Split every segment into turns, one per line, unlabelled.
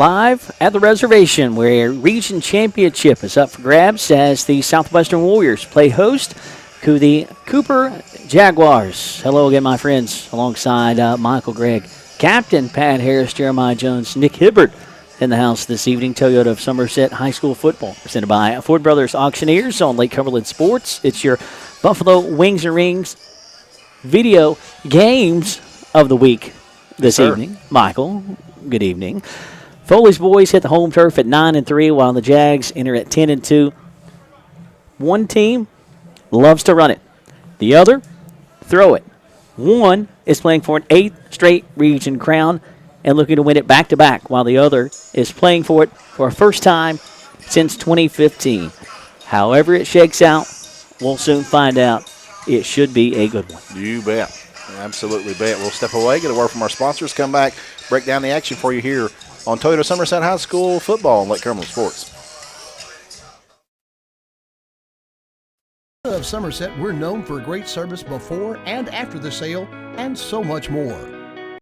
live at the reservation where region championship is up for grabs as the Southwestern Warriors play host to the Cooper Jaguars. Hello again, my friends, alongside Michael Gregg, Captain Pat Harris, Jeremiah Jones, Nick Hibbert in the house this evening. Toyota of Somerset High School football presented by Ford Brothers Auctioneers on Lake Cumberland Sports. It's your Buffalo Wings and Rings video games of the week this evening. Michael, good evening. Foley's boys hit the home turf at 9-3, while the Jags enter at 10-2. One team loves to run it. The other, throw it. One is playing for an 8th straight region crown and looking to win it back-to-back, while the other is playing for it for a first time since 2015. However it shakes out, we'll soon find out. It should be a good one.
You bet. Absolutely bet. We'll step away, get a word from our sponsors, come back, break down the action for you here on Toyota Somerset High School football on Lake Cumberland Sports.
Of Somerset, we're known for great service before and after the sale and so much more.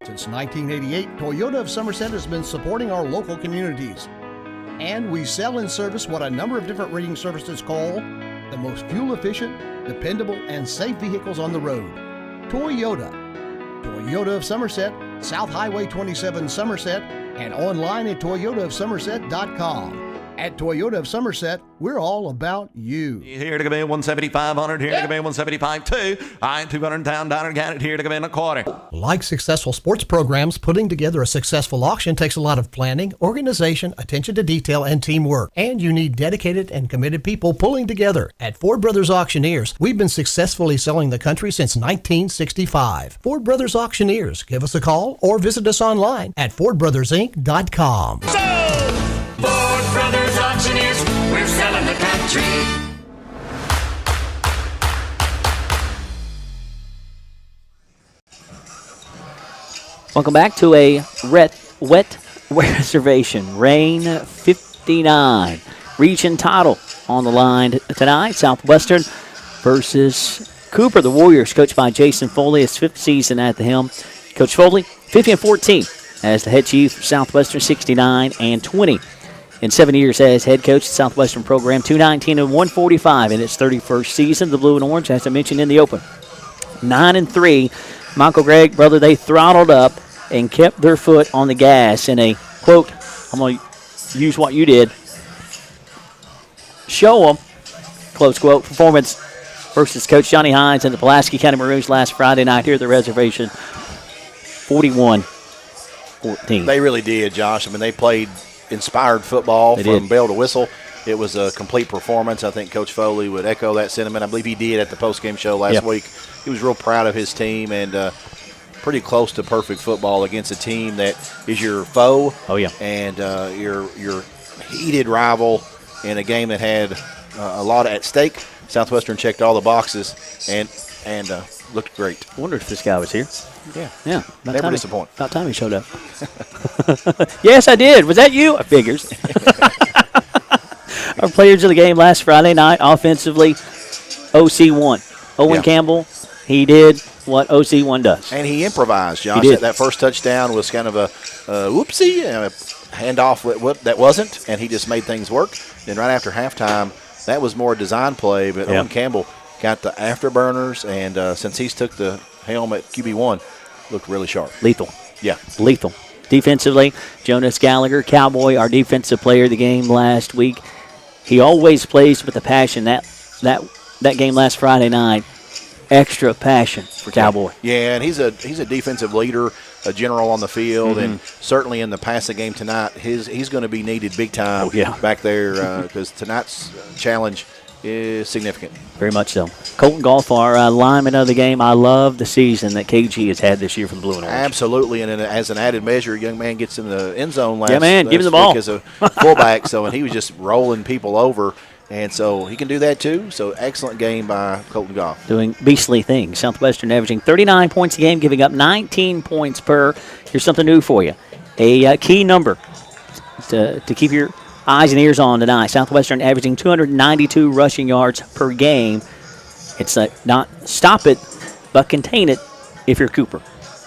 Since 1988, Toyota of Somerset has been supporting our local communities. And we sell and service what a number of different rating services call the most fuel-efficient, dependable, and safe vehicles on the road. Toyota. Toyota of Somerset, South Highway 27 Somerset, and online at toyotaofsomerset.com. At Toyota of Somerset, we're all about you.
Here to come in 17500, here to come in 175.2. I 200 down, got it here to come in a quarter.
Like successful sports programs, putting together a successful auction takes a lot of planning, organization, attention to detail, and teamwork. And you need dedicated and committed people pulling together. At Ford Brothers Auctioneers, we've been successfully selling the country since 1965. Ford Brothers Auctioneers. Give us a call or visit us online at FordBrothersInc.com.
Ford Brothers Auctioneers, we're selling the country.
Welcome back to a wet reservation. Rain 59. Region title on the line tonight. Southwestern versus Cooper. The Warriors, coached by Jason Foley, his 5th season at the helm. Coach Foley, 50-14 as the head chief of Southwestern, 69-20. In 7 years as head coach of the Southwestern program, 219-145 in its 31st season. The Blue and Orange, as I mentioned in the open, 9-3. Michael Gregg, brother, they throttled up and kept their foot on the gas in a, quote, I'm going to use what you did, show them, close quote, performance versus Coach Johnny Hines and the Pulaski County Maroons last Friday night here at the reservation, 41-14.
They really did, Josh. I mean, they played inspired football from bell to whistle. It was a complete performance. I think Coach Foley would echo that sentiment. I believe he did at the postgame show last week. He was real proud of his team and pretty close to perfect football against a team that is your foe.
Oh, yeah.
And your heated rival in a game that had a lot at stake. Southwestern checked all the boxes and looked great.
I wonder if this guy was here. Yeah.
Never disappoint.
About time he showed up. Yes, I did. Was that you? Figures. Our players of the game last Friday night, offensively, OC1. Owen Campbell, he did what OC1 does.
And he improvised, Josh.
He did.
That first touchdown was kind of a whoopsie, handoff that wasn't, and he just made things work. Then right after halftime, that was more a design play, but Owen Campbell got the afterburners, and since he's took the helm at QB1, looked really sharp.
Lethal.
Yeah.
Lethal. Defensively, Jonas Gallagher, Cowboy, our defensive player of the game last week. He always plays with a passion. That game last Friday night, extra passion for Cowboy.
Yeah, and he's a defensive leader, a general on the field, and certainly in the passing game tonight, he's going to be needed big time back there because tonight's challenge is significant.
Very much so. Colton Golf, our lineman of the game. I love the season that KG has had this year for the Blue and Orange.
Absolutely, and as an added measure, a young man gets in the end zone last
give him the ball
as a fullback, and he was just rolling people over, and so he can do that too. So excellent game by Colton Goff. Doing
beastly things. Southwestern averaging 39 points a game, giving up 19 points per. Here's something new for you. A key number to keep your eyes and ears on tonight. Southwestern averaging 292 rushing yards per game. It's not stop it, but contain it if you're Cooper.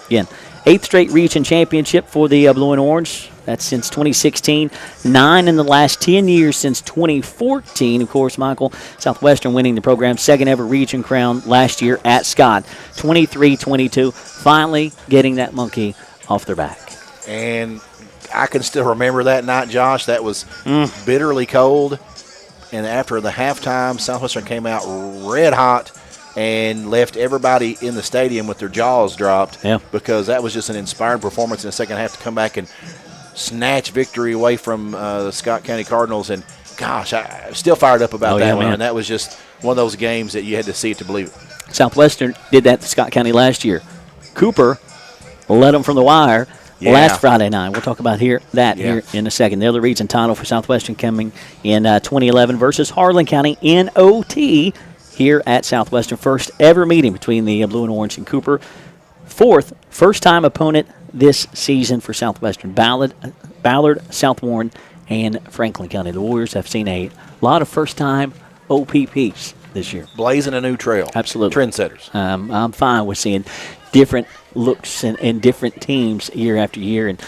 Again, 8th straight region championship for the Blue and Orange. That's since 2016. 9 in the last 10 years since 2014. Of course, Michael, Southwestern winning the program's second ever region crown last year at Scott. 23-22. Finally getting that monkey off their back.
And I can still remember that night, Josh. That was bitterly cold. And after the halftime, Southwestern came out red hot and left everybody in the stadium with their jaws dropped because that was just an inspired performance in the second half to come back and snatch victory away from the Scott County Cardinals. And, gosh, I'm still fired up about that one.
Man.
And that was just one of those games that you had to see it to believe it.
Southwestern did that to Scott County last year. Cooper led them from the wire last Friday night. We'll talk about here in a second. The other region title for Southwestern coming in 2011 versus Harlan County in OT here at Southwestern. First ever meeting between the Blue and Orange and Cooper. First-time opponent this season for Southwestern. Ballard, South Warren, and Franklin County. The Warriors have seen a lot of first-time OPPs this year.
Blazing a new trail.
Absolutely.
Trendsetters.
I'm fine with seeing different looks and different teams year after year. And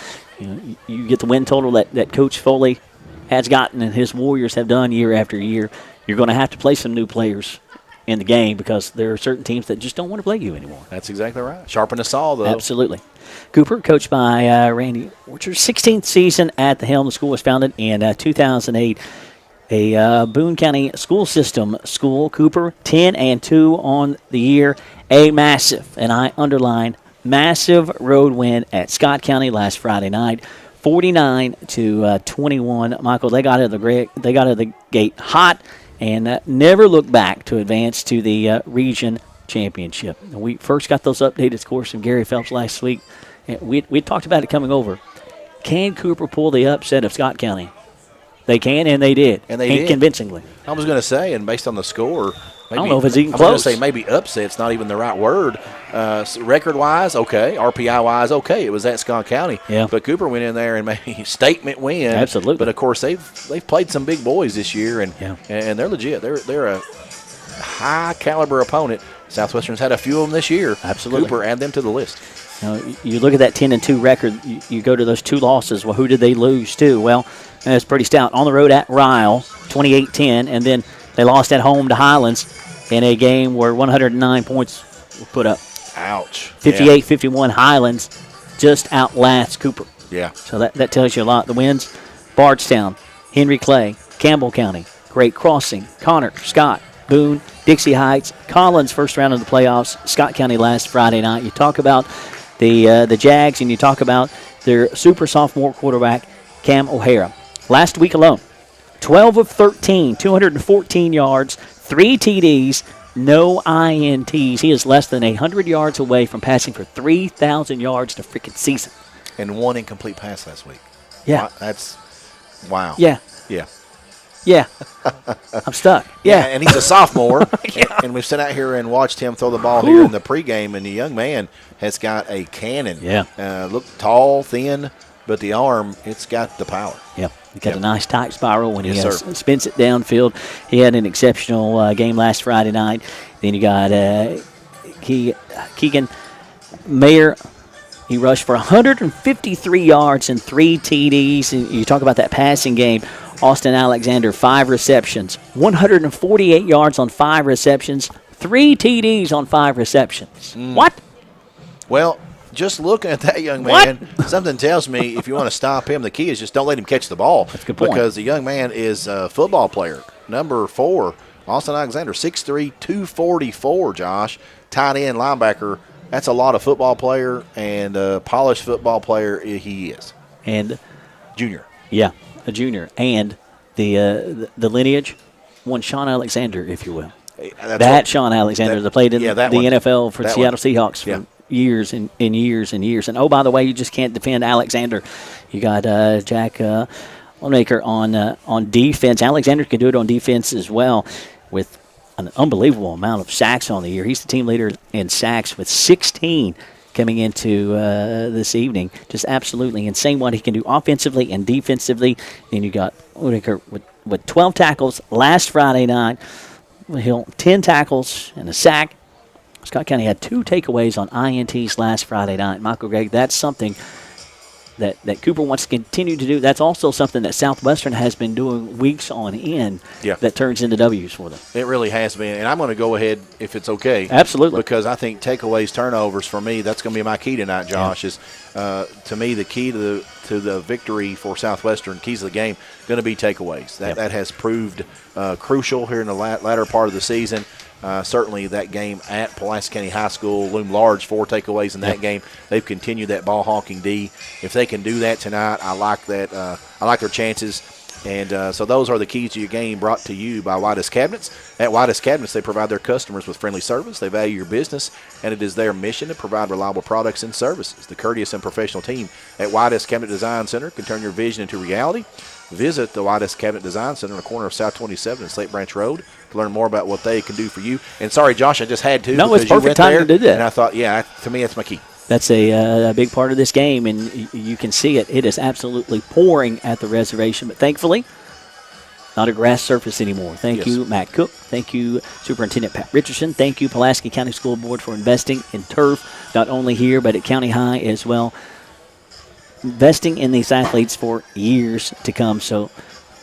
you get the win total that Coach Foley has gotten and his Warriors have done year after year. You're going to have to play some new players in the game because there are certain teams that just don't want to play you anymore.
That's exactly right. Sharpen the saw, though.
Absolutely. Cooper, coached by Randy Orchard's 16th season at the helm. The school was founded in 2008. A Boone County school system school. Cooper, 10-2 on the year. A massive, and I underline, massive road win at Scott County last Friday night, 49-21. Michael, they got out of the gate hot and never looked back to advance to the region championship. And we first got those updated scores from Gary Phelps last week. And we talked about it coming over. Can Cooper pull the upset of Scott County? They can, and they did.
And they did.
Convincingly.
I was going to say, and based on the score,
I don't know if it's even
close.
close.
I was going to say maybe upset's not even the right word. Record-wise, okay. RPI-wise, okay. It was at Scott County.
Yeah.
But Cooper went in there and made a statement win.
Absolutely.
But, of course, they've played some big boys this year, and they're legit. They're a high-caliber opponent. Southwestern's had a few of them this year.
Absolutely.
Cooper, add them to the list.
You look at that 10-2 record, you go to those two losses. Well, who did they lose to? Well, it's pretty stout. On the road at Ryle, 28-10, and then they lost at home to Highlands in a game where 109 points were put up.
Ouch.
58-51, Highlands just outlast Cooper.
Yeah.
So that tells you a lot. The wins, Bardstown, Henry Clay, Campbell County, Great Crossing, Connor, Scott, Boone, Dixie Heights, Collins first round of the playoffs, Scott County last Friday night. You talk about the Jags and you talk about their super sophomore quarterback, Cam O'Hara. Last week alone, 12 of 13, 214 yards, 3 TDs, no INTs. He is less than 100 yards away from passing for 3,000 yards in a freaking season.
And 1 incomplete pass last week.
Yeah.
That's wow.
Yeah.
Yeah.
Yeah. I'm stuck. Yeah.
And he's a sophomore. And we've sat out here and watched him throw the ball here in the pregame, and the young man has got a cannon.
Yeah.
Look tall, thin, but the arm, it's got the power.
Yep. He got a nice tight spiral when he
Yes, sir.
spins it downfield. He had an exceptional game last Friday night. Then you got Keegan Mayer. He rushed for 153 yards and 3 TDs. And you talk about that passing game. Austin Alexander, 5 receptions, 148 yards on 5 receptions, 3 TDs on 5 receptions. What?
Well, just looking at that young man, something tells me if you want to stop him, the key is just don't let him catch the ball.
That's a good point.
Because the young man is a football player. Number 4, Austin Alexander, 6'3", 244, Josh, tight end linebacker. That's a lot of football player, and a polished football player he is.
And
junior.
Yeah, a junior. And the lineage, one Sean Alexander, if you will. That Sean Alexander that played in the NFL for the Seattle Seahawks for years and years and years. And, oh, by the way, you just can't defend Alexander. You got Jack Longmaker on defense. Alexander can do it on defense as well with an unbelievable amount of sacks on the year. He's the team leader in sacks with 16 coming into this evening. Just absolutely insane what he can do offensively and defensively. Then you got Whitaker with 12 tackles last Friday night. Hill, 10 tackles and a sack. Scott County had 2 takeaways on INTs last Friday night. Michael Gregg, that's something that Cooper wants to continue to do. That's also something that Southwestern has been doing weeks on end that turns into W's for them.
It really has been. And I'm going to go ahead, if it's okay.
Absolutely.
Because I think takeaways, turnovers, for me, that's going to be my key tonight, Josh, is to me the key to the victory for Southwestern, keys of the game, going to be takeaways. That has proved crucial here in the latter part of the season. Certainly that game at Pulaski County High School loomed large, 4 takeaways in that game. They've continued that ball hawking D. If they can do that tonight, I like that. I like their chances. And so those are the keys to your game, brought to you by Whitus Cabinets. At Whitus Cabinets, they provide their customers with friendly service. They value your business, and it is their mission to provide reliable products and services. The courteous and professional team at Whitus Cabinet Design Center can turn your vision into reality. Visit the Whitus Cabinet Design Center on the corner of South 27 and Slate Branch Road to learn more about what they can do for you. And sorry, Josh, I just had to.
No, it's perfect time to do that.
And I thought, to me, that's my key.
That's a big part of this game, and you can see it. It is absolutely pouring at the reservation, but thankfully, not a grass surface anymore. Thank you, Matt Cook. Thank you, Superintendent Pat Richardson. Thank you, Pulaski County School Board, for investing in turf, not only here but at County High as well. Investing in these athletes for years to come. So,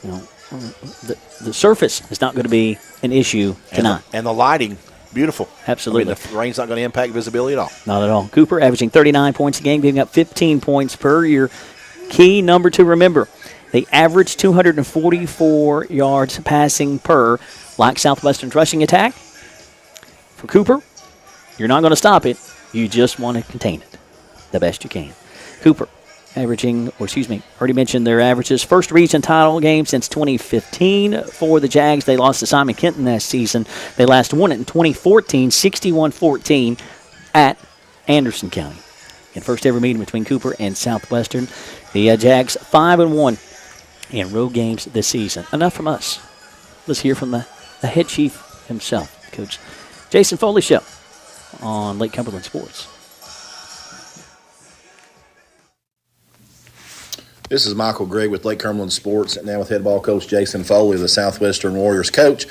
the surface is not going to be an issue tonight.
And the lighting, beautiful.
Absolutely.
The rain's not going to impact visibility at all.
Not at all. Cooper averaging 39 points a game, giving up 15 points per year. Key number to remember, they average 244 yards passing per, like Southwestern's rushing attack. For Cooper, you're not going to stop it. You just want to contain it the best you can. Cooper already mentioned their averages. First region title game since 2015 for the Jags. They lost to Simon Kenton last season. They last won it in 2014, 61-14 at Anderson County. In first ever meeting between Cooper and Southwestern, the Jags 5-1 in road games this season. Enough from us. Let's hear from the head chief himself, Coach Jason Foley Show on Lake Cumberland Sports.
This is Michael Gregg with Lake Cumberland Sports, and now with head ball coach Jason Foley, the Southwestern Warriors coach.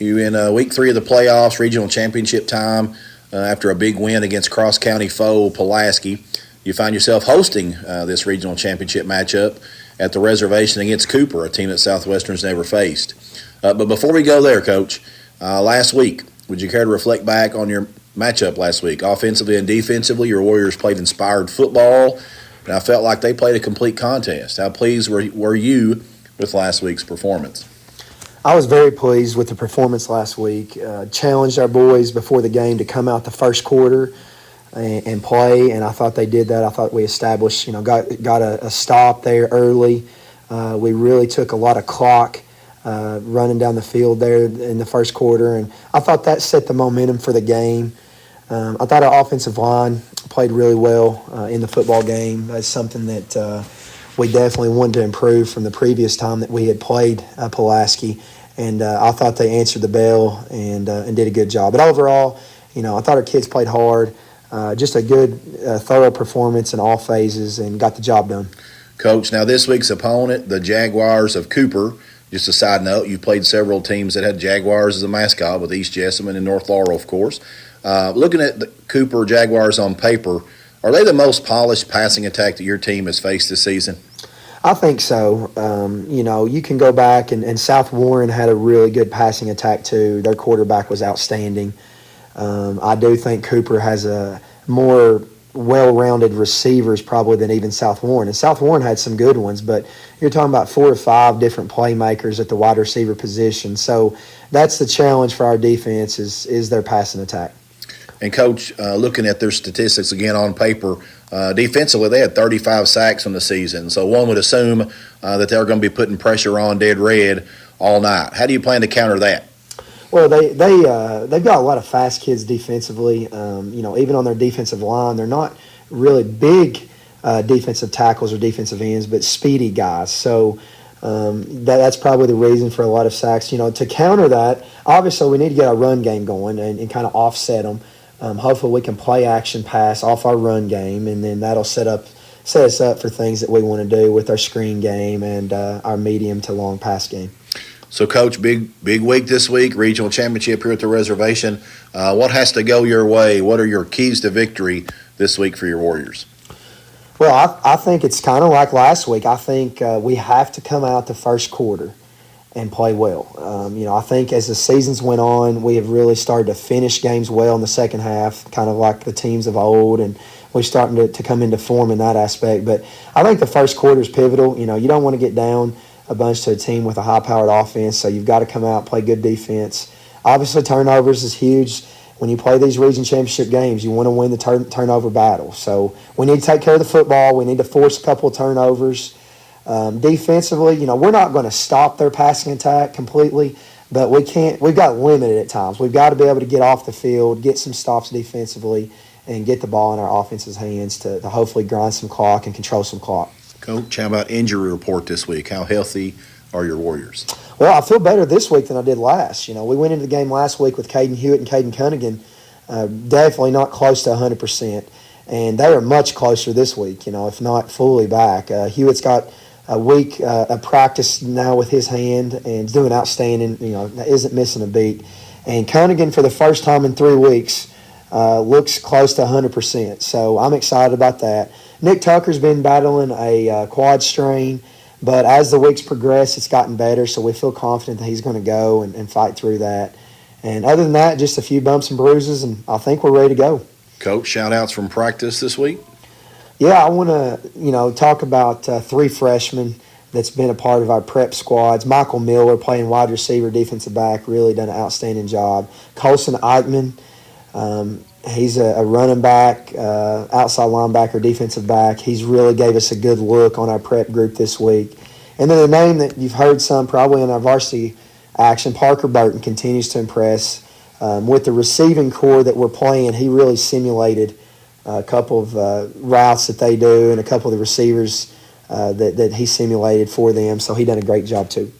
You in week 3 of the playoffs, regional championship time, after a big win against cross-county foe Pulaski. You find yourself hosting this regional championship matchup at the reservation against Cooper, a team that Southwestern's never faced. But before we go there, Coach, last week, would you care to reflect back on your matchup last week? Offensively and defensively, your Warriors played inspired football, and I felt like they played a complete contest. How pleased were you with last week's performance?
I was very pleased with the performance last week. Challenged our boys before the game to come out the first quarter and play, and I thought they did that. I thought we established, got a stop there early. We really took a lot of clock running down the field there in the first quarter, and I thought that set the momentum for the game. I thought our offensive line played really well in the football game. That's something that we definitely wanted to improve from the previous time that we had played Pulaski, and I thought they answered the bell and did a good job. But overall, I thought our kids played hard. Just a good, thorough performance in all phases and got the job done.
Coach, now this week's opponent, the Jaguars of Cooper. Just a side note, you played several teams that had Jaguars as a mascot, with East Jessamine and North Laurel, of course. Looking at the Cooper Jaguars on paper, are they the most polished passing attack that your team has faced this season?
I think so. You can go back, and South Warren had a really good passing attack too. Their quarterback was outstanding. I do think Cooper has a more well-rounded receivers probably than even South Warren. And South Warren had some good ones, but you're talking about 4 or 5 different playmakers at the wide receiver position. So that's the challenge for our defense is their passing attack.
And, Coach, looking at their statistics again on paper, defensively they had 35 sacks in the season. So one would assume that they're going to be putting pressure on Dead Red all night. How do you plan to counter that?
Well, they've got a lot of fast kids defensively. Even on their defensive line, they're not really big defensive tackles or defensive ends, but speedy guys. So that's probably the reason for a lot of sacks. To counter that, obviously we need to get our run game going and kind of offset them. Hopefully we can play action pass off our run game, and then that'll set us up for things that we want to do with our screen game and our medium to long pass game.
So, Coach, big week this week, regional championship here at the reservation. What has to go your way? What are your keys to victory this week for your Warriors?
Well, I think it's kind of like last week. I think we have to come out the first quarter and play well. I think as the seasons went on, we have really started to finish games well in the second half, kind of like the teams of old, and we're starting to come into form in that aspect. But I think the first quarter is pivotal. You don't want to get down a bunch to a team with a high-powered offense, so you've got to come out, play good defense. Obviously, turnovers is huge. When you play these region championship games, you want to win the turnover battle. So we need to take care of the football. We need to force a couple of turnovers. Defensively, we're not going to stop their passing attack completely, but we can't. We've got limited at times. We've got to be able to get off the field, get some stops defensively, and get the ball in our offense's hands to hopefully grind some clock and control some clock.
Coach, how about injury report this week? How healthy are your Warriors?
Well, I feel better this week than I did last. We went into the game last week with Caden Hewitt and Caden Cunningham, definitely not close to 100%, and they are much closer this week, if not fully back. Hewitt's got a week of practice now with his hand and is doing outstanding, isn't missing a beat. And Cunningham, for the first time in 3 weeks, looks close to 100%, so I'm excited about that. Nick Tucker's been battling a quad strain, but as the weeks progress, it's gotten better, so we feel confident that he's going to go and fight through that. And other than that, just a few bumps and bruises, and I think we're ready to go.
Coach, shout-outs from practice this week?
Yeah, I want to, talk about 3 freshmen that's been a part of our prep squads. Michael Miller, playing wide receiver, defensive back, really done an outstanding job. Colson Eichmann, he's a running back, outside linebacker, defensive back. He's really gave us a good look on our prep group this week. And then the name that you've heard some probably in our varsity action, Parker Burton, continues to impress. With the receiving core that we're playing, he really simulated a couple of routes that they do and a couple of the receivers that he simulated for them. So he done a great job too.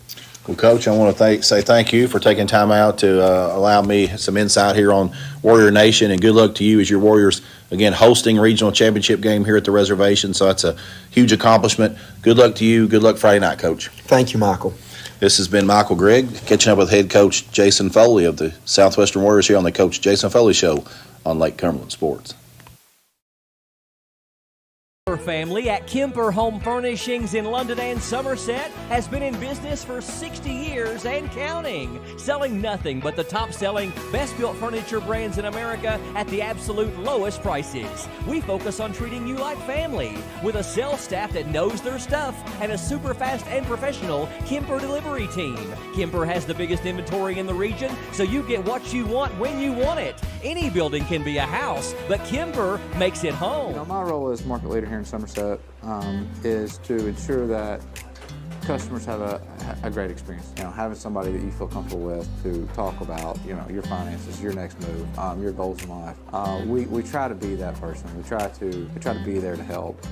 Well, Coach, I want to say thank you for taking time out to allow me some insight here on Warrior Nation, and good luck to you as your Warriors, again, hosting regional championship game here at the reservation. So that's a huge accomplishment. Good luck to you. Good luck Friday night, Coach.
Thank you, Michael.
This has been Michael Gregg, catching up with head coach Jason Foley of the Southwestern Warriors here on the Coach Jason Foley Show on Lake Cumberland Sports.
Family at Kemper Home Furnishings in London and Somerset has been in business for 60 years and counting, selling nothing but the top-selling, best-built furniture brands in America at the absolute lowest prices. We focus on treating you like family with a sales staff that knows their stuff and a super fast and professional Kemper delivery team. Kemper has the biggest inventory in the region, so you get what you want when you want it. Any building can be a house, but Kemper makes it home.
My role as market leader here in Somerset is to ensure that customers have a great experience. Having somebody that you feel comfortable with to talk about, your finances, your next move, your goals in life. We try to be that person. We try to be there to help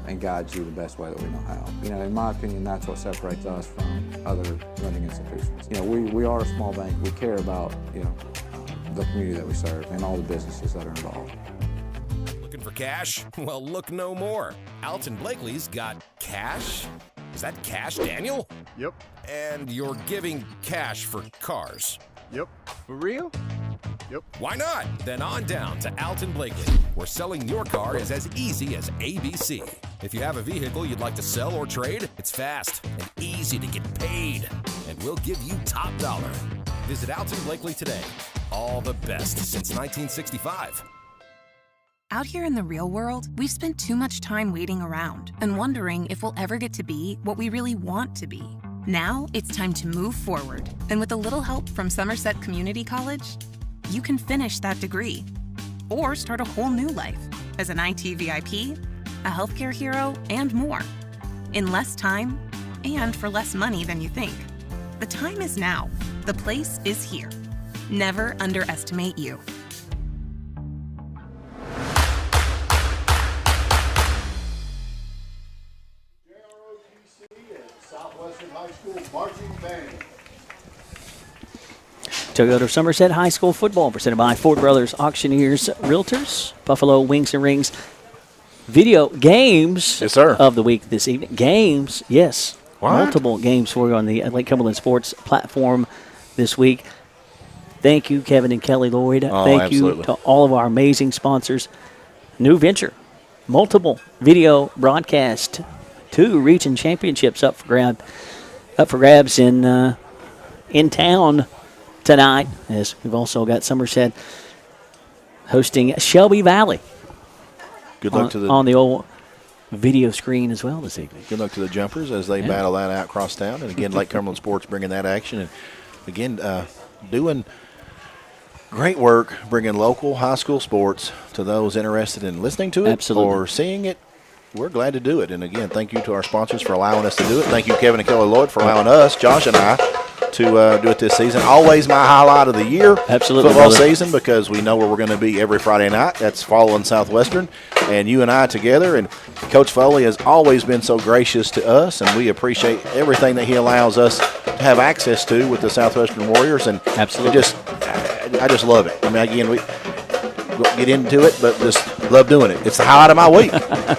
and guide you the best way that we know how. In my opinion, that's what separates us from other lending institutions. We are a small bank. We care about the community that we serve and all the businesses that are involved.
Looking for cash? Well, look no more. Alton Blakely's got cash. Is that cash, Daniel?
Yep.
And you're giving cash for cars?
Yep. For real? Yep.
Why not? Then on down to Alton Blakely, where selling your car is as easy as ABC. If you have a vehicle you'd like to sell or trade, it's fast and easy to get paid. And we'll give you top dollar. Visit Alton Blakely today. All the best since 1965.
Out here in the real world, we've spent too much time waiting around and wondering if we'll ever get to be what we really want to be. Now it's time to move forward. And with a little help from Somerset Community College, you can finish that degree or start a whole new life as an IT VIP, a healthcare hero, and more. In less time and for less money than you think. The time is now. The place is here. Never underestimate you.
Southwestern High School marching band.
Toyota Somerset High School football presented by Ford Brothers Auctioneers Realtors, Buffalo Wings and Rings. Video games
Yes, sir.
of the week this evening. Games, yes.
What?
Multiple games for you on the Lake Cumberland Sports platform this week. Thank you, Kevin and Kelly Lloyd.
Oh,
Thank
absolutely.
you to all of our amazing sponsors. New venture multiple video broadcasts, 2 region championships up for grabs in town tonight. As we've also got Somerset hosting Shelby Valley.
Good luck
on the old video screen as well this evening.
Good luck to the Jumpers as they battle that out across town. And again, Lake Cumberland Sports bringing that action. And again, doing great work bringing local high school sports to those interested in listening to it
Absolutely.
or seeing it. We're glad to do it. And again, thank you to our sponsors for allowing us to do it. Thank you, Kevin and Kelly Lloyd, for allowing us, Josh and I, to do it this season. Always my highlight of the year.
Absolutely,
football
brother.
season, because we know where we're going to be every Friday night. That's following Southwestern. And you and I together. And Coach Foley has always been so gracious to us, and we appreciate everything that he allows us to have access to with the Southwestern Warriors. And
Absolutely.
I just love it. I mean, again, we won't get into it, but just love doing it. It's the highlight of my week,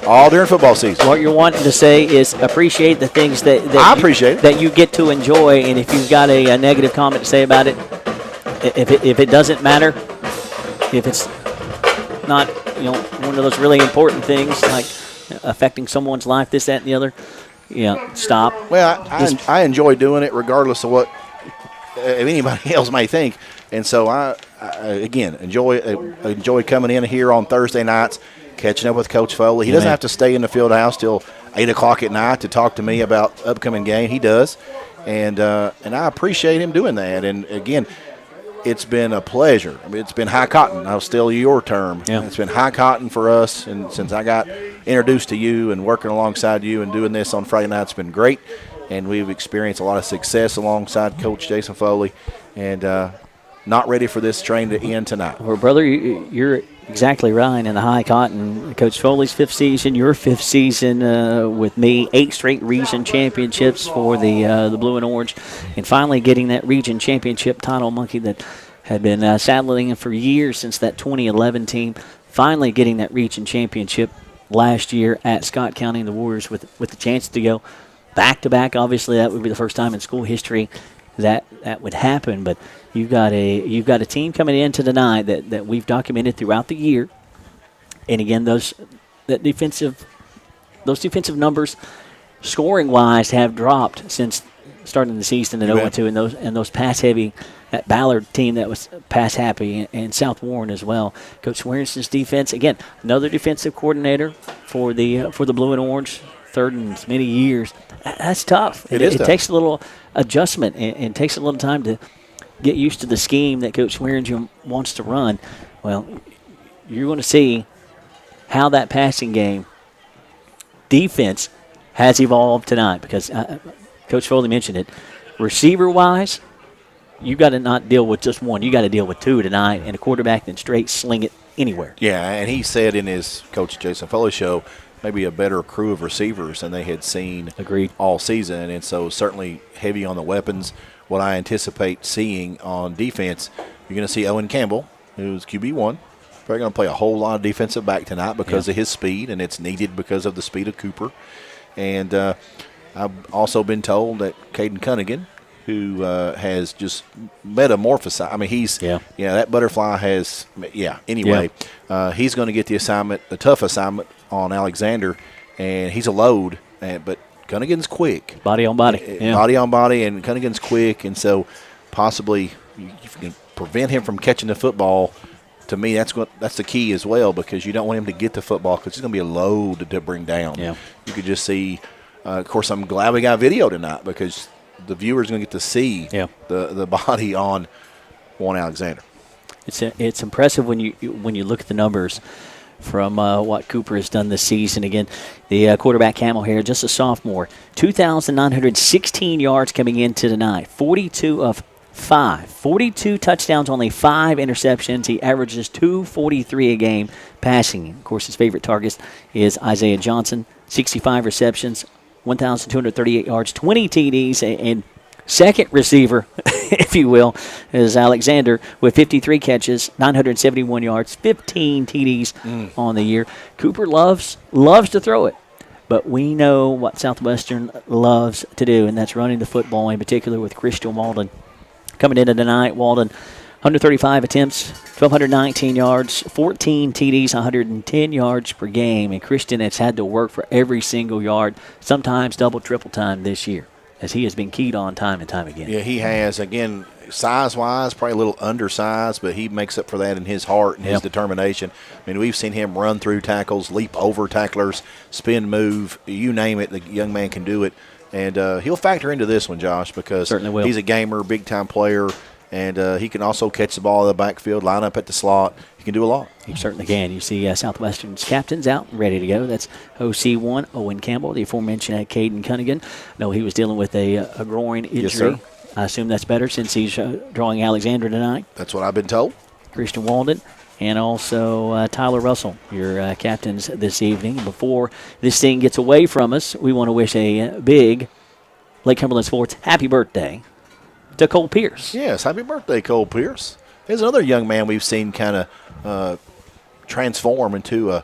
all during football season.
What you're wanting to say is appreciate the things that
I appreciate it.
that you get to enjoy, and if you've got a negative comment to say about it, if it doesn't matter, if it's not one of those really important things like affecting someone's life, this, that, and the other, stop.
Well, I enjoy doing it regardless of what anybody else may think. And so I again, enjoy coming in here on Thursday nights, catching up with Coach Foley. He doesn't have to stay in the field house till 8 o'clock at night to talk to me about upcoming game. He does. And I appreciate him doing that. And, again, it's been a pleasure. I mean, it's been high cotton. I'll steal your term.
Yeah.
It's been high cotton for us. And since I got introduced to you and working alongside you and doing this on Friday night, it's been great. And we've experienced a lot of success alongside Coach Jason Foley. And not ready for this train to end tonight.
Well, brother, you're exactly right. In the high cotton, Coach Foley's 5th season, your 5th season with me, 8 straight region championships for the blue and orange, and finally getting that region championship title, Monkey, that had been saddling for years since that 2011 team. Finally getting that region championship last year at Scott County, and the Warriors with the chance to go back-to-back. Obviously, that would be the first time in school history that would happen, but you've got a team coming into tonight that we've documented throughout the year, and again those defensive numbers scoring wise have dropped since starting the season at 0-2, and those pass heavy, that Ballard team that was pass happy, and South Warren as well. Coach Swearensen's defense, again, another defensive coordinator for the blue and orange, 3rd in as many years. That's tough. It takes a little adjustment and takes a little time to get used to the scheme that Coach Swearingen wants to run. Well, you're going to see how that passing game defense has evolved tonight, because Coach Foley mentioned it. Receiver-wise, you got to not deal with just one. You got to deal with 2 tonight, and a quarterback that straight sling it anywhere.
Yeah, and he said in his Coach Jason Foley show, maybe a better crew of receivers than they had seen all season. And so certainly heavy on the weapons. What I anticipate seeing on defense, you're going to see Owen Campbell, who's QB1. Probably going to play a whole lot of defensive back tonight because of his speed, and it's needed because of the speed of Cooper. And I've also been told that Caden Cunningham, who has just metamorphosed. I mean, he's that butterfly has Anyway, he's going to get the assignment, the tough assignment on Alexander, and he's a load. But Cunningham quick,
body on body,
body on body, and Cunningham's quick, and so possibly you can prevent him from catching the football. To me, that's the key as well, because you don't want him to get the football because it's going to be a load to bring down. Yeah. You could just see. Of course, I'm glad we got video tonight because the viewers are going to get to see the body on Juan Alexander.
It's impressive when you look at the numbers from what Cooper has done this season. Again, the quarterback Camel here, just a sophomore, 2,916 yards coming into tonight, 42 of 5, 42 touchdowns, only 5 interceptions. He averages 243 a game passing. Of course, his favorite target is Isaiah Johnson, 65 receptions, 1,238 yards, 20 TDs, and second receiver, if you will, is Alexander with 53 catches, 971 yards, 15 TDs on the year. Cooper loves to throw it, but we know what Southwestern loves to do, and that's running the football, in particular with Christian Walden. Coming into tonight, Walden 135 attempts, 1,219 yards, 14 TDs, 110 yards per game. And Christian has had to work for every single yard, sometimes double, triple time this year, as he has been keyed on time and time again.
Yeah, he has. Again, size-wise, probably a little undersized, but he makes up for that in his heart and his determination. I mean, we've seen him run through tackles, leap over tacklers, spin move, you name it, the young man can do it. And he'll factor into this one, Josh, because he's a gamer, big-time player, and he can also catch the ball in the backfield, line up at the slot. He can do a lot.
He certainly can. You see Southwestern's captains out and ready to go. That's OC1, Owen Campbell, the aforementioned Caden Cunningham. No, he was dealing with a groin injury.
Yes, sir.
I assume that's better since he's drawing Alexander tonight.
That's what I've been told.
Christian Walden and also Tyler Russell, your captains this evening. Before this thing gets away from us, we want to wish a big Lake Cumberland Sports happy birthday to Cole Pierce.
Yes, happy birthday, Cole Pierce. There's another young man we've seen kind of transform into a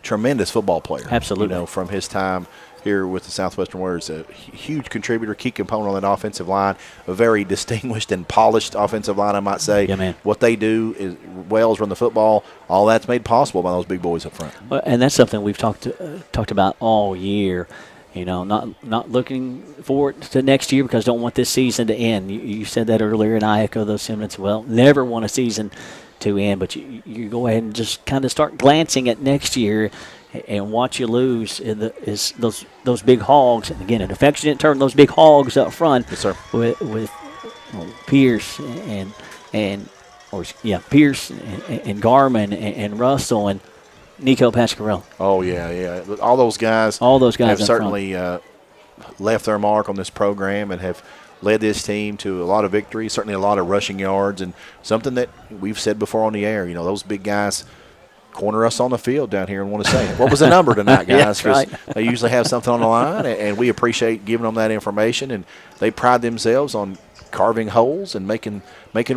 tremendous football player.
Absolutely.
You know, from his time here with the Southwestern Warriors, a huge contributor, key component on that offensive line, a very distinguished and polished offensive line, I might say.
Yeah, man.
What they do is run the football. All that's made possible by those big boys up front.
Well, and that's something we've talked about all year. You know, not looking forward to next year because don't want this season to end. You said that earlier, and I echo those sentiments. Well, never want a season to end, but you go ahead and just kind of start glancing at next year and what you lose is those big hogs. And again, an affectionate term, those big hogs up front.
Yes, sir.
With Pierce Pierce and Garmin and Russell and Nico Pasquarello.
Oh, yeah. All those guys have certainly left their mark on this program and have led this team to a lot of victories, certainly a lot of rushing yards, and something that we've said before on the air. You know, those big guys corner us on the field down here and want to say, what was the number tonight, guys? Because they usually have something on the line, and we appreciate giving them that information, and they pride themselves on carving holes and making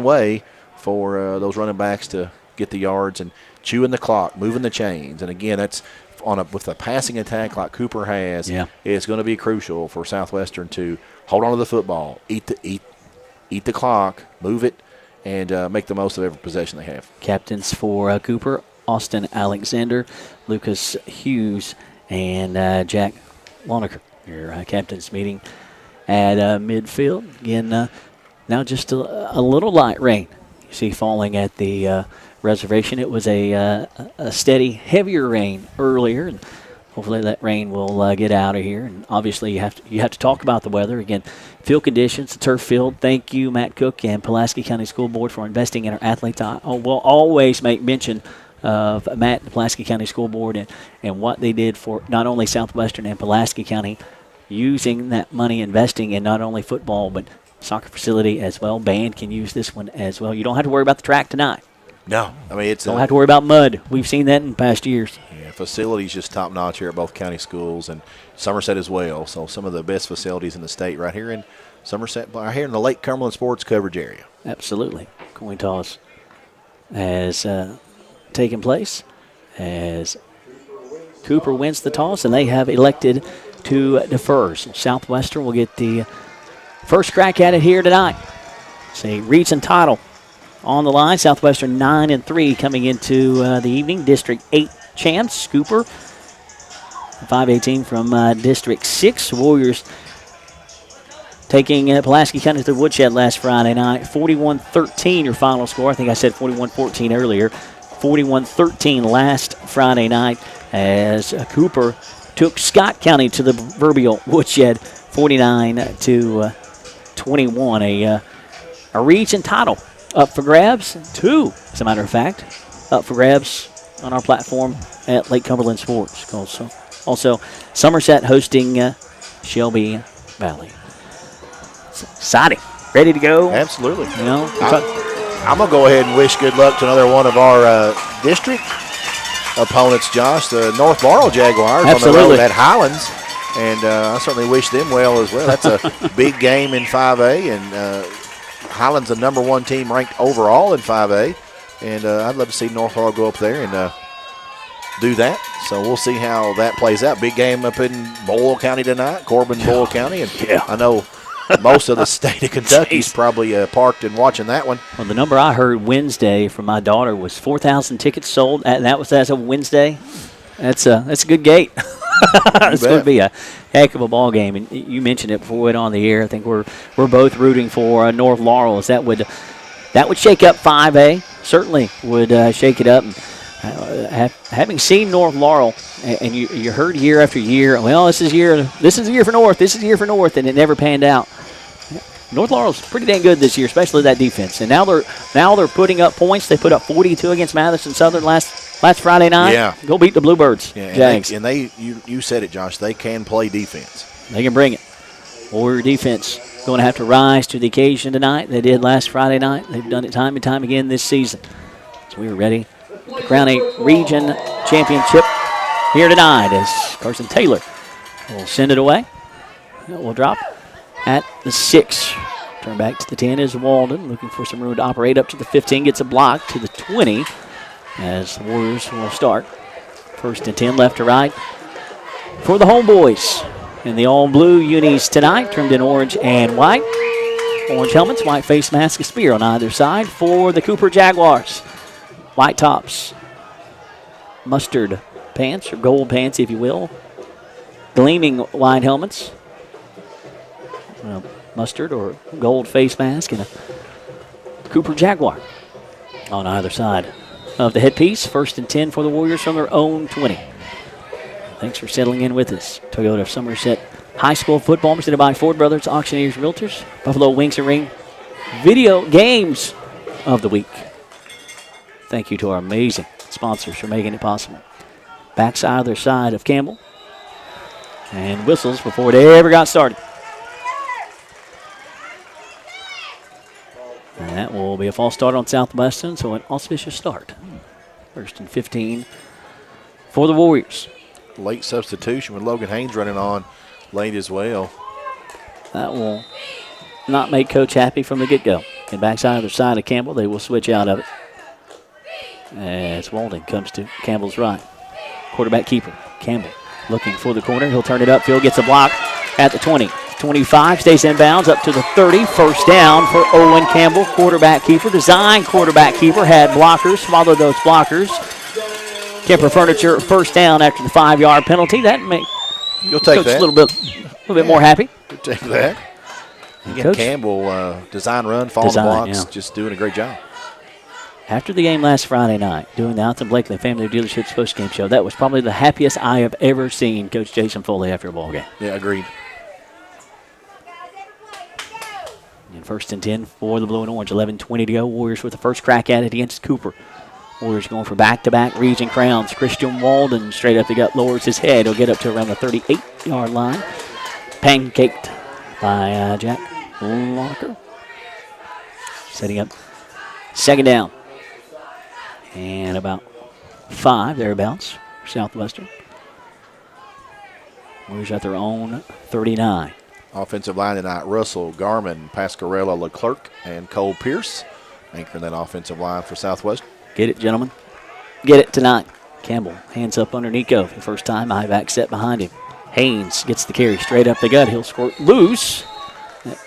way for those running backs to get the yards and chewing the clock, moving the chains. And again, that's with a passing attack like Cooper has.
Yeah.
It's going to be crucial for Southwestern to hold on to the football, eat the clock, move it, and make the most of every possession they have.
Captains for Cooper, Austin Alexander, Lucas Hughes, and Jack Loneker. Your captains meeting at midfield. Again, now just a little light rain you see falling at the reservation. It was a steady, heavier rain earlier, and hopefully that rain will get out of here. And obviously you have to talk about the weather. Again, field conditions, the turf field. Thank you, Matt Cook and Pulaski County School Board, for investing in our athletes. We'll always make mention of Matt and the Pulaski County School Board and what they did for not only Southwestern and Pulaski County, using that money, investing in not only football but soccer facility as well. Band can use this one as well. You don't have to worry about the track tonight.
No, I mean
don't have to worry about mud. We've seen that in past years.
Yeah, facilities just top notch here at both county schools and Somerset as well. So some of the best facilities in the state right here in Somerset, right here in the Lake Cumberland sports coverage area.
Absolutely. Coin toss has taken place as Cooper wins the toss, and they have elected to defer. So Southwestern will get the first crack at it here tonight. See, region title on the line. Southwestern 9-3 coming into the evening. District 8 champs. Cooper 5-18 from District 6. Warriors taking Pulaski County to the woodshed last Friday night. 41-13 your final score. I think I said 41-14 earlier. 41-13 last Friday night as Cooper took Scott County to the proverbial woodshed 49-21. A region title up for grabs. 2, as a matter of fact, up for grabs on our platform at Lake Cumberland Sports. Also, Somerset hosting Shelby Valley. It's exciting. Ready to go?
Absolutely.
You know,
I'm going to go ahead and wish good luck to another one of our district opponents, Josh, the North Barrow Jaguars.
Absolutely.
On the road at Highlands. And I certainly wish them well as well. That's a big game in 5A, and Highlands the number 1 team ranked overall in 5A. And I'd love to see North Barrow go up there and do that. So we'll see how that plays out. Big game up in Boyle County tonight, Corbin, Boyle County. And I know most of the state of Kentucky's probably parked and watching that one.
Well, the number I heard Wednesday from my daughter was 4,000 tickets sold, and that was as of Wednesday. That's a good gate. It's going to be a heck of a ball game. And you mentioned it before we went on the air. I think we're both rooting for North Laurel, as that would shake up 5A. Certainly would shake it up. And, having seen North Laurel, and you heard year after year, well, this is a year for North, this is a year for North, and it never panned out. North Laurel's pretty dang good this year, especially that defense. And now they're putting up points. They put up 42 against Madison Southern last Friday night.
Yeah.
Go beat the Bluebirds.
Yeah,
Jags.
You said it, Josh. They can play defense.
They can bring it. Warrior defense going to have to rise to the occasion tonight. They did last Friday night. They've done it time and time again this season. So we were ready to crown a region championship here tonight as Carson Taylor will send it away. It will drop at the 6. Turn back to the 10 is Walden, looking for some room to operate up to the 15. Gets a block to the 20 as the Warriors will start. 1st and 10 left to right for the Homeboys in the all-blue unis tonight, trimmed in orange and white. Orange helmets, white face mask, a spear on either side for the Cooper Jaguars. White tops, mustard pants, or gold pants, if you will. Gleaming white helmets. Mustard or gold face mask, and a Cooper Jaguar on either side of the headpiece. 1st and 10 for the Warriors from their own 20. Thanks for settling in with us. Toyota of Somerset High School football presented by Ford Brothers, Auctioneers, Realtors. Buffalo Wings and Ring video games of the week. Thank you to our amazing sponsors for making it possible. Backside other side of Campbell. And whistles before it ever got started. And that will be a false start on Southwestern, so an auspicious start. 1st and 15 for the Warriors.
Late substitution with Logan Haynes running on late as well.
That will not make Coach happy from the get-go. And backside other side of Campbell, they will switch out of it. As Walden comes to Campbell's right. Quarterback keeper, Campbell, looking for the corner. He'll turn it upfield, gets a block at the 20. 25, stays inbounds up to the 30. 1st down for Owen Campbell, quarterback keeper. Design quarterback keeper, had blockers, followed those blockers. Kemper Furniture, 1st down after the 5-yard penalty. That makes
You'll take
Coach
that.
a little bit more happy.
You'll take that. Again,
Coach,
Campbell, design run, follow the blocks, just doing a great job.
After the game last Friday night, doing the Alton Blakely Family Dealerships postgame show, that was probably the happiest I have ever seen Coach Jason Foley after a ball game.
Yeah, agreed.
And 1st and 10 for the blue and orange. 11:20 to go. Warriors with the first crack at it against Cooper. Warriors going for back-to-back region crowns. Christian Walden straight up the gut, lowers his head. He'll get up to around the 38-yard line. Pancaked by Jack Locker. Setting up 2nd down. And about 5 thereabouts for Southwestern. Warriors at their own 39.
Offensive line tonight, Russell, Garman, Pascarella, Leclerc, and Cole Pierce. Anchoring that offensive line for Southwestern.
Get it, gentlemen. Get it tonight. Campbell hands up under Nico for the first time. Ivac set behind him. Haynes gets the carry straight up the gut. He'll squirt loose.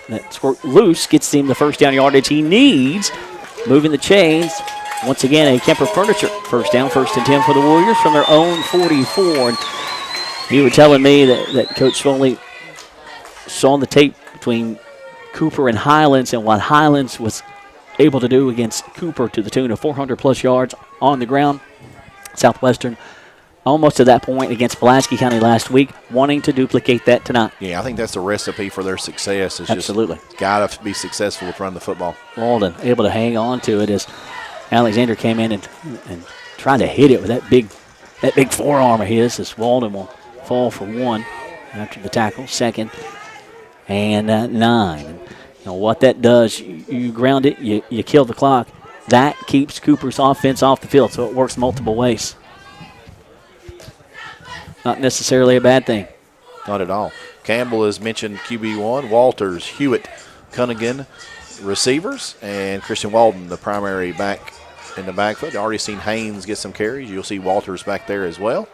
That squirt loose gets him the 1st down yardage he needs. Moving the chains. Once again, a Kemper Furniture 1st down, 1st and 10 for the Warriors from their own 44. And you were telling me that Coach Foley saw the tape between Cooper and Highlands and what Highlands was able to do against Cooper to the tune of 400-plus yards on the ground. Southwestern almost to that point against Pulaski County last week, wanting to duplicate that tonight.
Yeah, I think that's the recipe for their success. Is
absolutely.
Just got to be successful with running the football.
Walden able to hang on to it as Alexander came in and tried to hit it with that big forearm of his, as Walden will fall for 1 after the tackle. 2nd and 9. And, what that does, you ground it, you kill the clock. That keeps Cooper's offense off the field, so it works multiple ways. Not necessarily a bad thing.
Not at all. Campbell has mentioned QB1, Walters, Hewitt, Cunningham, receivers, and Christian Walden, the primary back in the backfield. Already seen Haynes get some carries. You'll see Walters back there as well.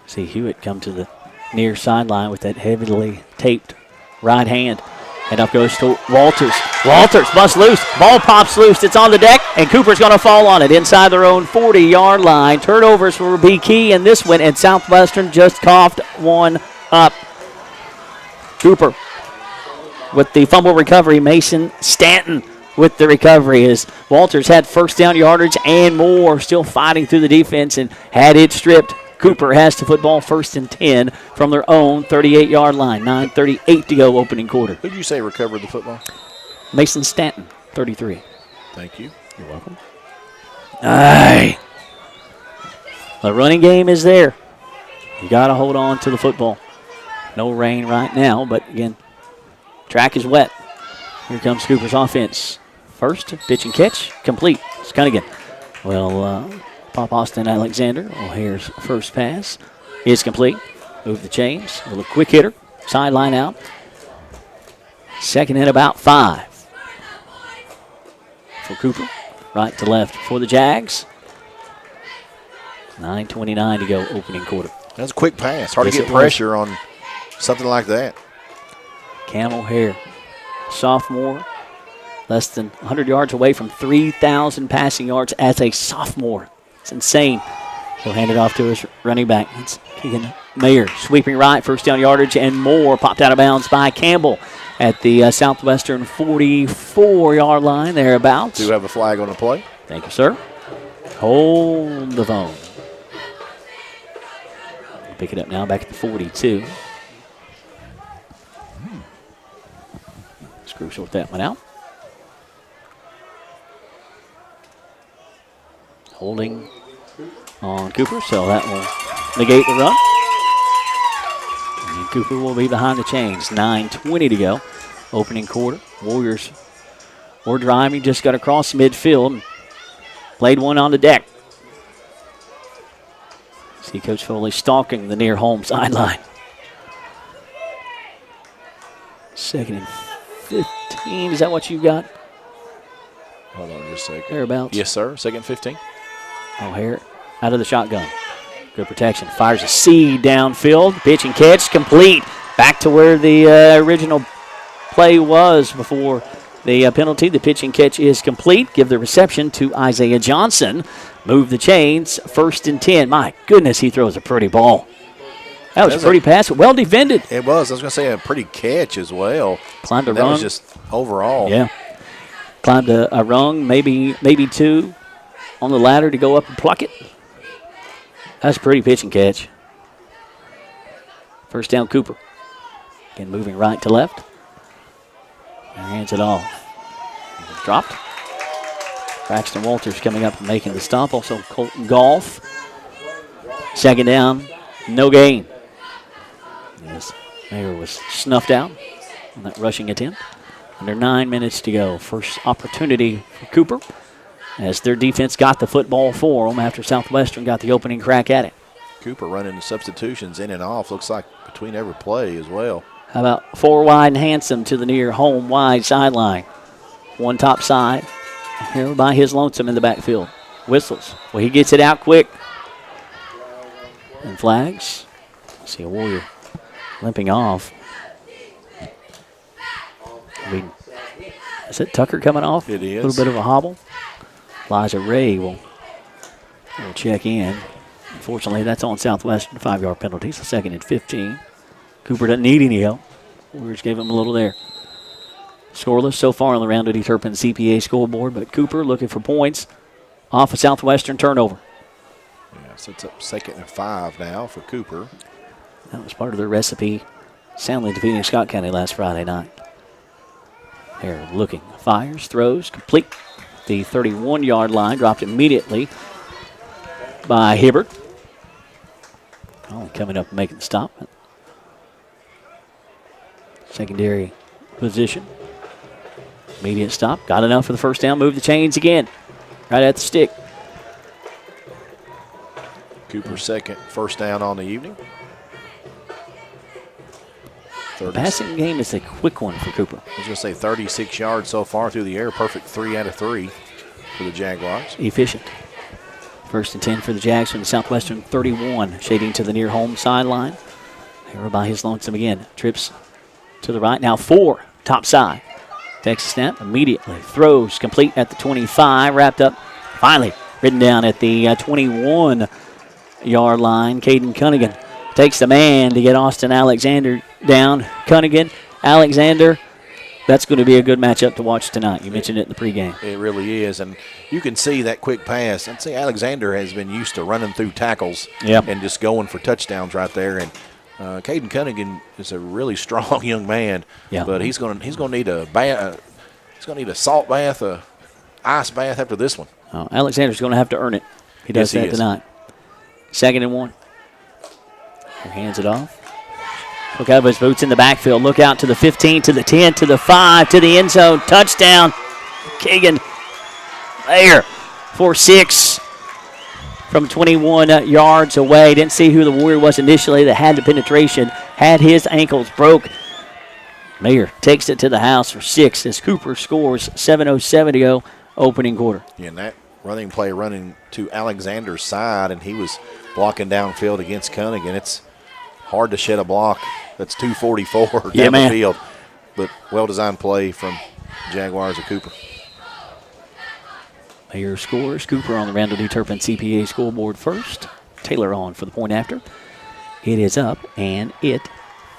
See Hewitt come to the near sideline with that heavily taped right hand. Handoff goes to Walters. Walters busts loose. Ball pops loose. It's on the deck, and Cooper's going to fall on it inside their own 40-yard line. Turnovers will be key in this one, and Southwestern just coughed one up. Cooper with the fumble recovery. Mason Stanton with the recovery as Walters had first down yardage and more, still fighting through the defense and had it stripped. Cooper has the football 1st and 10 from their own 38-yard line. 9:38 to go, opening quarter.
Who did you say recovered the football?
Mason Stanton, 33.
Thank you.
You're welcome. Aye. The running game is there. You got to hold on to the football. No rain right now, but again, track is wet. Here comes Cooper's offense. First, pitch and catch, complete. It's Cunningham. Well, Pop Austin Alexander. O'Hare's first pass is complete. Move the chains. A little quick hitter. Sideline out. Second and about 5 for Cooper. Right to left for the Jags. 9:29 to go, opening quarter.
That's a quick pass. Hard to get pressure on something like that.
Cam O'Hare, sophomore, less than 100 yards away from 3,000 passing yards as a sophomore. It's insane. He'll hand it off to his running back. It's Keegan Mayer, sweeping right, first down yardage and more. Popped out of bounds by Campbell at the Southwestern 44-yard line, thereabouts.
Do have a flag on the play.
Thank you, sir. Hold the phone. Pick it up now, back at the 42. Screw short that one out. Holding on Cooper, so that will negate the run. And Cooper will be behind the chains. 9:20 to go. Opening quarter. Warriors were driving, just got across midfield. Played one on the deck. See Coach Foley stalking the near home sideline. 2nd and 15. Is that what you got?
Hold on just a second.
Thereabouts.
Yes, sir. 2nd and 15.
O'Hare out of the shotgun. Good protection. Fires a seed downfield. Pitch and catch complete. Back to where the original play was before the penalty. The pitch and catch is complete. Give the reception to Isaiah Johnson. Move the chains. 1st and 10. My goodness, he throws a pretty ball. That was a pretty pass. Well defended.
It was. I was going to say a pretty catch as well.
Climbed a rung.
That was just overall.
Yeah. Climbed a rung, maybe 2 on the ladder to go up and pluck it. That's a pretty pitch and catch. First down, Cooper. Again, moving right to left. And hands it off. Dropped. Braxton Walters coming up and making the stop. Also Colton Golf. 2nd down, no gain. As Mayer was snuffed out on that rushing attempt. Under 9 minutes to go. First opportunity for Cooper as their defense got the football for them after Southwestern got the opening crack at it.
Cooper running the substitutions in and off. Looks like between every play as well.
How about 4 wide and Handsome to the near home wide sideline. One top side. Here by his lonesome in the backfield. Whistles. Well, he gets it out quick. And flags. See a Warrior limping off. Is it Tucker coming off?
It is.
A little bit of a hobble. Elijah Ray will check in. Unfortunately, that's on Southwestern. 5-yard penalty. So 2nd and 15. Cooper doesn't need any help. Warriors gave him a little there. Scoreless so far on the Round Duty Turpin CPA scoreboard, but Cooper looking for points off a Southwestern turnover.
Yeah, so it's up 2nd and 5 now for Cooper.
That was part of their recipe, soundly defeating Scott County last Friday night. They're looking. Fires, throws, complete. The 31-yard line dropped immediately by Hibbert. Oh, coming up and making the stop. Secondary position. Immediate stop. Got enough for the first down. Move the chains again. Right at the stick.
Cooper's 2nd first down on the evening.
The passing game is a quick one for Cooper.
I was going to say 36 yards so far through the air. Perfect 3 out of 3 for the Jaguars.
Efficient. 1st and 10 for the Jags from the Southwestern 31. Shading to the near home sideline. Here by his lonesome again. Trips to the right. Now 4 top side. Takes a snap immediately. Throws complete at the 25. Wrapped up, finally written down at the 21-yard line. Caden Cunningham takes the man to get Austin Alexander down. Cunningham, Alexander. That's going to be a good matchup to watch tonight. You mentioned it in the pregame.
It really is, and you can see that quick pass. I'd say Alexander has been used to running through tackles and just going for touchdowns right there. And Caden Cunningham is a really strong young man, but he's going to need a bath. He's going to need a salt bath, a ice bath after this one.
Alexander's going to have to earn it. He does that tonight. 2nd and 1. He hands it off. Look out of his boots in the backfield. Look out to the 15, to the 10, to the 5, to the end zone. Touchdown. Keegan there for 6 from 21 yards away. Didn't see who the Warrior was initially that had the penetration. Had his ankles broke. Mayer takes it to the house for 6 as Cooper scores. 7:07 to go, opening quarter.
Yeah, and that running play running to Alexander's side, and he was blocking downfield against Cunningham. It's hard to shed a block that's 244 down the field. But well-designed play from Jaguars of Cooper.
Mayer scores. Cooper on the Randall D. Turpin CPA scoreboard first. Taylor on for the point after. It is up, and it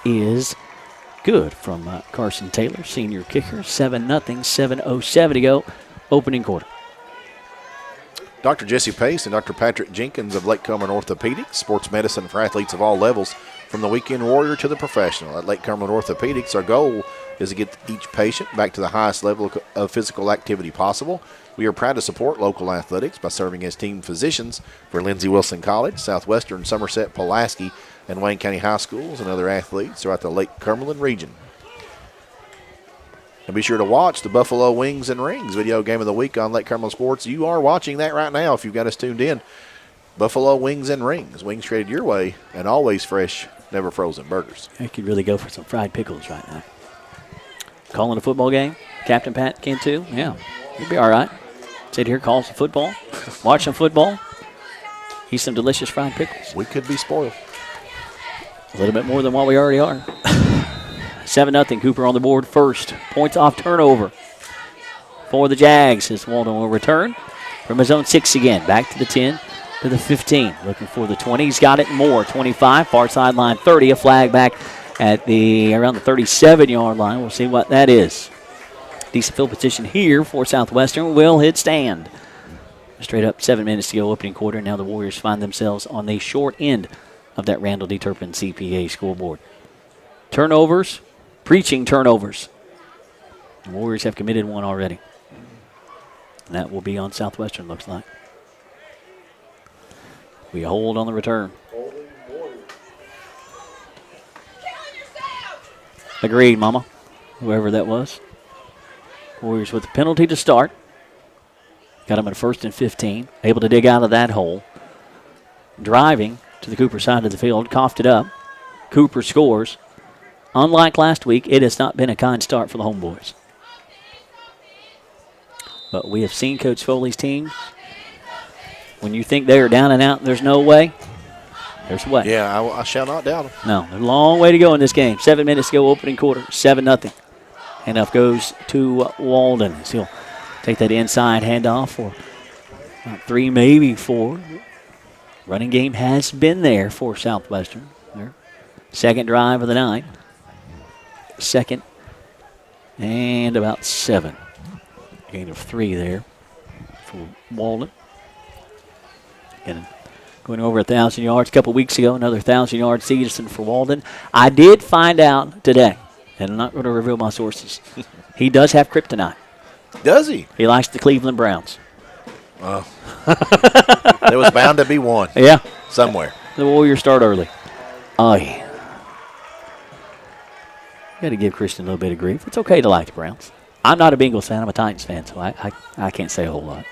is good from Carson Taylor, senior kicker. 7-0, 7:07 to go, opening quarter.
Dr. Jesse Pace and Dr. Patrick Jenkins of Lake Cumberland Orthopedics, sports medicine for athletes of all levels, from the weekend warrior to the professional. At Lake Cumberland Orthopedics, our goal is to get each patient back to the highest level of physical activity possible. We are proud to support local athletics by serving as team physicians for Lindsey Wilson College, Southwestern, Somerset, Pulaski, and Wayne County High Schools, and other athletes throughout the Lake Cumberland region. And be sure to watch the Buffalo Wings and Rings video game of the week on Lake Cumberland Sports. You are watching that right now if you've got us tuned in. Buffalo Wings and Rings. Wings created your way, and always fresh, never frozen burgers.
I could really go for some fried pickles right now. Calling a football game. Captain Pat can too. Yeah, you'll be all right. Sit here, call some football, watch some football, eat some delicious fried pickles.
We could be spoiled.
A little bit more than what we already are. 7-0, Cooper on the board first. Points off turnover for the Jags as Walden will return from his own 6 again. Back to the 10, to the 15. Looking for the 20. He's got it more. 25, far sideline 30. A flag back at around the 37-yard line. We'll see what that is. Decent field position here for Southwestern. Will hit stand. Straight up 7 minutes to go, opening quarter. Now the Warriors find themselves on the short end of that Randall D. Turpin CPA scoreboard. Turnovers. Preaching turnovers. The Warriors have committed one already. And that will be on Southwestern, looks like. We hold on the return. Agreed, Mama. Whoever that was. Warriors with the penalty to start. Got them at 1st and 15. Able to dig out of that hole. Driving to the Cooper side of the field. Coughed it up. Cooper scores. Unlike last week, it has not been a kind start for the Homeboys. But we have seen Coach Foley's team. When you think they are down and out, there's no way. There's a way.
Yeah, I shall not doubt them.
No, there's a long way to go in this game. 7 minutes to go, opening quarter, 7-0. Handoff goes to Walden. So he'll take that inside handoff for 3, maybe 4. Running game has been there for Southwestern. Their second drive of the night. 2nd and about 7. Gain of 3 there for Walden. And going over 1,000 yards a couple weeks ago, another 1,000-yard season for Walden. I did find out today, and I'm not going to reveal my sources, he does have kryptonite.
Does he?
He likes the Cleveland Browns.
Oh. There was bound to be one.
Yeah.
Somewhere.
The Warriors start early. Oh, yeah. Got to give Christian a little bit of grief. It's okay to like the Browns. I'm not a Bengals fan. I'm a Titans fan, so I can't say a whole lot.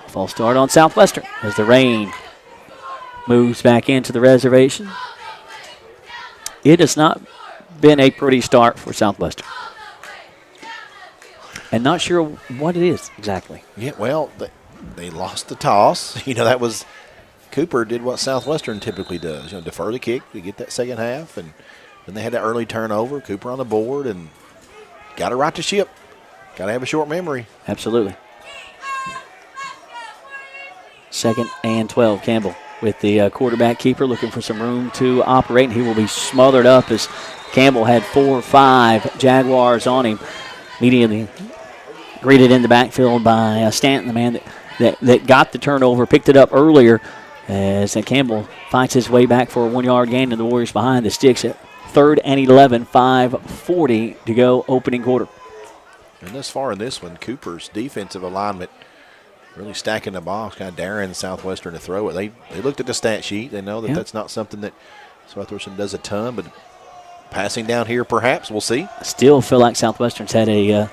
False start on Southwestern as the rain moves back into the reservation. It has not been a pretty start for Southwestern. And not sure what it is exactly.
Yeah, well, they lost the toss. You know, that was Cooper did what Southwestern typically does. You know, defer the kick to get that second half, and Then they had that early turnover. Cooper on the board and got to right the ship. Got to have a short memory.
Absolutely. 2nd and 12. Campbell with the quarterback keeper looking for some room to operate. And he will be smothered up as Campbell had 4 or 5 Jaguars on him. Immediately greeted in the backfield by Stanton, the man that got the turnover, picked it up earlier as Campbell fights his way back for a 1-yard gain, and the Warriors behind the sticks at 3rd and 11, 5:40 to go, opening quarter.
And thus far in this one, Cooper's defensive alignment really stacking the box, kind of daring Southwestern to throw it. They looked at the stat sheet. They know that that's not something that Southwestern does a ton, but passing down here perhaps, we'll see.
I still feel like Southwestern's had a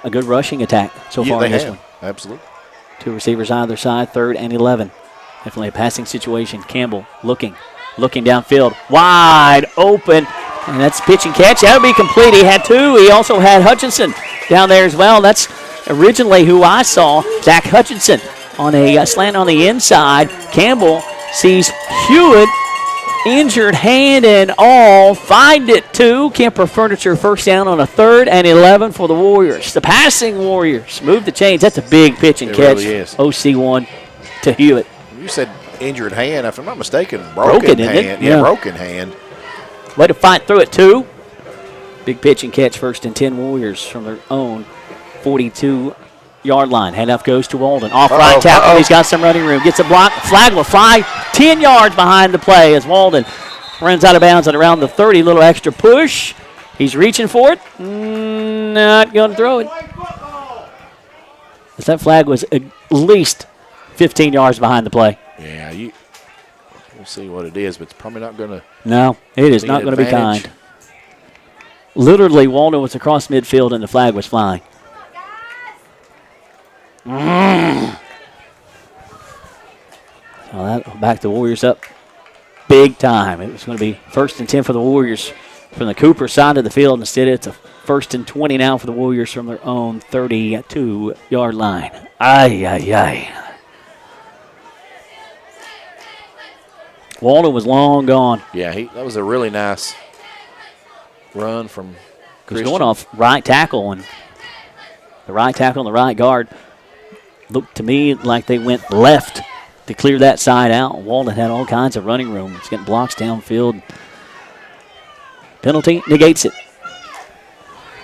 good rushing attack so far in this one.
Absolutely.
2 receivers either side, 3rd and 11. Definitely a passing situation. Campbell looking downfield, wide open, and that's pitch and catch. That'll be complete. He had 2. He also had Hutchinson down there as well. That's originally who I saw, Zach Hutchinson, on a slant on the inside. Campbell sees Hewitt, injured hand and all, find it too. Kemper Furniture first down on a 3rd and 11 for the Warriors. The passing Warriors move the chains. That's a big pitch and catch.
Really is.
OC1 to Hewitt.
You said injured hand, if I'm not mistaken, broken hand. Yeah, broken hand.
Way to fight through it, too. Big pitch and catch, 1st and 10 Warriors from their own 42-yard line. Handoff goes to Walden. Off right tackle. He's got some running room. Gets a block. Flag will fly 10 yards behind the play as Walden runs out of bounds at around the 30. Little extra push. He's reaching for it. Not going to throw it. As that flag was at least 15 yards behind the play.
Yeah, we'll see what it is, but it's probably not going to.
No, it is not going to be kind. Literally, Walden was across midfield and the flag was flying. Well, that back the Warriors up big time. It was going to be 1st and 10 for the Warriors from the Cooper side of the field. Instead, it's a 1st and 20 now for the Warriors from their own 32-yard line. Ay. Walden was long gone.
Yeah, that was a really nice run from Christian.
He's going off right tackle, and the right tackle and the right guard looked to me like they went left to clear that side out. Walden had all kinds of running room. He's getting blocks downfield. Penalty negates it.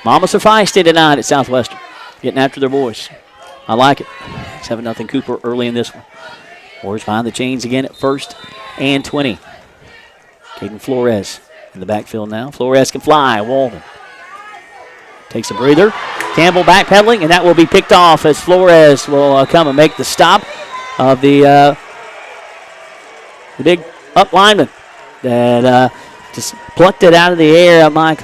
Mama sufficed it tonight at Southwestern, getting after their boys. I like it. 7-0 Cooper early in this one. Warriors behind the chains again at 1st and 20. Caden Flores in the backfield now. Flores can fly. Walden takes a breather. Campbell backpedaling, and that will be picked off as Flores will come and make the stop of the big up lineman that just plucked it out of the air. Mike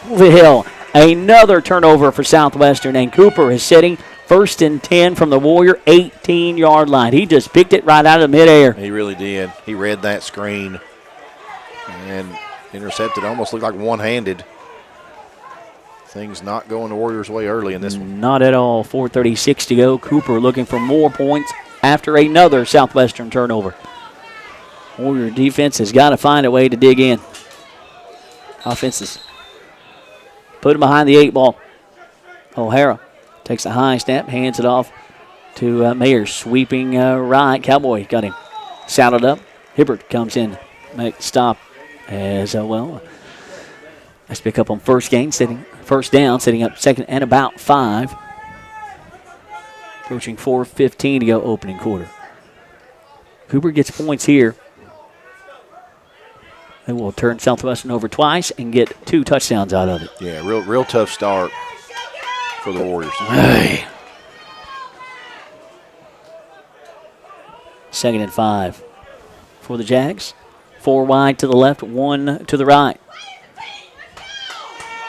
Hill. Another turnover for Southwestern, and Cooper is sitting 1st and 10 from the Warrior 18-yard line. He just picked it right out of midair.
He really did. He read that screen and intercepted. Almost looked like one-handed. Things not going the Warriors' way early in this one.
Not at all. 4:36 to go. Cooper looking for more points after another Southwestern turnover. Warrior defense has got to find a way to dig in. Offenses put him behind the 8 ball. O'Hara takes a high snap, hands it off to Mayer, sweeping right. Cowboy got him saddled up. Hibbert comes in, make the stop as well. Let's pick up on first down, setting up 2nd and about 5. Approaching 4:15 to go, opening quarter. Cooper gets points here. They will turn Southwestern over twice and get 2 touchdowns out of it.
Yeah, real tough start for the Warriors.
Hey. 2nd and 5 for the Jags. 4 wide to the left, 1 to the right.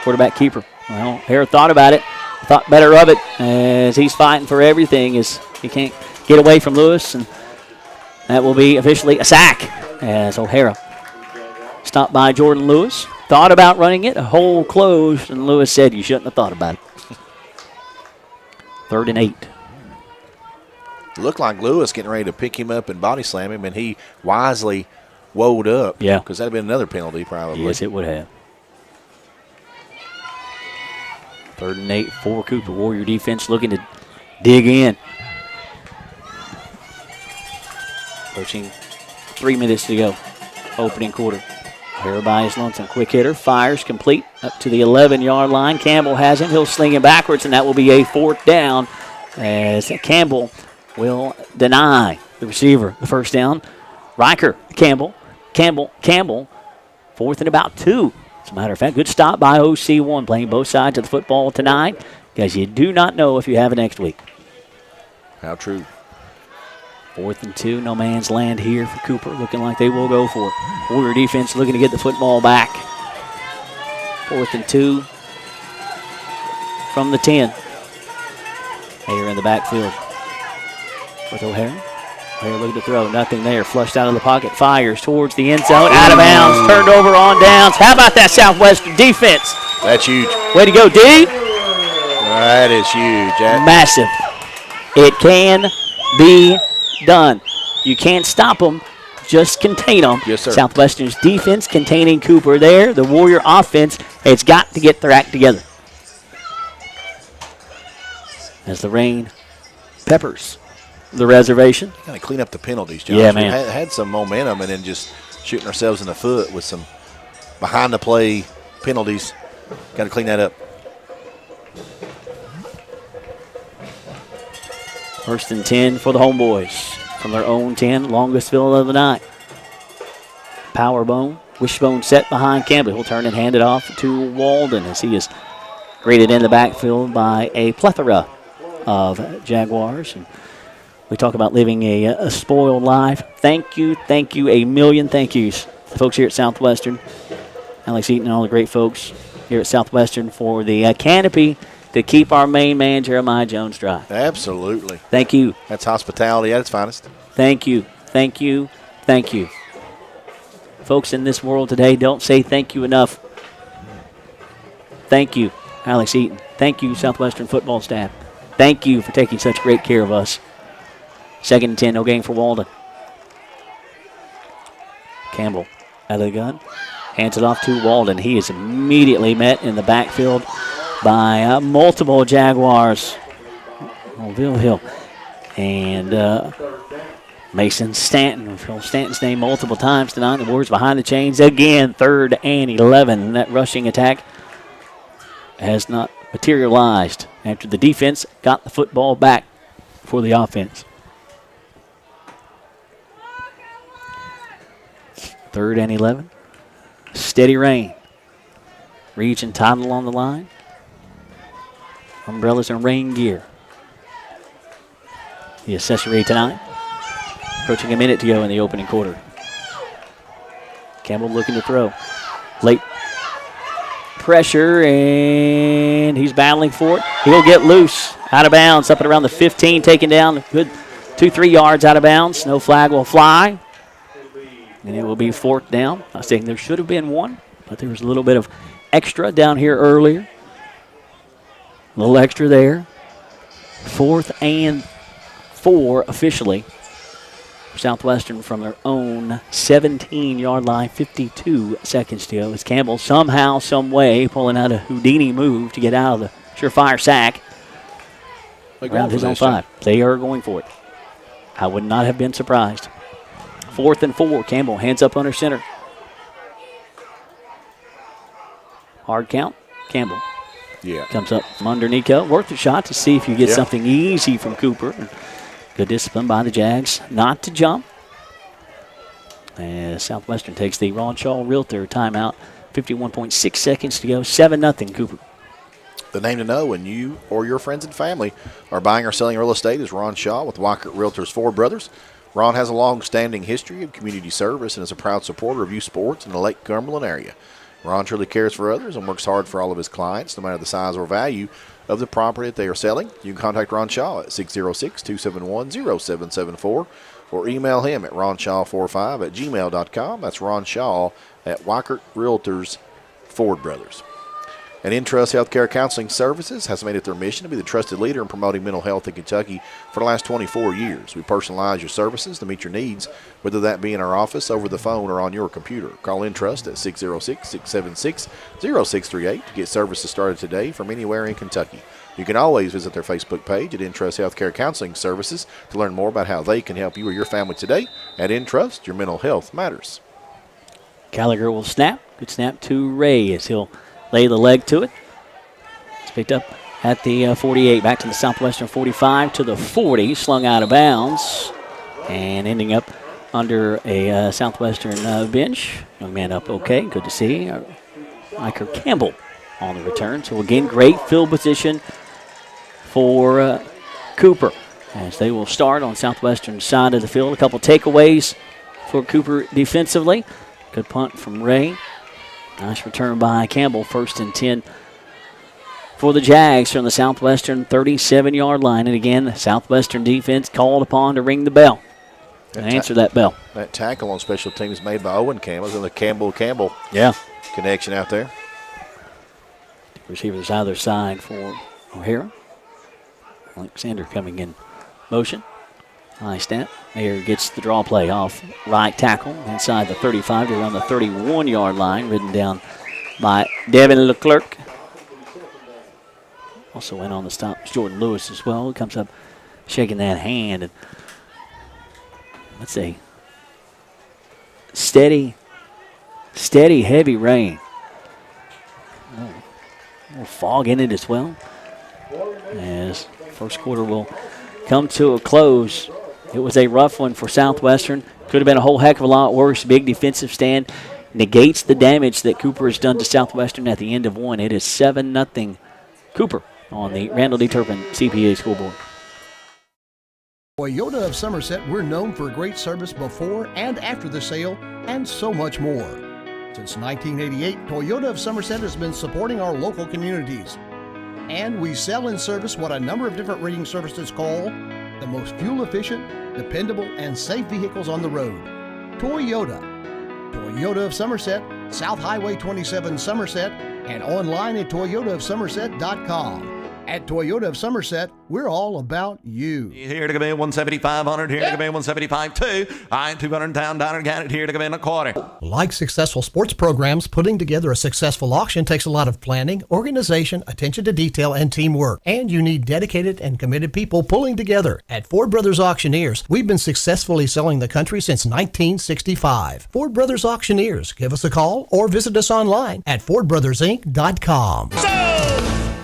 Quarterback keeper. Well, Hare thought about it, thought better of it as he's fighting for everything as he can't get away from Lewis, and that will be officially a sack as O'Hara stopped by Jordan Lewis. Thought about running it, a hole closed, and Lewis said you shouldn't have thought about it. 3rd and 8.
It looked like Lewis getting ready to pick him up and body slam him, and he wisely woed up.
Yeah.
Because that would have been another penalty probably.
Yes, it would have. 3rd and 8 for Cooper. Warrior defense looking to dig in. Approaching 3 minutes to go. Opening quarter. Hereby is lonesome. Quick hitter. Fires complete up to the 11-yard line. Campbell has him. He'll sling it backwards, and that will be a 4th down as Campbell will deny the receiver the first down. Riker, Campbell. 4th and about 2. As a matter of fact, good stop by OC1, playing both sides of the football tonight, because you do not know if you have it next week.
How true.
4th and 2, no man's land here for Cooper, looking like they will go for it. Warrior defense looking to get the football back. 4th and 2 from the 10. Here in the backfield with O'Hara. O'Hara looking to throw, nothing there. Flushed out of the pocket, fires towards the end zone, out of bounds, turned over on downs. How about that Southwestern defense?
That's huge.
Way to go, D.
That is huge.
Massive. It can be done. You can't stop them, just contain them.
Yes, sir.
Southwestern's defense containing Cooper there. The Warrior offense has got to get their act together. As the rain peppers the reservation.
Got to clean up the penalties, Josh.
Yeah, man.
We had some momentum and then just shooting ourselves in the foot with some behind-the-play penalties. Got to clean that up.
1st and 10 for the Homeboys from their own 10, longest field of the night. Power bone, wishbone set behind Campbell. He'll turn and hand it off to Walden as he is graded in the backfield by a plethora of Jaguars. And we talk about living a spoiled life. Thank you, a million thank yous. The folks here at Southwestern, Alex Eaton and all the great folks here at Southwestern for the canopy to keep our main man, Jeremiah Jones, dry.
Absolutely.
Thank you.
That's hospitality at its finest.
Thank you. Folks in this world today don't say thank you enough. Thank you, Alex Eaton. Thank you, Southwestern football staff. Thank you for taking such great care of us. 2nd and 10, no gain for Walden. Campbell out of the gun. Hands it off to Walden. He is immediately met in the backfield by multiple Jaguars. Bill Hill and Mason Stanton. We've heard Stanton's name multiple times tonight. The Warriors behind the chains again. 3rd and 11. That rushing attack has not materialized after the defense got the football back for the offense. 3rd and 11. Steady rain. Reach and Tidal on the line. Umbrellas and rain gear. The accessory tonight. Approaching a minute to go in the opening quarter. Campbell looking to throw. Late pressure, and he's battling for it. He'll get loose. Out of bounds, up at around the 15, taken down. Good 2-3 yards out of bounds. No flag will fly. And it will be 4th down. I was saying there should have been one, but there was a little bit of extra down here earlier. A little extra there. 4th and 4 officially. Southwestern from their own 17-yard line, 52 seconds to go. As Campbell somehow, some way, pulling out a Houdini move to get out of the surefire sack. Around his own 5. They are going for it. I would not have been surprised. 4th and 4. Campbell hands up under center. Hard count. Campbell.
Yeah.
Comes up from under Nico. Worth a shot to see if you get something easy from Cooper. Good discipline by the Jags not to jump. As Southwestern takes the Ron Shaw Realtor timeout. 51.6 seconds to go. 7-0 Cooper.
The name to know when you or your friends and family are buying or selling real estate is Ron Shaw with Weikert Realtors Ford Brothers. Ron has a long-standing history of community service and is a proud supporter of youth sports in the Lake Cumberland area. Ron truly cares for others and works hard for all of his clients, no matter the size or value of the property that they are selling. You can contact Ron Shaw at 606-271-0774 or email him at ronshaw45@gmail.com. That's Ron Shaw at Weikert Realtors Ford Brothers. And InTrust Healthcare Counseling Services has made it their mission to be the trusted leader in promoting mental health in Kentucky for the last 24 years. We personalize your services to meet your needs, whether that be in our office, over the phone, or on your computer. Call InTrust at 606-676-0638 to get services started today from anywhere in Kentucky. You can always visit their Facebook page at InTrust Healthcare Counseling Services to learn more about how they can help you or your family today. At InTrust, your mental health matters.
Gallagher will snap. Good snap to Ray as he'll lay the leg to it. It's picked up at the 48, back to the Southwestern 45 to the 40, slung out of bounds, and ending up under a Southwestern bench. Young man up okay, good to see. Iker Campbell on the return. So again, great field position for Cooper as they will start on Southwestern side of the field. A couple takeaways for Cooper defensively. Good punt from Ray. Nice return by Campbell. 1st and 10 for the Jags from the Southwestern 37-yard line. And again, Southwestern defense called upon to ring the bell and answer that bell.
That tackle on special teams made by Owen Campbell. And the Campbell connection out there.
Receivers either side for O'Hara. Alexander coming in motion. High snap. Mayer gets the draw play off right tackle inside the 35 to around the 31-yard line, ridden down by Devin Leclerc. Also went on the stop. Jordan Lewis as well. He comes up shaking that hand. And let's see. Steady, heavy rain. A little fog in it as well. As first quarter will come to a close. It was a rough one for Southwestern. Could have been a whole heck of a lot worse. Big defensive stand negates the damage that Cooper has done to Southwestern at the end of one. It is 7-0 Cooper on the Randall D. Turpin CPA scoreboard.
Toyota of Somerset, we're known for great service before and after the sale and so much more. Since 1988, Toyota of Somerset has been supporting our local communities. And we sell and service what a number of different rating services call the most fuel-efficient, dependable, and safe vehicles on the road. Toyota. Toyota of Somerset, South Highway 27 Somerset, and online at toyotaofsomerset.com. At Toyota of Somerset, we're all about you.
Here to come in 175-100, here to come in 175-2. I 200 down, got it here to come in a quarter.
Like successful sports programs, putting together a successful auction takes a lot of planning, organization, attention to detail, and teamwork. And you need dedicated and committed people pulling together. At Ford Brothers Auctioneers, we've been successfully selling the country since 1965. Ford Brothers Auctioneers. Give us a call or visit us online at FordBrothersInc.com.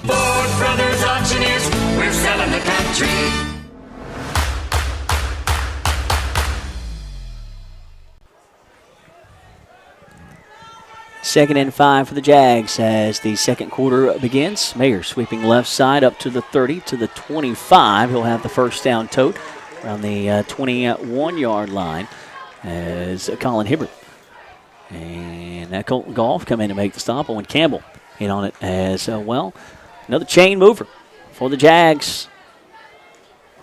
Ford Brothers Auctioneers, we're selling the country.
Second and 5 for the Jags as the second quarter begins. Mayer sweeping left side up to the 30 to the 25. He'll have the first down tote around the 21-yard line as Colin Hibbert. And that Colton Goff come in to make the stop. Owen Campbell in on it as well. Another chain mover for the Jags.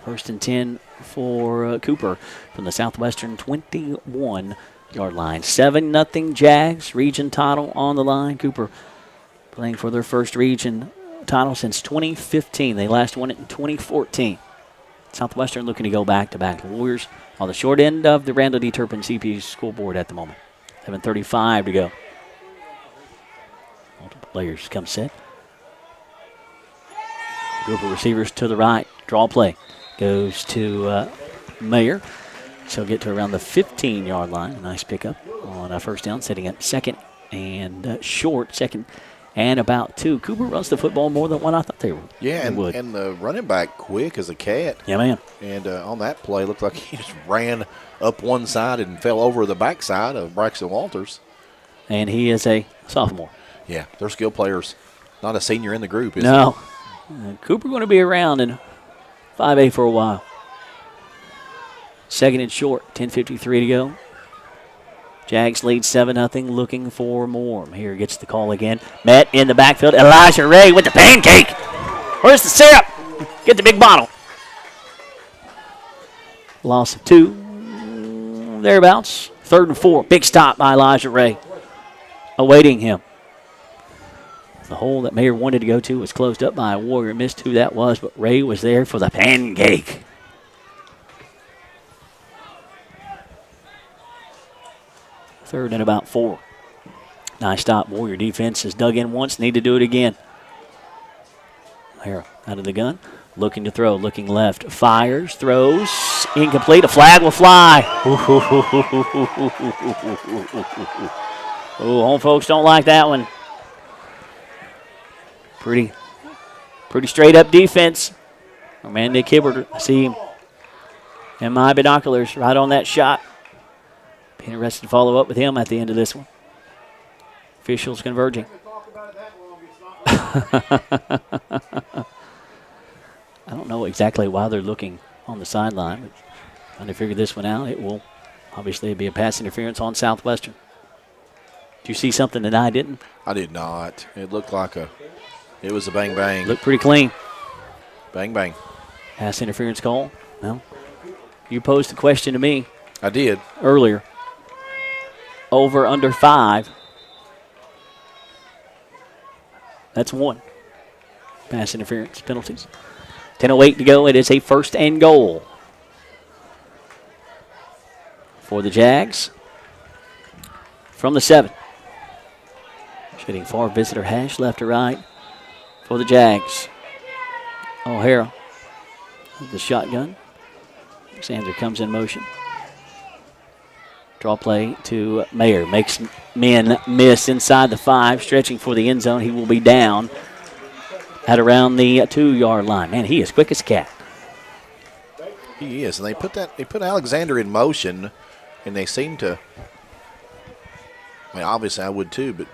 1st and 10 for Cooper from the Southwestern 21-yard line. 7-0 Jags, region title on the line. Cooper playing for their first region title since 2015. They last won it in 2014. Southwestern looking to go back-to-back. The Warriors on the short end of the Randall D. Turpin CP scoreboard at the moment. 7:35 to go. Multiple players come set. Group of receivers to the right. Draw play goes to Mayer. So get to around the 15-yard line. A nice pickup on a first down, setting up second and short. Second and about 2. Cooper runs the football more than what I thought they would.
Yeah, and the running back quick as a cat.
Yeah, man.
And on that play, looked like he just ran up one side and fell over the backside of Braxton Walters.
And he is a sophomore.
Yeah, they're skill players. Not a senior in the group, is he?
No. Cooper going to be around in 5A for a while. Second and short, 10:53 to go. Jags lead 7-0, looking for more. Here gets the call again. Met in the backfield. Elijah Ray with the pancake. Where's the syrup? Get the big bottle. Loss of 2. Thereabouts. 3rd and 4. Big stop by Elijah Ray. Awaiting him. The hole that Mayer wanted to go to was closed up by a Warrior. Missed who that was, but Ray was there for the pancake. Third and about 4. Nice stop. Warrior defense has dug in once. Need to do it again. O'Hara out of the gun. Looking to throw. Looking left. Fires. Throws. Incomplete. A flag will fly. Oh, home folks don't like that one. Pretty straight up defense. Our man Nick Hibbert, I see him in my binoculars right on that shot. Be interested to follow up with him at the end of this one. Officials converging. I don't know exactly why they're looking on the sideline, but trying to figure this one out. It will obviously be a pass interference on Southwestern. Did you see something that I didn't?
I did not. It looked like it was a bang-bang.
Looked pretty clean.
Bang-bang.
Pass interference call. Well, you posed the question to me.
I did.
Earlier. Over, under 5. That's 1. Pass interference penalties. 10:08 to go. It is a 1st and goal for the Jags from the 7. Shooting far visitor hash left to right for the Jags. O'Hara, the shotgun. Alexander comes in motion. Draw play to Mayer. Makes men miss inside the 5. Stretching for the end zone. He will be down at around the 2-yard line. Man, he is quick as a cat.
He is. And they put Alexander in motion, and they seem to, I mean, obviously I would too, but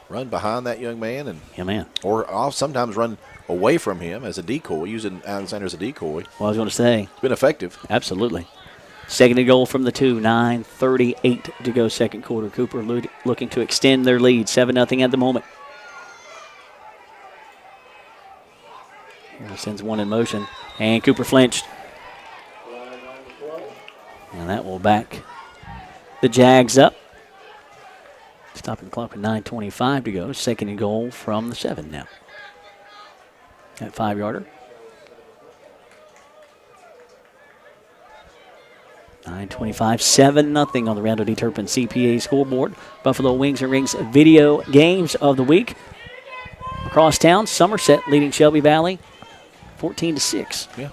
run behind that young man. And
yeah, man.
Or I'll sometimes run away from him as a decoy, using Alexander as a decoy.
Well, I was going to say.
It's been effective.
Absolutely. Second and goal from the 2. 9:38 to go second quarter. Cooper looking to extend their lead. 7-0 at the moment. Here sends one in motion. And Cooper flinched. And that will back the Jags up. Stopping clock with 9:25 to go. Second and goal from the 7 now. That 5-yarder. 9:25, 7-0 on the Randall D. Turpin CPA scoreboard. Buffalo Wings and Rings video games of the week. Across town, Somerset leading Shelby Valley 14-6.
Yeah.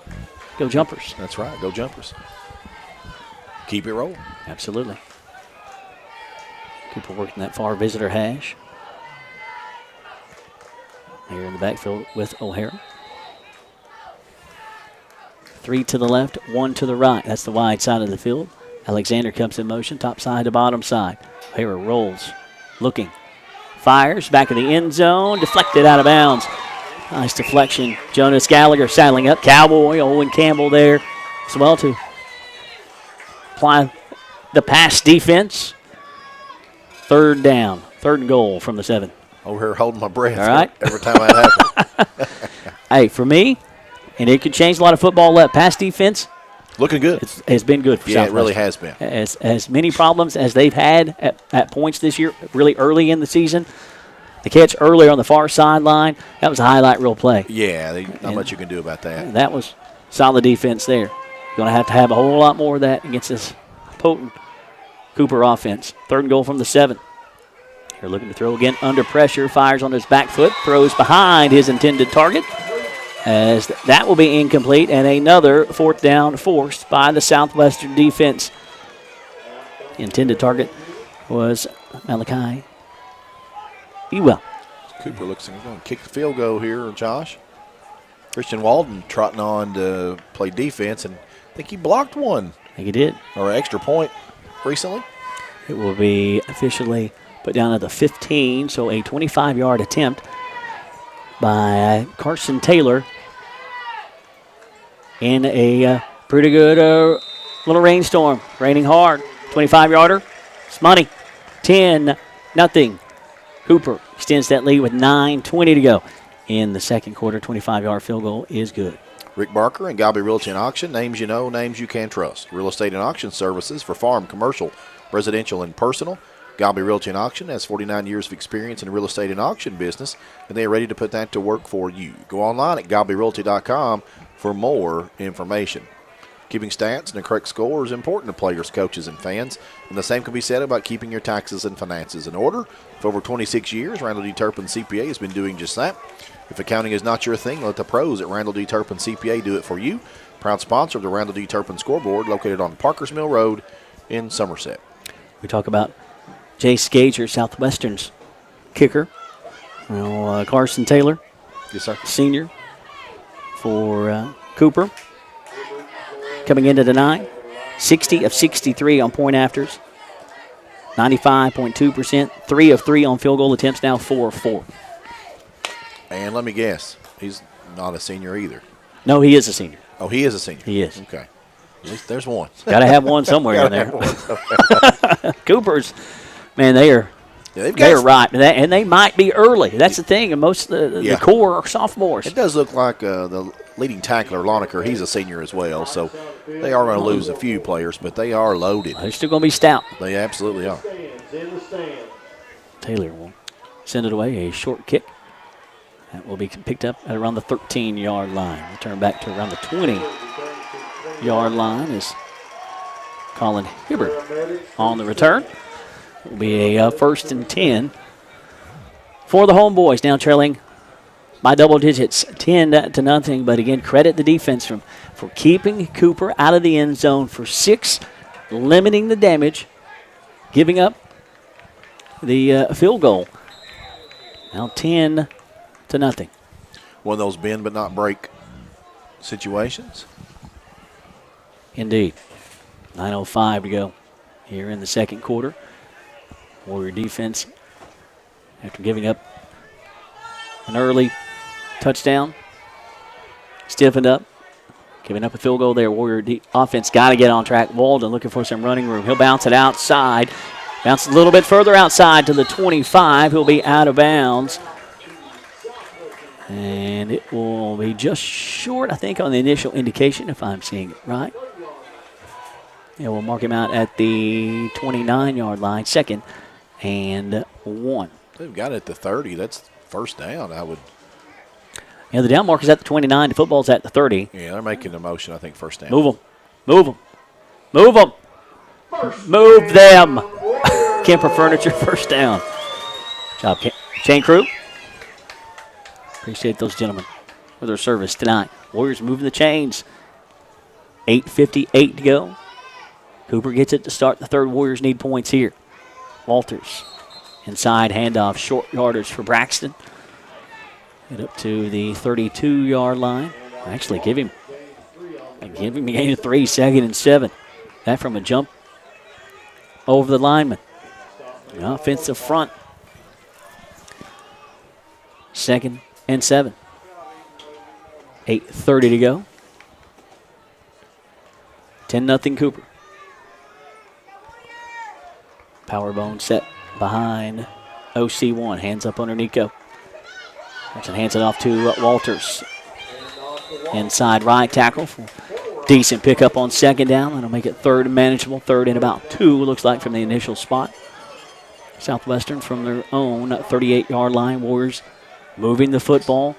Go Jumpers.
That's right. Go Jumpers. Keep it rolling.
Absolutely. Cooper working that far visitor hash. Here in the backfield with O'Hara. 3 to the left, 1 to the right. That's the wide side of the field. Alexander comes in motion, top side to bottom side. O'Hara rolls, looking, fires, back of the end zone, deflected out of bounds. Nice deflection. Jonas Gallagher saddling up. Cowboy, Owen Campbell there as well to apply the pass defense. 3rd down, 3rd and goal from the 7.
Over here holding my breath.
All right.
Every time that happens.
Hey, for me, and it could change a lot of football. Pass defense,
looking good.
Has been good for Southwestern.
Yeah, it really has been.
As many problems as they've had at points this year, really early in the season. The catch earlier on the far sideline, that was a highlight reel play.
Yeah, not much you can do about that.
That was solid defense there. You're going to have a whole lot more of that against this potent Cooper offense. 3rd and goal from the 7. Here looking to throw again under pressure, fires on his back foot, throws behind his intended target. As that will be incomplete, and another 4th down forced by the Southwestern defense. The intended target was Malachi Ewell.
Cooper looks like he's going to kick the field goal here, Josh. Christian Walden trotting on to play defense, and I think he blocked one.
I think he did.
Or an extra point recently.
It will be officially put down at the 15, so a 25-yard attempt by Carson Taylor in a pretty good little rainstorm. Raining hard. 25-yarder. It's money. 10-0. Cooper extends that lead with 9:20 to go in the second quarter. 25-yard field goal is good.
Rick Barker and Galby Realty and Auction. Names you know, names you can trust. Real estate and auction services for farm, commercial, residential, and personal. Galby Realty and Auction has 49 years of experience in the real estate and auction business, and they are ready to put that to work for you. Go online at galbyrealty.com for more information. Keeping stats and a correct score is important to players, coaches, and fans, and the same can be said about keeping your taxes and finances in order. For over 26 years, Randall D. Turpin CPA has been doing just that. If accounting is not your thing, let the pros at Randall D. Turpin CPA do it for you. Proud sponsor of the Randall D. Turpin scoreboard, located on Parkers Mill Road in Somerset.
We talk about Jace Gager, Southwestern's kicker. Well, Carson Taylor,
yes, sir,
senior for Cooper. Coming into tonight, 60 of 63 on point afters, 95.2%, 3 of 3 on field goal attempts, now 4 of 4.
And let me guess, he's not a senior either.
No, he is a senior.
Oh, he is a senior.
He is.
Okay. At least there's one.
Got to have one somewhere in there. Cooper's, man, they are right, and they might be early. That's the thing, and most of the core are sophomores.
It does look like the leading tackler, Loneker, he's a senior as well, so they are going to lose a few players, but they are loaded.
They're still going to be stout.
They absolutely are.
Taylor will send it away, a short kick. That will be picked up at around the 13-yard line. We'll turn back to around the 20-yard line as Colin Hibbert on the return. It will be a 1st and 10 for the Homeboys, now trailing by double digits, 10-0. But again, credit the defense for keeping Cooper out of the end zone for 6, limiting the damage, giving up the field goal. Now 10-0.
One of those bend but not break situations.
Indeed. 9:05 to go here in the second quarter. Warrior defense, after giving up an early touchdown, stiffened up, giving up a field goal there. Warrior offense got to get on track. Walden looking for some running room. He'll bounce it outside. Bounce a little bit further outside to the 25. He'll be out of bounds. And it will be just short, I think, on the initial indication, if I'm seeing it right. Yeah, we'll mark him out at the 29-yard line, 2nd and 1.
They've got it at the 30. That's first down, I would.
Yeah, the down marker's at the 29. The football's at the 30.
Yeah, they're making the motion, I think, first down.
Move them. Move them. Move them. Move them. Kemper Furniture, first down. Good job, chain crew. Appreciate those gentlemen for their service tonight. Warriors moving the chains. 8:58 to go. Cooper gets it to start the third. Warriors need points here. Walters inside handoff, short yardage for Braxton. Get up to the 32-yard line. Actually, give him a gain of 3, 2nd and 7. That from a jump over the lineman. The offensive front. 2nd and 7. 8:30 to go. 10-0 Cooper. Power bone set behind OC1. Hands up under Nico. Jackson hands it off to Walters. Inside right tackle. Decent pickup on 2nd down. That'll make it 3rd and manageable. 3rd and about 2, looks like, from the initial spot. Southwestern from their own 38-yard line. Warriors moving the football.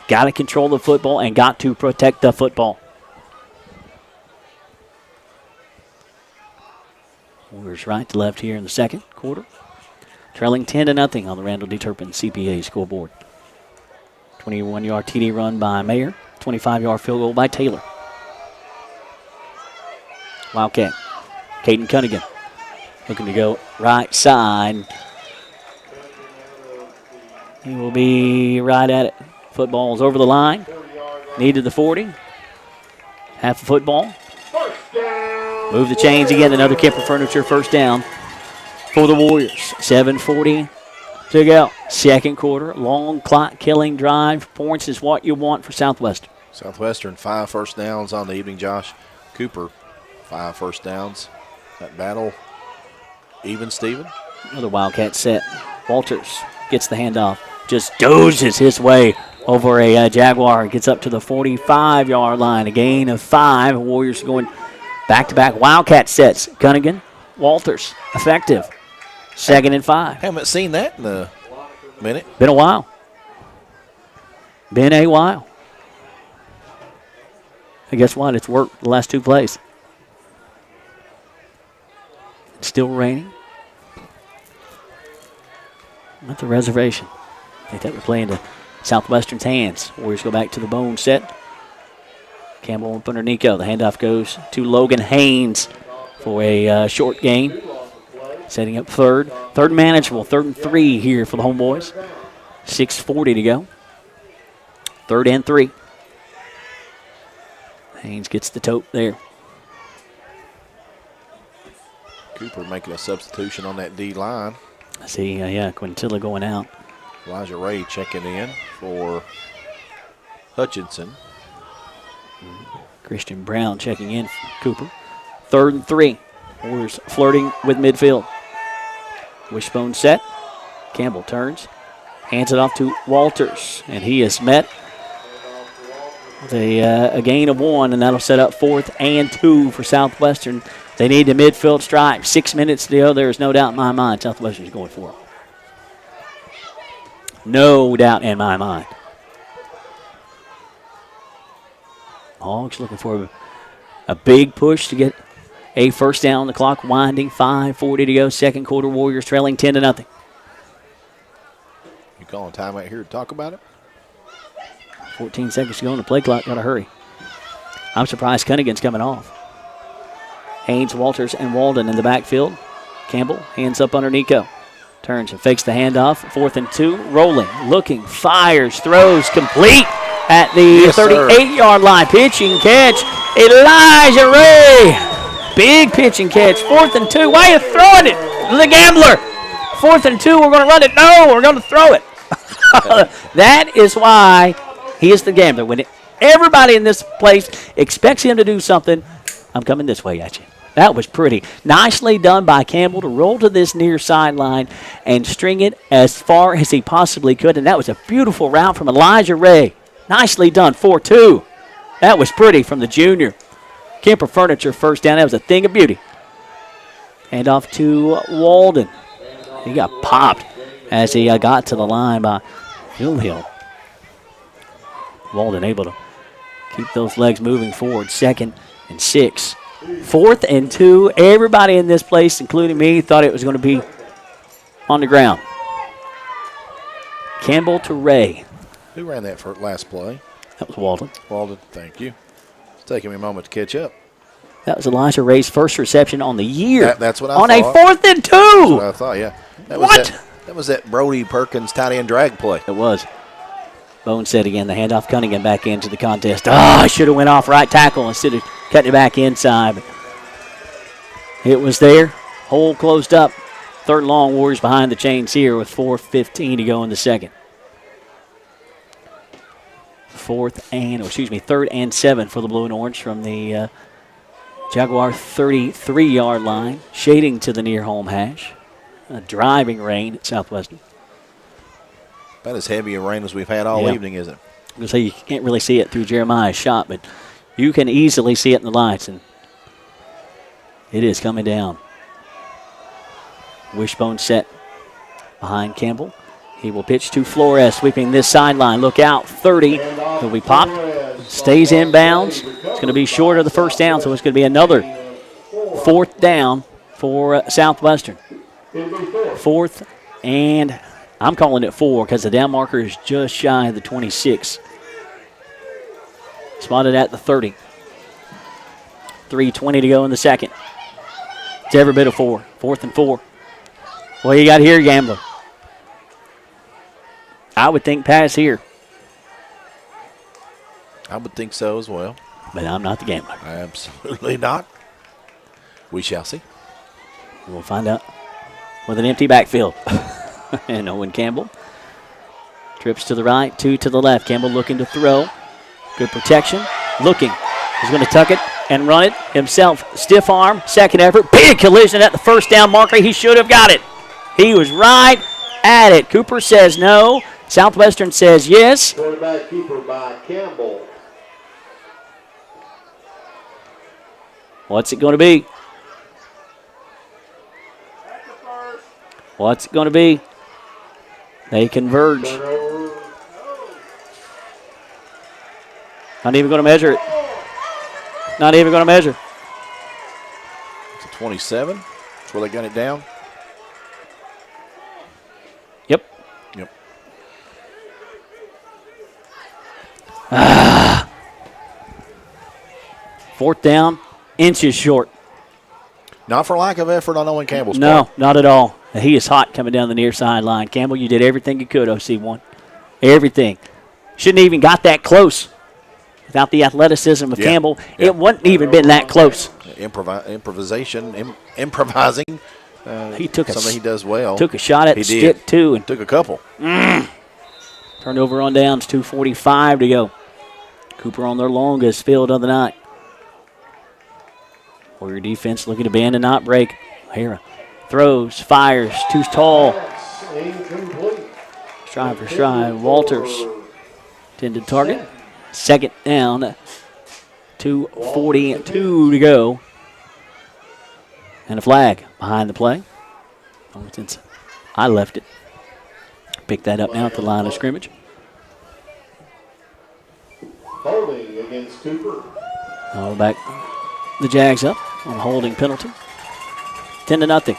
Got to control the football and got to protect the football. Warriors right to left here in the second quarter. Trailing 10-0 on the Randall D. Turpin CPA scoreboard. 21-yard TD run by Mayer. 25-yard field goal by Taylor. Wildcat. Caden Cunningham looking to go right side. He will be right at it. Football's over the line. Needed the 40. Half a football. Move the chains again. Another Kemper Furniture first down for the Warriors. 7:40 to go. Second quarter. Long clock killing drive. Points is what you want for Southwestern.
Southwestern, 5 first downs on the evening, Josh. Cooper, 5 first downs. That battle even, Steven.
Another Wildcat set. Walters gets the handoff. Just dozes his way over a Jaguar. Gets up to the 45-yard line. A gain of 5. Warriors going back-to-back Wildcat sets. Gunnigan, Walters, effective. 2nd and 5.
Haven't seen that in a minute.
Been a while. Been a while. And guess what? It's worked the last 2 plays. It's still raining. At the reservation. I think that would play into Southwestern's hands. Warriors go back to the bone set. Campbell up under Nico. The handoff goes to Logan Haynes for a short gain. Setting up third. Third manageable. 3rd and 3 here for the Homeboys. 6:40 to go. 3rd and 3. Haynes gets the tote there.
Cooper making a substitution on that D line.
I see, Quintilla going out.
Elijah Ray checking in for Hutchinson.
Christian Brown checking in for Cooper. 3rd and 3. Warriors flirting with midfield. Wishbone set. Campbell turns. Hands it off to Walters. And he is met with a gain of 1, and that'll set up 4th and 2 for Southwestern. They need the midfield stripe. 6 minutes to go. There is no doubt in my mind Southwestern's going for it. No doubt in my mind. Hogs looking for a big push to get a first down on the clock. Winding, 5:40 to go. 2nd quarter, Warriors trailing 10-0.
You calling time out here to talk about it?
14 seconds to go on the play clock. Got to hurry. I'm surprised Cunningham coming off. Haynes, Walters, and Walden in the backfield. Campbell hands up under Nico. Turns and fakes the handoff. 4th and 2. Rolling, looking, fires, throws, complete at the 38-yard line. Pitch and catch. Elijah Ray. Big pitch and catch. 4th and 2. Why are you throwing it? The gambler. 4th and 2. We're going to run it. No, we're going to throw it. That is why he is the gambler. When everybody in this place expects him to do something, I'm coming this way at you. That was pretty. Nicely done by Campbell to roll to this near sideline and string it as far as he possibly could. And that was a beautiful route from Elijah Ray. Nicely done. 4-2. That was pretty from the junior. Kemper Furniture first down. That was a thing of beauty. Hand off to Walden. He got popped as he got to the line by Hill. Walden able to keep those legs moving forward. 2nd and 6. 4th and 2. Everybody in this place, including me, thought it was going to be on the ground. Campbell to Ray.
Who ran that for last play?
That was Walden.
Walden, thank you. It's taking me a moment to catch up.
That was Elijah Ray's first reception on the year.
That's what I
thought.
On
a 4th and 2.
That's what I thought, yeah.
What?
That was that Brody Perkins tight end drag play.
It was. Bone said again, the handoff Cunningham back into the contest. I should have went off right tackle instead of cutting it back inside. But it was there. Hole closed up. 3rd and long, Warriors behind the chains here with 4:15 to go in the 2nd. 3rd and 7 for the blue and orange from the Jaguar 33-yard line. Shading to the near home hash. A driving rain at Southwestern.
About as heavy a rain as we've had all evening, isn't it?
I'm going to say you can't really see it through Jeremiah's shot, but you can easily see it in the lights, and it is coming down. Wishbone set behind Campbell. He will pitch to Flores, sweeping this sideline. Look out, 30. He'll be popped. Stays in bounds. It's going to be short of the first down, so it's going to be another 4th down for Southwestern. 4th and I'm calling it 4 because the down marker is just shy of the 26. Spotted at the 30. 3:20 to go in the 2nd. It's every bit of 4. 4th and 4. Well, you got here, Gambler. I would think pass here.
I would think so as well.
But I'm not the gambler.
Absolutely not. We shall see.
We'll find out with an empty backfield. And Owen Campbell trips to the right, 2 to the left. Campbell looking to throw. Good protection. Looking. He's going to tuck it and run it himself. Stiff arm. 2nd effort. Big collision at the first down marker. He should have got it. He was right at it. Cooper says no. Southwestern says yes.
Quarterback keeper by Campbell.
What's it going to be? What's it going to be? They converge. Not even going to measure it. Not even going to measure.
It's a 27. That's where they got it down.
Yep.
Yep.
Fourth down, inches short.
Not for lack of effort on Owen Campbell's
No,
part.
not at all. He is hot coming down the near sideline. Campbell, you did everything you could, OC1. Everything. Shouldn't have even got that close. Without the athleticism of Campbell, it wouldn't even been that close.
Improvising.
He took
something he does well.
Took a shot at the stick, too. And
took a couple.
Turned over on downs, 2:45 to go. Cooper on their longest field of the night. Warrior defense looking to bend and not break. O'Hara throws, fires, too tall. Stride for stride. Walters intended target. Second down, 2:42 to go. And a flag behind the play. Oh, since I left it. Pick that up now at the line of scrimmage.
Holding against Cooper.
All back the Jags up on a holding penalty. 10-0.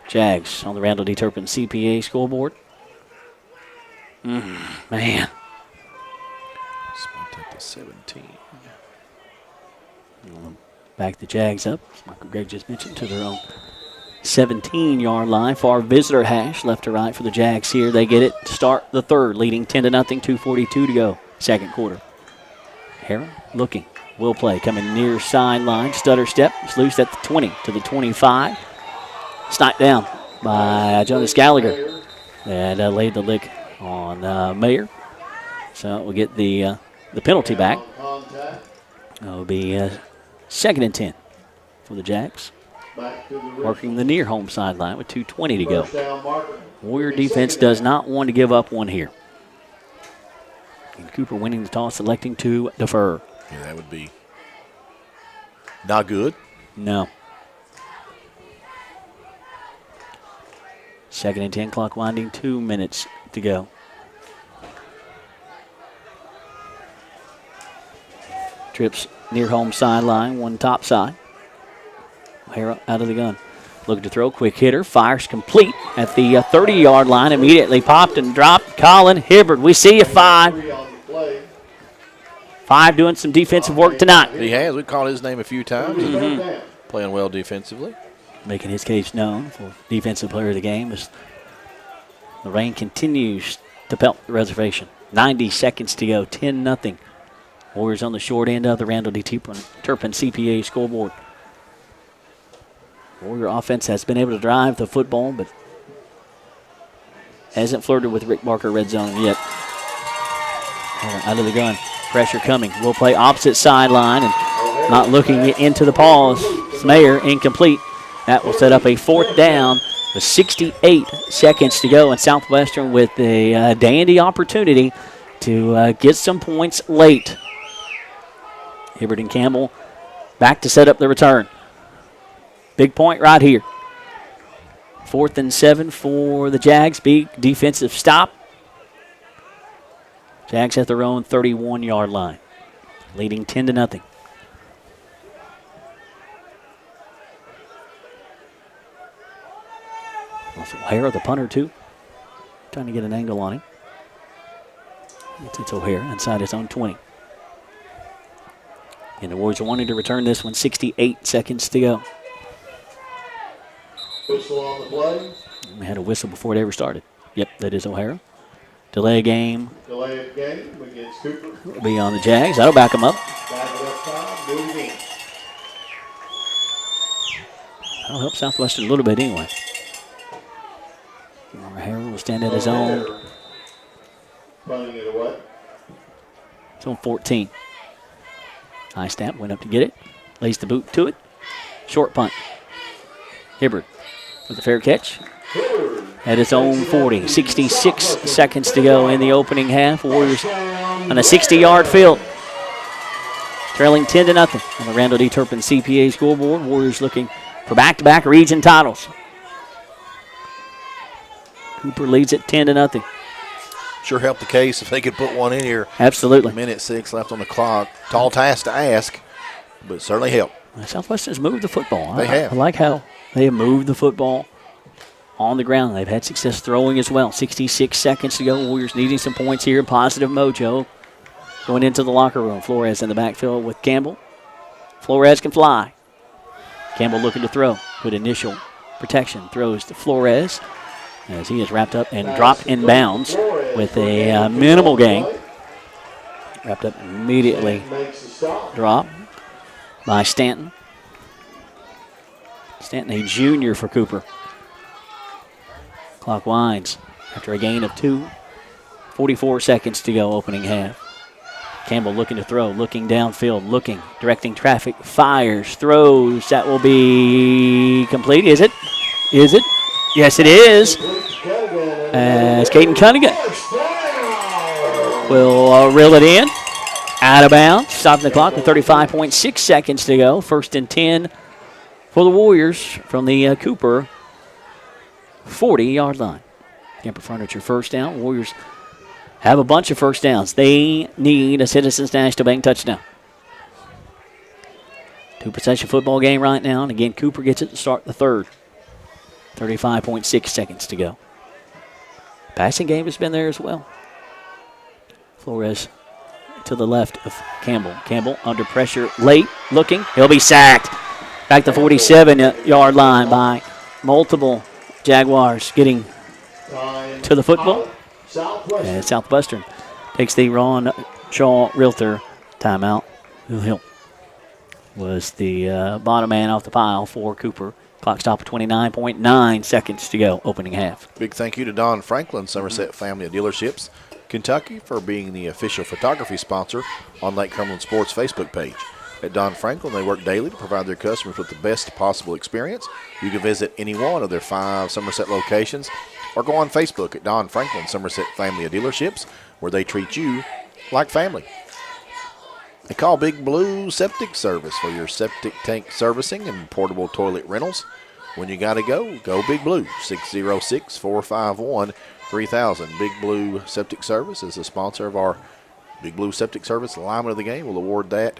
Jags on the Randall D. Turpin CPA scoreboard. Man.
Spot at the 17.
Back the Jags up. As Michael Gregg just mentioned, to their own 17-yard line. Far visitor hash left to right for the Jags here. They get it to start the third, leading 10-0, 2:42 to go. Second quarter. O'Hara looking. Will play coming near sideline. Stutter step. It's loose at the 20 to the 25. Sniped down by Jonas Gallagher. And laid the lick on Mayer. So we'll get the penalty back. It'll be 2nd and 10 for the Jags. Working the near home sideline with 2:20 to go. Warrior defense does not want to give up one here. And Cooper winning the toss, electing to defer.
Yeah, that would be not good.
No. 2nd and 10, clock winding, 2 minutes to go. Trips near home sideline, one top side. O'Hara out of the gun. Looking to throw, quick hitter, fires complete at the 30-yard line. Immediately popped and dropped. Colin Hibbard, we see you, 5. 5 doing some defensive work tonight.
He has. We've called his name a few times. Playing well defensively.
Making his case known for defensive player of the game as the rain continues to pelt the reservation. 90 seconds to go, 10-0. Warriors on the short end of the Randall D. Turpin CPA scoreboard. Warrior offense has been able to drive the football, but hasn't flirted with Rick Barker red zone yet. Out of the gun. Pressure coming. We'll play opposite sideline and not looking into the paws. Mayer incomplete. That will set up a 4th down with 68 seconds to go. And Southwestern with a dandy opportunity to get some points late. Hibbert and Campbell back to set up the return. Big point right here. 4th and 7 for the Jags. Big defensive stop. Jags at their own 31-yard line, leading 10-0. O'Hara, the punter, too. Trying to get an angle on him. It's O'Hara inside his own 20. And the Warriors are wanting to return this one. 68 seconds to go.
Whistle on the play.
We had a whistle before it ever started. Yep, that is O'Hara. Delay game.
Delay of game against Cooper.
Will be on the Jags. That'll back them up.
Back it up top, move in.
That'll help Southwestern a little bit anyway. O'Hara will stand at his own.
Punting it away.
It's on 14. High snap, went up to get it. Lays the boot to it. Short punt. Hibbert with a fair catch. At his own 40. 66 seconds to go in the opening half. Warriors on a 60-yard field. Trailing 10-0 on the Randall D. Turpin CPA scoreboard. Warriors looking for back-to-back region titles. Cooper leads it 10-0.
Sure helped the case if they could put one in here.
Absolutely.
1:06 left on the clock. Tall task to ask, but certainly helped.
Southwestern's moved the football.
They have.
I like how they have moved the football on the ground. They've had success throwing as well. 66 seconds to go. Warriors needing some points here. Positive mojo going into the locker room. Flores in the backfield with Campbell. Flores can fly. Campbell looking to throw. Good initial protection. Throws to Flores as he is wrapped up and dropped in bounds with a minimal gain. Wrapped up immediately. Drop by Stanton. Stanton, a junior for Cooper. Clock winds after a gain of 2. 44 seconds to go, opening half. Campbell looking to throw, looking downfield, looking, directing traffic, fires, throws. That will be complete. Is it? Is it? Yes, it is. As Caden Cunningham will reel it in. Out of bounds. Stopping the clock with 35.6 seconds to go. 1st and 10 for the Warriors from the Cooper 40-yard line. Camper Furniture first down. Warriors have a bunch of first downs. They need a Citizens National Bank touchdown. 2-possession football game right now. And again, Cooper gets it to start the third. 35.6 seconds to go. Passing game has been there as well. Flores to the left of Campbell. Campbell under pressure late, looking. He'll be sacked. Back to 47-yard line by multiple Jaguars getting to the football. And Southwestern takes the Ron Shaw Realtor timeout. Hill was the bottom man off the pile for Cooper. Clock stop at 29.9 seconds to go, opening half.
Big thank you to Don Franklin, Somerset Family of Dealerships, Kentucky, for being the official photography sponsor on Lake Cumberland Sports Facebook page. At Don Franklin, they work daily to provide their customers with the best possible experience. You can visit any one of their 5 Somerset locations or go on Facebook at Don Franklin, Somerset Family of Dealerships, where they treat you like family. They call Big Blue Septic Service for your septic tank servicing and portable toilet rentals. When you got to go Big Blue, 606-451-3000. Big Blue Septic Service is the sponsor of our Big Blue Septic Service Lineman of the Game. We'll award that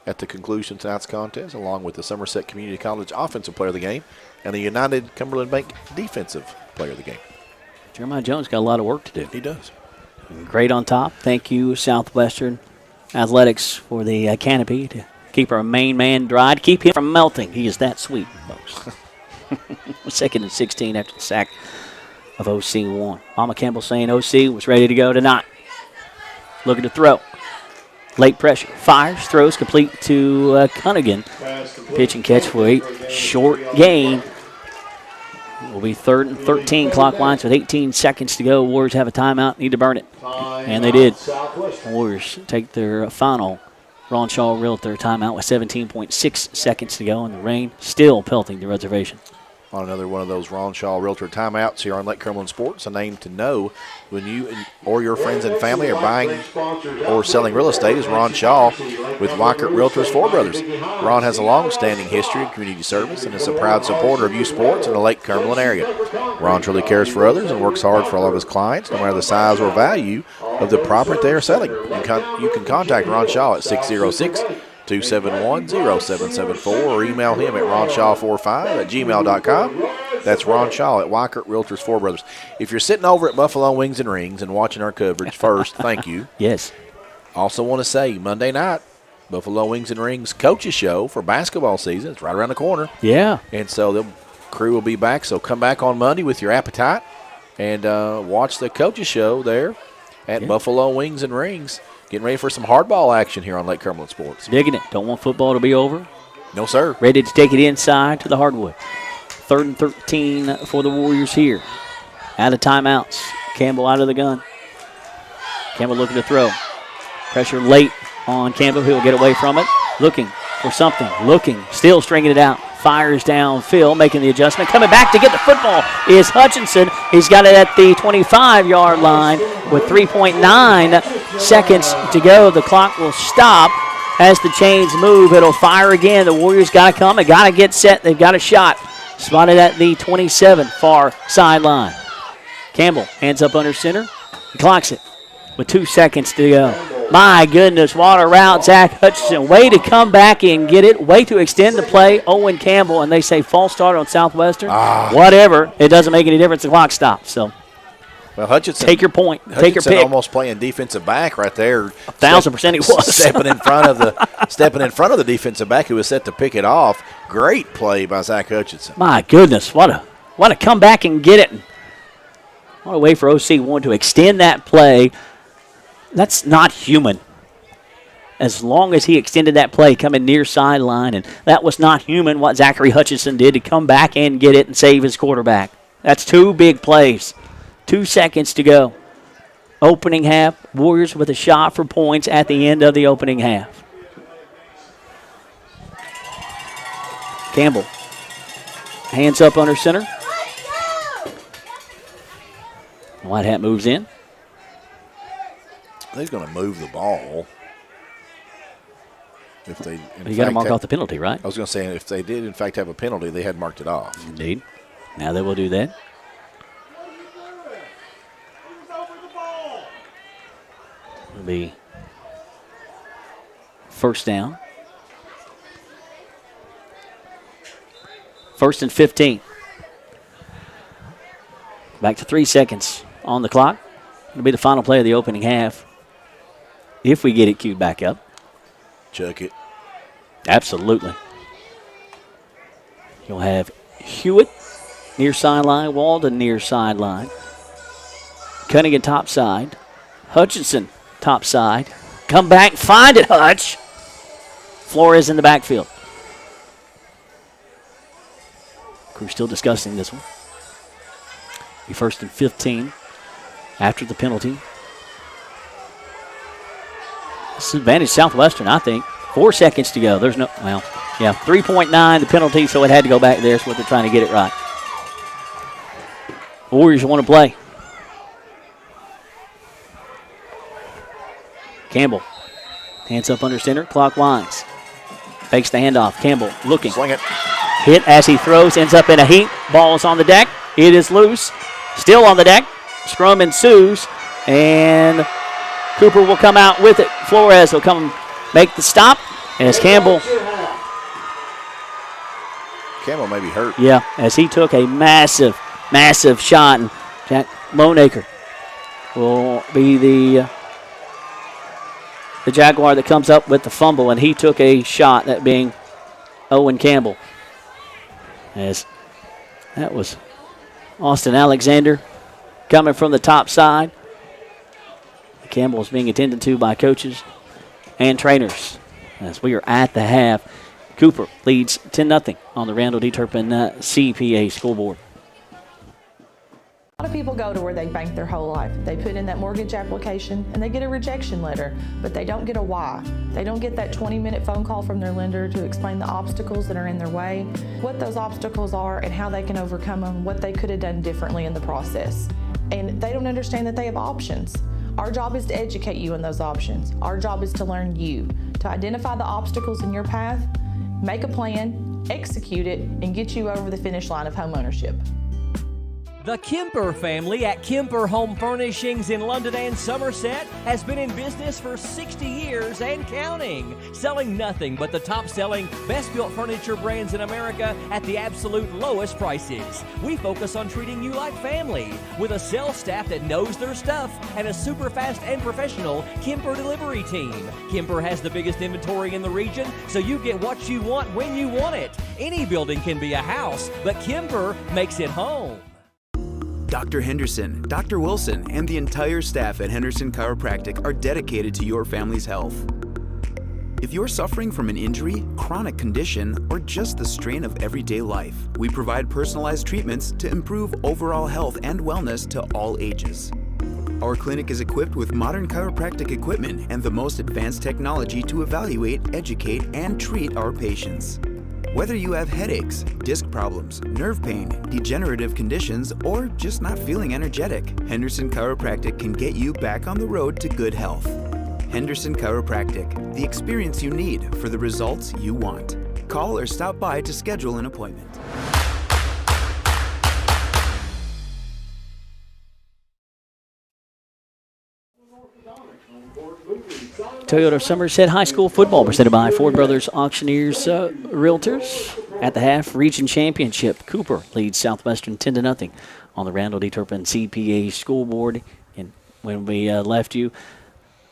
at the conclusion of tonight's contest, along with the Somerset Community College Offensive Player of the Game and the United Cumberland Bank Defensive Player of the Game.
Jeremiah Jones got a lot of work to do.
He does.
Great on top. Thank you, Southwestern Athletics, for the canopy to keep our main man dry, to keep him from melting. He is that sweet, folks. 2nd and 16 after the sack of OC1. Mama Campbell saying OC was ready to go tonight. Looking to throw. Late pressure. Fires, throws complete to Cunningham. Pitch and catch for a short gain. It will be 3rd and 13. Clock winds with 18 seconds to go. Warriors have a timeout. Need to burn it. And they did. Warriors take their final Ron Shaw Realtor timeout with 17.6 seconds to go. And the rain still pelting the reservation.
On another one of those Ron Shaw Realtor timeouts here on Lake Cumberland Sports, a name to know when you or your friends and family are buying or selling real estate is Ron Shaw with Weikert Realtors Four Brothers. Ron has a long-standing history of community service and is a proud supporter of youth sports in the Lake Cumberland area. Ron truly cares for others and works hard for all of his clients, no matter the size or value of the property they are selling. You can contact Ron Shaw at 606-271-0774 or email him at ronshaw45@gmail.com. That's Ron Shaw at Weikert Realtors Four Brothers. If you're sitting over at Buffalo Wings and Rings and watching our coverage first, thank you.
Yes.
Also want to say Monday night, Buffalo Wings and Rings coaches show for basketball season. It's right around the corner.
Yeah.
And so the crew will be back. So come back on Monday with your appetite and watch the coaches show there at Buffalo Wings and Rings. Getting ready for some hardball action here on Lake Cumberland Sports.
Digging it. Don't want football to be over.
No, sir.
Ready to take it inside to the hardwood. 3rd and 13 for the Warriors here. Out of timeouts. Campbell out of the gun. Campbell looking to throw. Pressure late on Campbell. He'll get away from it. Looking for something. Looking. Still stringing it out. Fires downfield, making the adjustment. Coming back to get the football is Hutchinson. He's got it at the 25-yard line with 3.9 seconds to go. The clock will stop as the chains move. It'll fire again. The Warriors got to come. They got to get set. They've got a shot. Spotted at the 27 far sideline. Campbell, hands up under center. He clocks it with 2 seconds to go. My goodness, what a route, Zach Hutchinson. Way to come back and get it. Way to extend the play, Owen Campbell. And they say false start on Southwestern. Whatever. It doesn't make any difference. The clock stops. So,
well, Hutchinson.
Take your point. Take your pick.
Almost playing defensive back right there.
1,000% he was.
stepping in front of the defensive back who was set to pick it off. Great play by Zach Hutchinson.
My goodness, what a come back and get it. What a way for OC1 to extend that play. That's not human. As long as he extended that play coming near sideline, and that was not human what Zachary Hutchinson did to come back and get it and save his quarterback. That's 2 big plays. 2 seconds to go. Opening half, Warriors with a shot for points at the end of the opening half. Campbell, hands up under center. White hat moves in.
He's going to move the ball. If they,
you got to mark off the penalty, right?
I was going to say, if they did, in fact, have a penalty, they had marked it off.
Indeed. Now they will do that. It'll be first down. 1st and 15. Back to 3 seconds on the clock. It'll be the final play of the opening half. If we get it queued back up.
Chuck it.
Absolutely. You'll have Hewitt near sideline, Walden near sideline. Cunningham top side. Hutchinson top side. Come back, find it, Hutch. Flores in the backfield. We're still discussing this one. Be 1st and 15 after the penalty. This is advantage Southwestern, I think. 4 seconds to go. There's no, 3.9 the penalty, so it had to go back there. That's what they're trying to get it right. Warriors want to play. Campbell, hands up under center, clock winds. Fakes the handoff. Campbell looking.
Swing it.
Hit as he throws, ends up in a heap. Ball is on the deck. It is loose. Still on the deck. Scrum ensues, and Cooper will come out with it. Flores will come make the stop as Campbell
may be hurt.
Yeah, as he took a massive, massive shot. And Jack Loneacre will be the Jaguar that comes up with the fumble, and he took a shot, that being Owen Campbell. As that was Austin Alexander coming from the top side. Campbell is being attended to by coaches and trainers as we are at the half. Cooper leads 10-0 on the Randall D. Turpin CPA scoreboard.
A lot of people go to where they bank their whole life. They put in that mortgage application and they get a rejection letter, but they don't get a why. They don't get that 20-minute phone call from their lender to explain the obstacles that are in their way, what those obstacles are and how they can overcome them, what they could have done differently in the process. And they don't understand that they have options. Our job is to educate you on those options. Our job is to learn you, to identify the obstacles in your path, make a plan, execute it, and get you over the finish line of homeownership.
The Kemper family at Kemper Home Furnishings in London and Somerset has been in business for 60 years and counting, selling nothing but the top-selling, best-built furniture brands in America at the absolute lowest prices. We focus on treating you like family with a sales staff that knows their stuff and a super fast and professional Kemper delivery team. Kemper has the biggest inventory in the region, so you get what you want when you want it. Any building can be a house, but Kemper makes it home.
Dr. Henderson, Dr. Wilson, and the entire staff at Henderson Chiropractic are dedicated to your family's health. If you're suffering from an injury, chronic condition, or just the strain of everyday life, we provide personalized treatments to improve overall health and wellness to all ages. Our clinic is equipped with modern chiropractic equipment and the most advanced technology to evaluate, educate, and treat our patients. Whether you have headaches, disc problems, nerve pain, degenerative conditions, or just not feeling energetic, Henderson Chiropractic can get you back on the road to good health. Henderson Chiropractic, the experience you need for the results you want. Call or stop by to schedule an appointment.
Toyota Somerset High School football presented by Ford Brothers Auctioneers Realtors. At the half, region championship. Cooper leads Southwestern 10-0 on the Randall D. Turpin CPA scoreboard. And when we left you,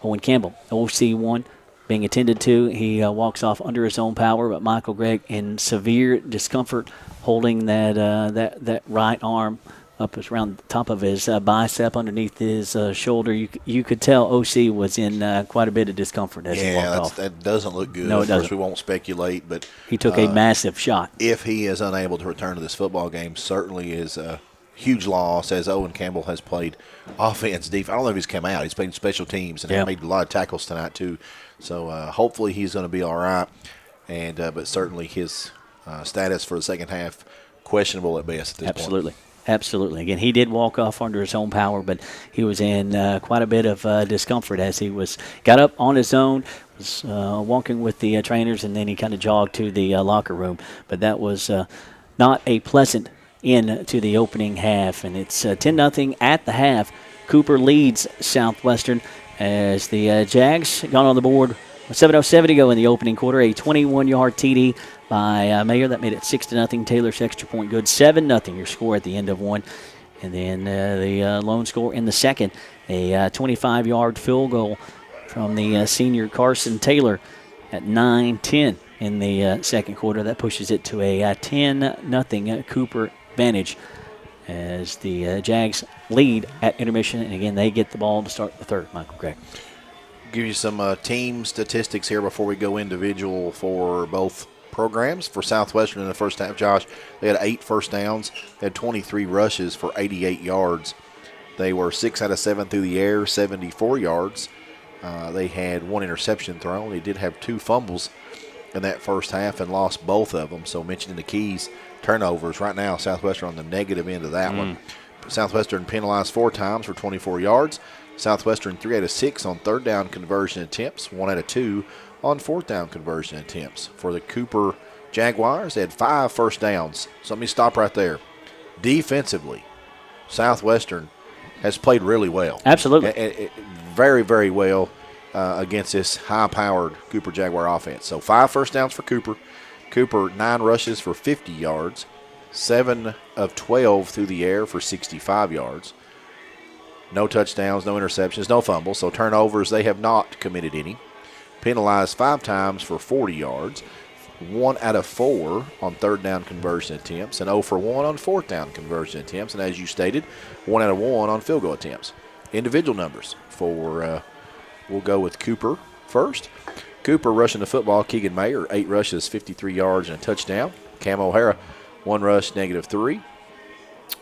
Owen Campbell, OC1, being attended to. He walks off under his own power, but Michael Gregg in severe discomfort holding that right arm up around the top of his bicep underneath his shoulder. You could tell OC was in quite a bit of discomfort as he walked off.
That doesn't look good.
No, it doesn't.
Of course, we won't speculate, but
he took a massive shot.
If he is unable to return to this football game, certainly is a huge loss, as Owen Campbell has played offense, defense. I don't know if he's come out. He's played special teams and made a lot of tackles tonight too. So hopefully he's going to be all right. And but certainly his status for the second half questionable at best at this point.
Absolutely. Again, he did walk off under his own power, but he was in quite a bit of discomfort as he got up on his own, was walking with the trainers, and then he kind of jogged to the locker room. But that was not a pleasant end to the opening half, and it's 10-0 at the half. Cooper leads Southwestern as the Jags gone on the board with 7:07 to go in the opening quarter. A 21-yard TD by Mayer. That made it 6-0. Taylor's extra point good. 7-0 your score at the end of one. And then the lone score in the second, a 25-yard field goal from the senior Carson Taylor at 9:10 in the second quarter. That pushes it to a 10-0 Cooper advantage as the Jags lead at intermission. And again, they get the ball to start the third. Michael Gregg.
Give you some team statistics here before we go individual for both programs. For Southwestern in the first half, Josh, they had 8 first downs, they had 23 rushes for 88 yards. They were 6 out of 7 through the air, 74 yards. They had 1 interception thrown. They did have 2 fumbles in that first half and lost both of them. So mentioning the keys, turnovers. Right now, Southwestern on the negative end of that one. Southwestern penalized 4 times for 24 yards. Southwestern 3 out of 6 on third down conversion attempts, 1 out of 2 on fourth down conversion attempts. For the Cooper Jaguars, they had 5 first downs. So let me stop right there. Defensively, Southwestern has played really well.
Absolutely.
Very, very well against this high-powered Cooper Jaguar offense. So 5 first downs for Cooper. Cooper 9 rushes for 50 yards, 7 of 12 through the air for 65 yards. No touchdowns, no interceptions, no fumbles. So turnovers, they have not committed any. Penalized 5 times for 40 yards. 1 out of 4 on third down conversion attempts, and 0 for 1 on fourth down conversion attempts. And as you stated, 1 out of 1 on field goal attempts. Individual numbers for, we'll go with Cooper first. Cooper rushing the football, Keegan Mayer, 8 rushes, 53 yards, and a touchdown. Cam O'Hara, 1 rush, -3.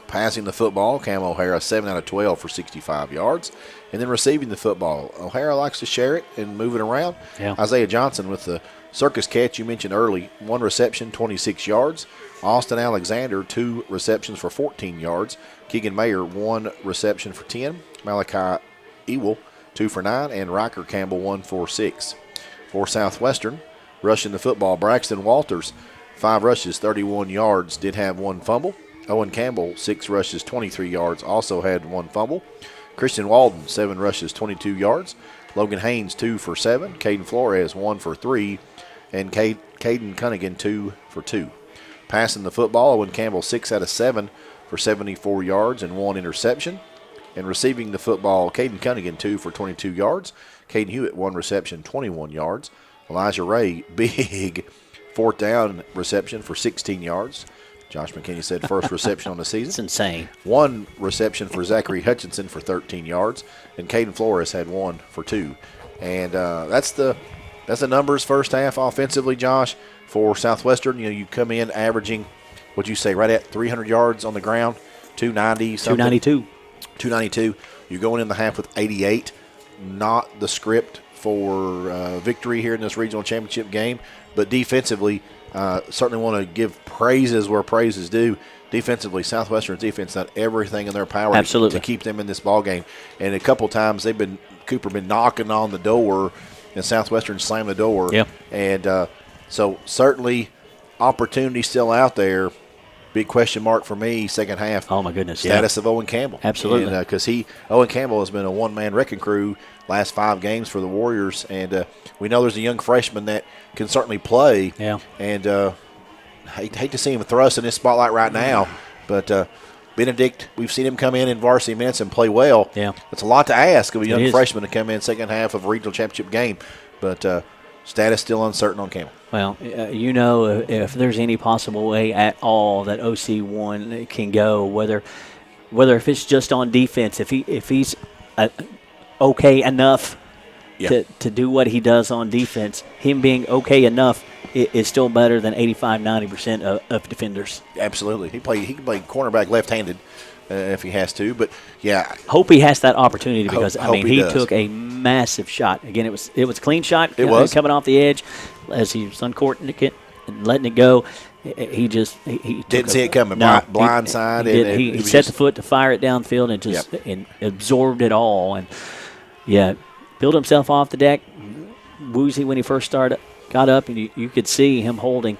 Passing the football, Cam O'Hara, 7 out of 12 for 65 yards. And then receiving the football, O'Hara likes to share it and move it around.
Yeah.
Isaiah Johnson with the circus catch you mentioned early, 1 reception, 26 yards. Austin Alexander, 2 receptions for 14 yards. Keegan Mayer, 1 reception for 10. Malachi Ewell, 2 for 9. And Riker Campbell, 1 for 6. For Southwestern, rushing the football, Braxton Walters, 5 rushes, 31 yards, did have 1 fumble. Owen Campbell, 6 rushes, 23 yards, also had 1 fumble. Christian Walden, 7 rushes, 22 yards. Logan Haynes, 2 for 7. Caden Flores, 1 for 3. And Caden Cunningham, 2 for 2. Passing the football, Owen Campbell, 6 out of 7 for 74 yards and 1 interception. And receiving the football, Caden Cunningham, 2 for 22 yards. Caden Hewitt, 1 reception, 21 yards. Elijah Ray, big 4th down reception for 16 yards. Josh McKinney said first reception on the season.
It's insane.
1 reception for Zachary Hutchinson for 13 yards, and Caden Flores had 1 for 2. And that's the numbers first half offensively, Josh, for Southwestern. You come in averaging, what'd you say, right at 300 yards on the ground, 290 something. 292. You're going in the half with 88. Not the script for victory here in this regional championship game, but defensively, certainly want to give praises where praise is due. Defensively, Southwestern's defense done everything in their power to keep them in this ball game. And a couple times Cooper been knocking on the door, and Southwestern slammed the door.
Yeah. And
so certainly opportunity still out there. Big question mark for me, second half.
Oh, my goodness.
Status of Owen Campbell.
Absolutely.
Because Owen Campbell has been a one-man wrecking crew last 5 games for the Warriors. And we know there's a young freshman that can certainly play.
Yeah.
And hate to see him thrust in this spotlight right now. But Benedict, we've seen him come in varsity minutes and play well.
Yeah.
It's a lot to ask of a young freshman to come in second half of a regional championship game. But status still uncertain on Campbell.
Well, if there's any possible way at all that OC1 can go, whether if it's just on defense, if he's okay enough to do what he does on defense, him being okay enough is still better than 85-90% of defenders.
Absolutely. He can play cornerback left-handed if he has to. But, yeah.
Hope he has that opportunity because, he
does.
took a massive shot. Again, it was a clean shot.
It was.
Coming off the edge as he was uncorking it and letting it go. He
didn't see it coming. Blindside.
He set the foot to fire it downfield and just and absorbed it all. And, built himself off the deck. Woozy when he first got up, and you could see him holding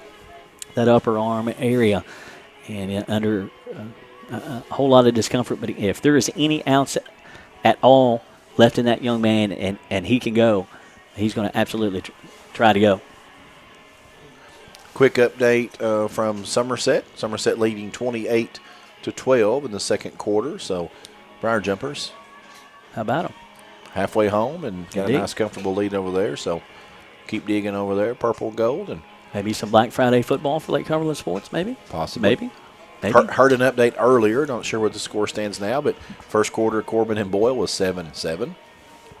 that upper arm area and under a whole lot of discomfort. But if there is any ounce at all left in that young man and he can go, he's going to absolutely try to go.
Quick update from Somerset. Somerset leading 28-12 in the second quarter. So, Briar Jumpers.
How about them?
Halfway home and got a nice, comfortable lead over there. So, keep digging over there, purple and gold. And
maybe some Black Friday football for Lake Cumberland sports, maybe?
Possibly.
Maybe.
Heard an update earlier. Not sure what the score stands now, but first quarter, Corbin and Boyle was 7-7.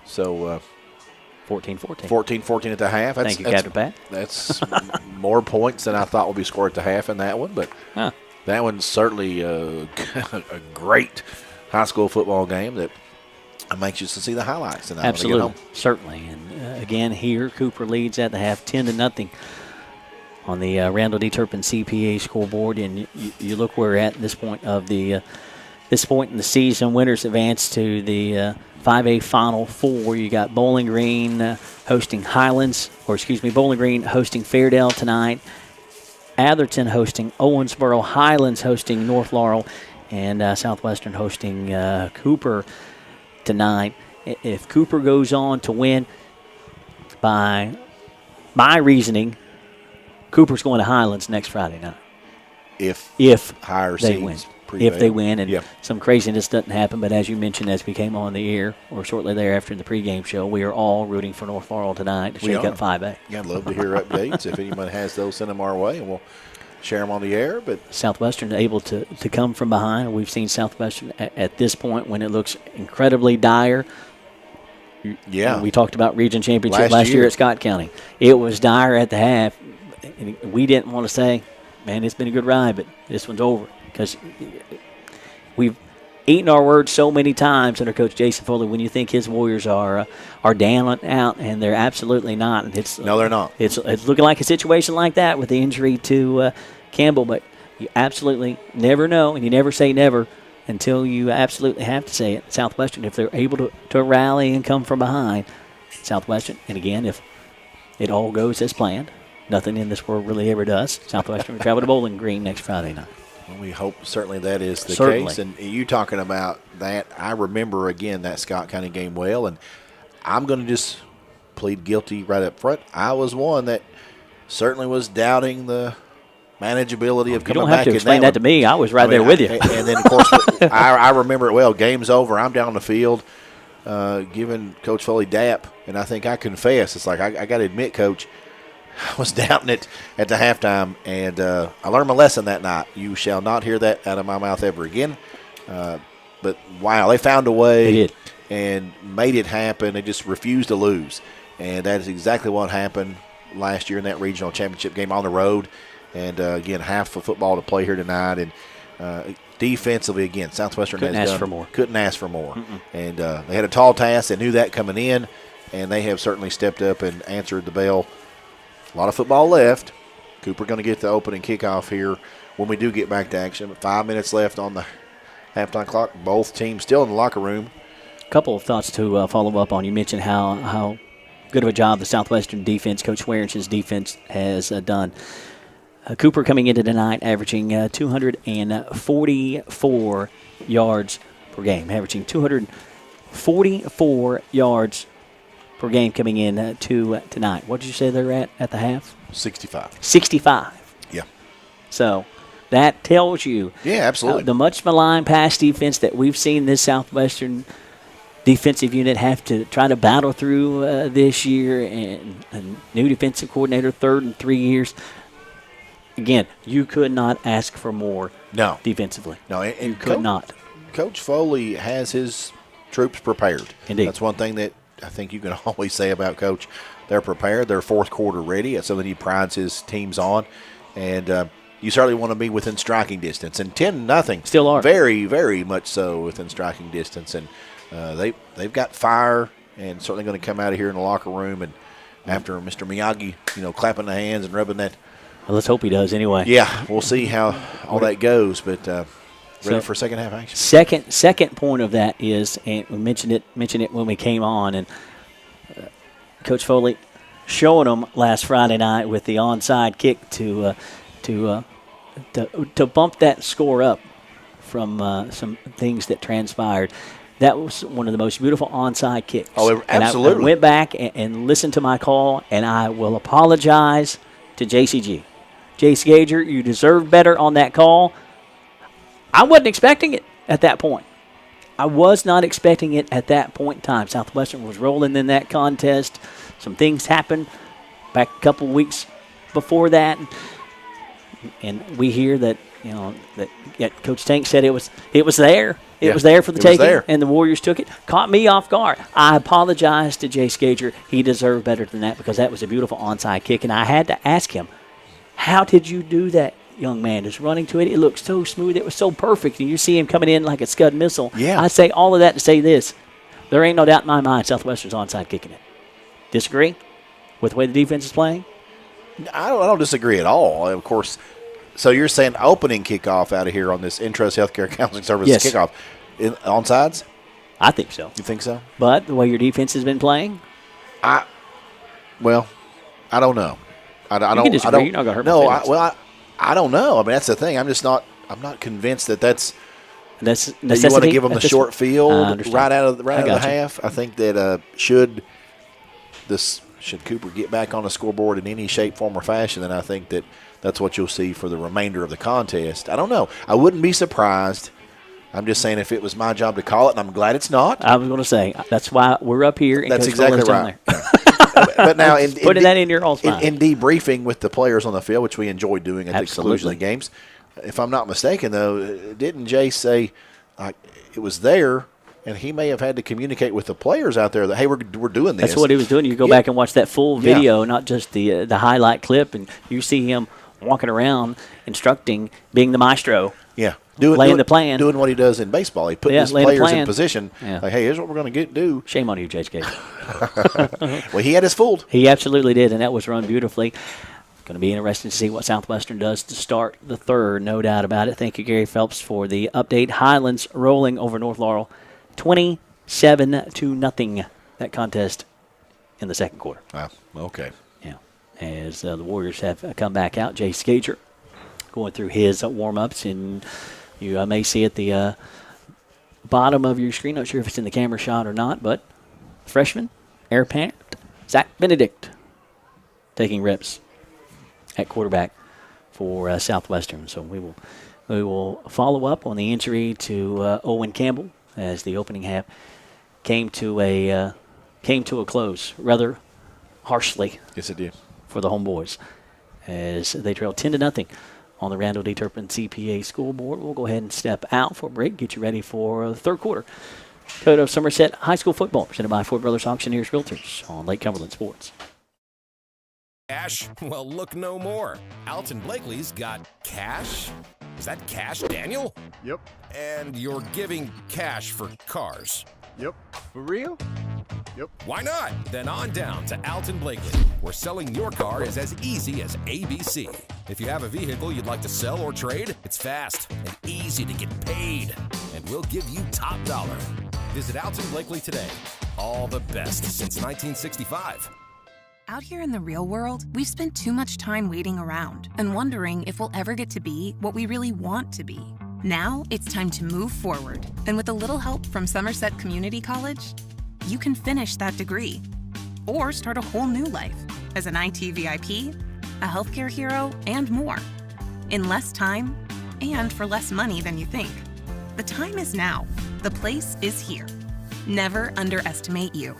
So,
14-14.
14-14 at the half.
Thank you, Captain Pat.
That's more points than I thought would be scored at the half in that one. But that one's certainly a great high school football game that I'm anxious to see the highlights.
Absolutely, certainly. And again, here Cooper leads at the half 10-0 on the Randall D. Turpin CPA scoreboard. And you look where we're at this point in the season. Winners advance to the 5A Final Four. You got Bowling Green hosting Bowling Green hosting Fairdale tonight. Atherton hosting Owensboro. Highlands hosting North Laurel, and Southwestern hosting Cooper tonight. If Cooper goes on to win, by my reasoning, Cooper's going to Highlands next Friday night.
If higher
they win.
Prevail.
If they win, and some craziness doesn't happen, but as you mentioned, as we came on the air, or shortly thereafter in the pregame show, we are all rooting for North Laurel tonight to shake up 5A.
I'd love to hear updates. If anyone has those, send them our way, and we'll share them on the air. But
Southwestern able to come from behind. We've seen Southwestern at this point when it looks incredibly dire.
Yeah.
We talked about region championship last year at Scott County. It was dire at the half. We didn't want to say, man, it's been a good ride, but this one's over. Because we've eaten our words so many times under Coach Jason Foley when you think his Warriors are down and out, and they're absolutely not.
No, they're not.
It's looking like a situation like that with the injury to Campbell, but you absolutely never know, and you never say never until you absolutely have to say it. Southwestern, if they're able to rally and come from behind, Southwestern, and again, if it all goes as planned, nothing in this world really ever does, Southwestern will travel to Bowling Green next Friday night.
Well, we hope certainly that is the case. And you talking about that, I remember, again, that Scott County game well, and I'm going to just plead guilty right up front. I was one that certainly was doubting the manageability of coming back in that.
You don't have to explain that to me. I was right there with you.
And then, of course, I remember it well. Game's over. I'm down the field giving Coach Foley dap, and I think I confess. It's like, I got to admit, Coach, I was doubting it at the halftime, and I learned my lesson that night. You shall not hear that out of my mouth ever again. But, wow, they found a way.
They did.
And made it happen. They just refused to lose. And that is exactly what happened last year in that regional championship game on the road. And, again, half of football to play here tonight. And defensively, again, Southwestern
couldn't ask for more.
Couldn't ask for more. And they had a tall task. They knew that coming in, and they have certainly stepped up and answered the bell. A lot of football left. Cooper going to get the opening kickoff here when we do get back to action. 5 minutes left on the halftime clock. Both teams still in the locker room.
A couple of thoughts to follow up on. You mentioned how good of a job the Southwestern defense, Coach Swearingen's defense, has done. Cooper coming into tonight averaging 244 yards per game, averaging 244 yards per game coming in to tonight. What did you say they're at the half?
65.
65.
Yeah.
So that tells you
absolutely.
The much maligned pass defense that we've seen this Southwestern defensive unit have to try to battle through this year, and a new defensive coordinator, third in 3 years. Again, you could not ask for more defensively.
No, and
you could not.
Coach Foley has his troops prepared.
Indeed.
That's one thing that I think you can always say about Coach. They're prepared. They're fourth quarter ready. That's something he prides his teams on. And you certainly want to be within striking distance. And 10-0.
Still are.
Very, very much so within striking distance. And they've got fire, and certainly going to come out of here in the locker room. And after Mr. Miyagi, clapping the hands and rubbing that.
Well, let's hope he does anyway.
Yeah, we'll see how all that goes. But ready for second half action.
Second point of that is, and we mentioned it when we came on, and Coach Foley showing them last Friday night with the onside kick to bump that score up from some things that transpired. That was one of the most beautiful onside kicks.
Oh, absolutely.
And I went back and listened to my call, and I will apologize to JCG. Jace Gager, you deserve better on that call. I wasn't expecting it at that point. I was not expecting it at that point in time. Southwestern was rolling in that contest. Some things happened back a couple weeks before that, and we hear that Coach Tank said it was there. It was there for the taking, and the Warriors took it. Caught me off guard. I apologize to Jace Gager. He deserved better than that because that was a beautiful onside kick, and I had to ask him, how did you do that, young man? Just running to it. It looked so smooth. It was so perfect, and you see him coming in like a Scud missile.
Yeah.
I say all of that to say this. There ain't no doubt in my mind Southwestern's onside kicking it. Disagree with the way the defense is playing?
I don't disagree at all. Of course. So you're saying opening kickoff out of here on this Intrust Healthcare Counseling Services kickoff on sides?
I think so.
You think so?
But the way your defense has been playing?
I don't know. I don't
disagree. You're not going to hurt my feelings.
I don't know. I mean, that's the thing. I'm not convinced that's
necessity.
You want to give them the short field right out of the half. I think that should Cooper get back on the scoreboard in any shape, form, or fashion, then I think that's what you'll see for the remainder of the contest. I don't know. I wouldn't be surprised. I'm just saying if it was my job to call it, and I'm glad it's not.
I was going to say, that's why we're up here. And
that's
Coach
exactly right.
But now, putting that in your all's mind.
In debriefing with the players on the field, which we enjoy doing at the exclusion of the games, if I'm not mistaken, though, didn't Jay say it was there, and he may have had to communicate with the players out there that, hey, we're doing this.
That's what he was doing. You go back and watch that full video, not just the highlight clip, and you see him walking around instructing, being the maestro.
Yeah.
Laying the plan.
Doing what he does in baseball. He put his players in position. Yeah. Like, hey, here's what we're going to do.
Shame on you, Jace Gager.
Well, he had us fooled.
He absolutely did, and that was run beautifully. Going to be interesting to see what Southwestern does to start the third, no doubt about it. Thank you, Gary Phelps, for the update. Highlands rolling over North Laurel, 27-0, that contest in the second quarter.
Wow, okay.
Yeah, as the Warriors have come back out. Jace Gager going through his warm-ups, and you may see at the bottom of your screen, not sure if it's in the camera shot or not, but freshman, heir apparent, Zach Benedict, taking reps at quarterback for Southwestern. So we will follow up on the injury to Owen Campbell as the opening half came to a close rather harshly.
Yes, it did
for the homeboys as they trailed 10-0 on the Randall D. Turpin CPA School Board. We'll go ahead and step out for a break, get you ready for the third quarter. Toyota of Somerset High School football, presented by Ford Brothers Auctioneers Realtors on Lake Cumberland Sports.
Cash? Well, look no more. Alton Blakely's got cash? Is that cash, Daniel?
Yep.
And you're giving cash for cars?
Yep. For real? Yep.
Why not? Then on down to Alton Blakely, where selling your car is as easy as ABC. If you have a vehicle you'd like to sell or trade, it's fast and easy to get paid. And we'll give you top dollar. Visit Alton Blakely today. All the best since 1965.
Out here in the real world, we've spent too much time waiting around and wondering if we'll ever get to be what we really want to be. Now it's time to move forward. And with a little help from Somerset Community College, you can finish that degree. or start a whole new life as an IT VIP, a healthcare hero, and more. In less time and for less money than you think. The time is now. The place is here. Never underestimate you.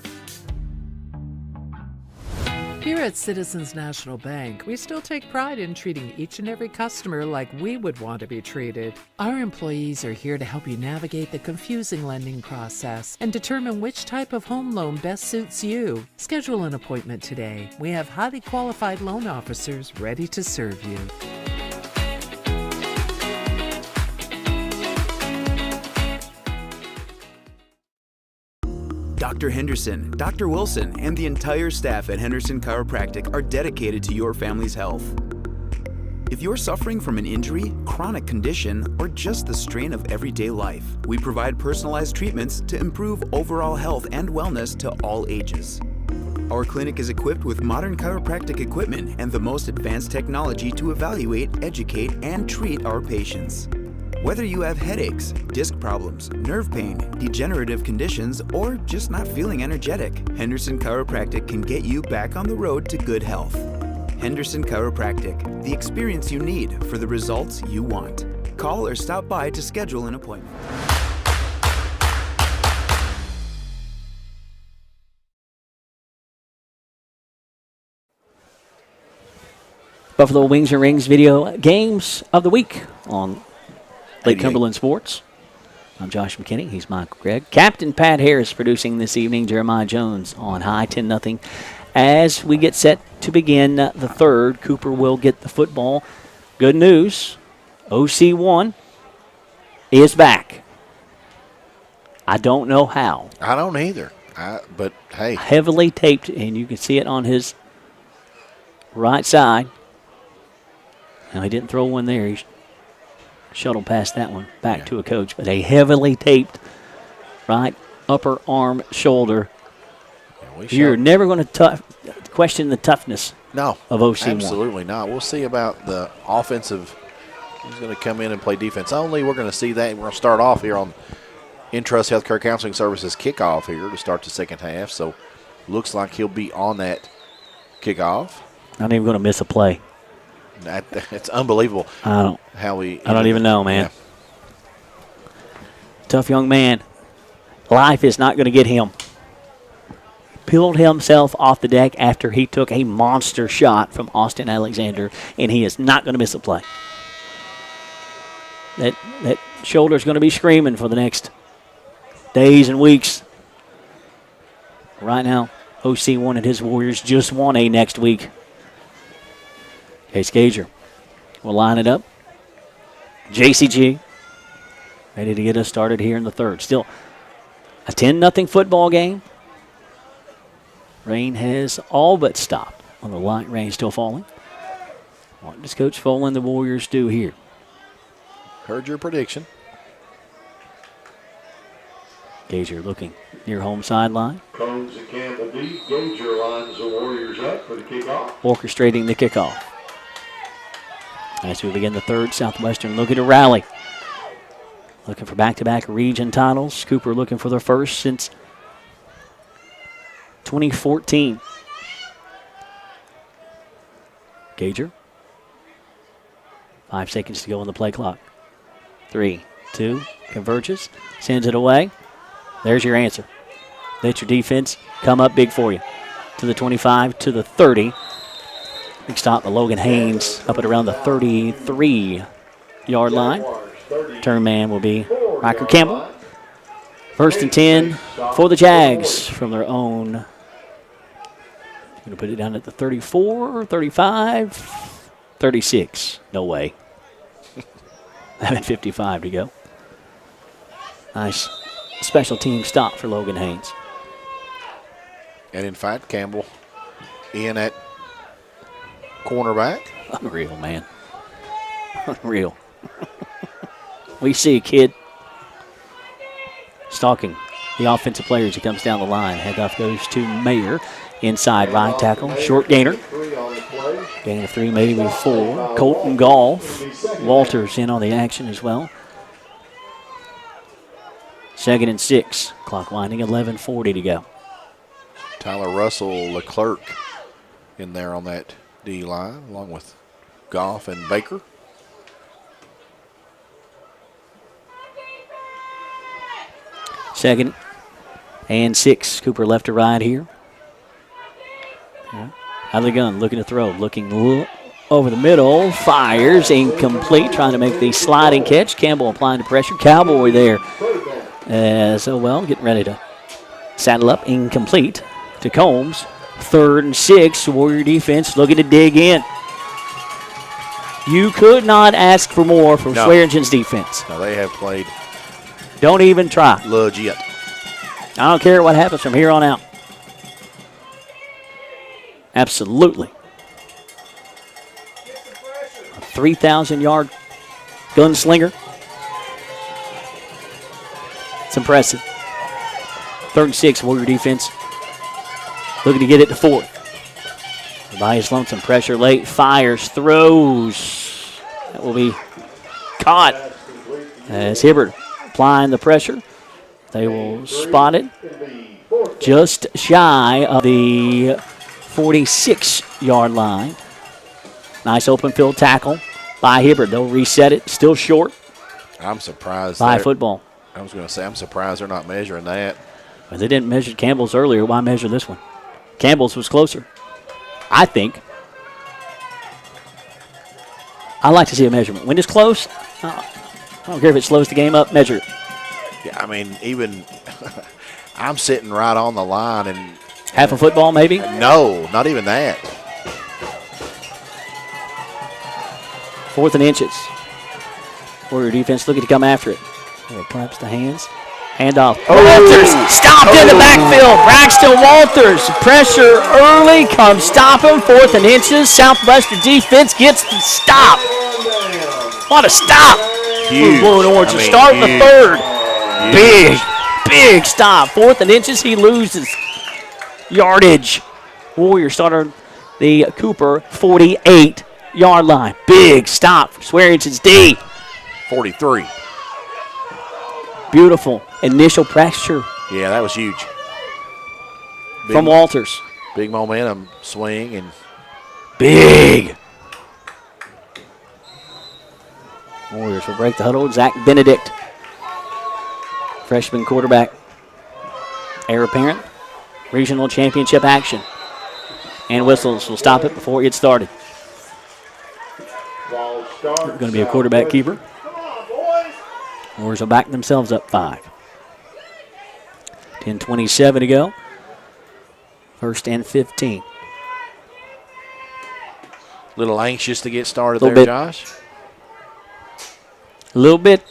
Here at Citizens National Bank, we still take pride in treating each and every customer like we would want to be treated. Our employees are here to help you navigate the confusing lending process and determine which type of home loan best suits you. Schedule an appointment today. We have highly qualified loan officers ready to serve you.
Dr. Henderson, Dr. Wilson, and the entire staff at Henderson Chiropractic are dedicated to your family's health. If you're suffering from an injury, chronic condition, or just the strain of everyday life, we provide personalized treatments to improve overall health and wellness to all ages. Our clinic is equipped with modern chiropractic equipment and the most advanced technology to evaluate, educate, and treat our patients. Whether you have headaches, disc problems, nerve pain, degenerative conditions, or just not feeling energetic, Henderson Chiropractic can get you back on the road to good health. Henderson Chiropractic, the experience you need for the results you want. Call or stop by to schedule an appointment.
Buffalo Wings and Rings video games of the week on Lake Cumberland Sports. I'm Josh McKinney. He's Michael Gregg. Captain Pat Harris producing this evening. Jeremiah Jones on high, 10-0. As we get set to begin the third, Cooper will get the football. Good news, OC1 is back. I don't know how.
I don't either. But, hey.
Heavily taped, and you can see it on his right side. Now, he didn't throw one there. He shuttled past that one back to a coach, but a heavily taped right upper arm shoulder. You're never going to question the toughness of OC1.
Absolutely not. We'll see about the offensive. He's going to come in and play defense only. We're going to see that. We're going to start off here on Intrust Healthcare Counseling Services kickoff here to start the second half. So looks like he'll be on that kickoff.
Not even going to miss a play.
It's unbelievable.
I don't even know, man. Yeah. Tough young man. Life is not going to get him. Peeled himself off the deck after he took a monster shot from Austin Alexander, and he is not going to miss a play. That shoulder's going to be screaming for the next days and weeks. Right now, OC1 and his Warriors just won a next week. Case Gager will line it up. JCG ready to get us started here in the third. Still a 10-0 football game. Rain has all but stopped on the light rain still falling. What does Coach Foley and the Warriors do here?
Heard your prediction.
Gager looking near home sideline.
Cones and Campbell D. Gager lines the Warriors up for the kickoff.
Orchestrating the kickoff. As we begin the third, Southwestern looking to rally. Looking for back-to-back region titles. Cooper looking for their first since 2014. Gager. 5 seconds to go on the play clock. 3, 2, converges, sends it away. There's your answer. Let your defense come up big for you. To the 25, to the 30. Big stop by Logan Haynes up at around the 33-yard line. Turn man will be Riker Campbell. First and 10 for the Jags from their own. Going to put it down at the 34, 35, 36. No way. 11:55 to go. Nice special team stop for Logan Haynes.
And in fact, Campbell in at cornerback.
Unreal, man. Unreal. We see a kid stalking the offensive players. He comes down the line. Handoff goes to Mayer. Inside right tackle. Short gainer. Gain of 3, maybe 4. Colton Golf. Walters in on the action as well. 2nd and 6. Clock winding, 11:40 to go.
Tyler Russell, Leclerc in there on that D line, along with Goff and Baker.
Second and 6. Cooper left to right here. Yeah. Out of the gun, looking to throw, looking over the middle, fires, incomplete, trying to make the sliding catch. Campbell applying the pressure. Cowboy there as well, getting ready to saddle up, incomplete to Combs. 3rd and 6, Warrior defense looking to dig in. You could not ask for more from Swearingen's defense.
No, they have played.
Don't even try.
Legit.
I don't care what happens from here on out. Absolutely. A 3,000-yard gunslinger. It's impressive. 3rd and 6, Warrior defense looking to get it to 4th. Tobias Lonesome, pressure late, fires, throws. That will be caught as Hibbert applying the pressure. They will spot it just shy of the 46-yard line. Nice open field tackle by Hibbert. They'll reset it. Still short.
I'm surprised.
By football.
I was going to say, I'm surprised they're not measuring that.
Well, they didn't measure Campbell's earlier. Why measure this one? Campbell's was closer, I think. I like to see a measurement. When it's close, I don't care if it slows the game up, measure it.
Yeah, I mean, even I'm sitting right on the line and
half a football, maybe?
No, not even that.
4th and inches. Warrior defense looking to come after it. Claps the hands. Handoff. Walters stopped in the backfield. Braxton Walters. Pressure early. Comes stop him. 4th and inches. Southwestern defense gets the stop. What a stop.
Huge.
Blue and orange to start the 3rd. Big stop. 4th and inches. He loses yardage. Warriors started the Cooper 48-yard line. Big stop for Swearingen's D.
43.
Beautiful initial pressure.
Yeah, that was huge.
From Walters.
Big momentum swing and
big. Warriors will break the huddle. Zach Benedict, freshman quarterback. Heir apparent. Regional championship action. And whistles will stop it before it gets started. Going to be a quarterback keeper. Warriors will back themselves up 5. 10:27 to go. 1st and 15.
A little anxious to get started there, Josh.
A little bit.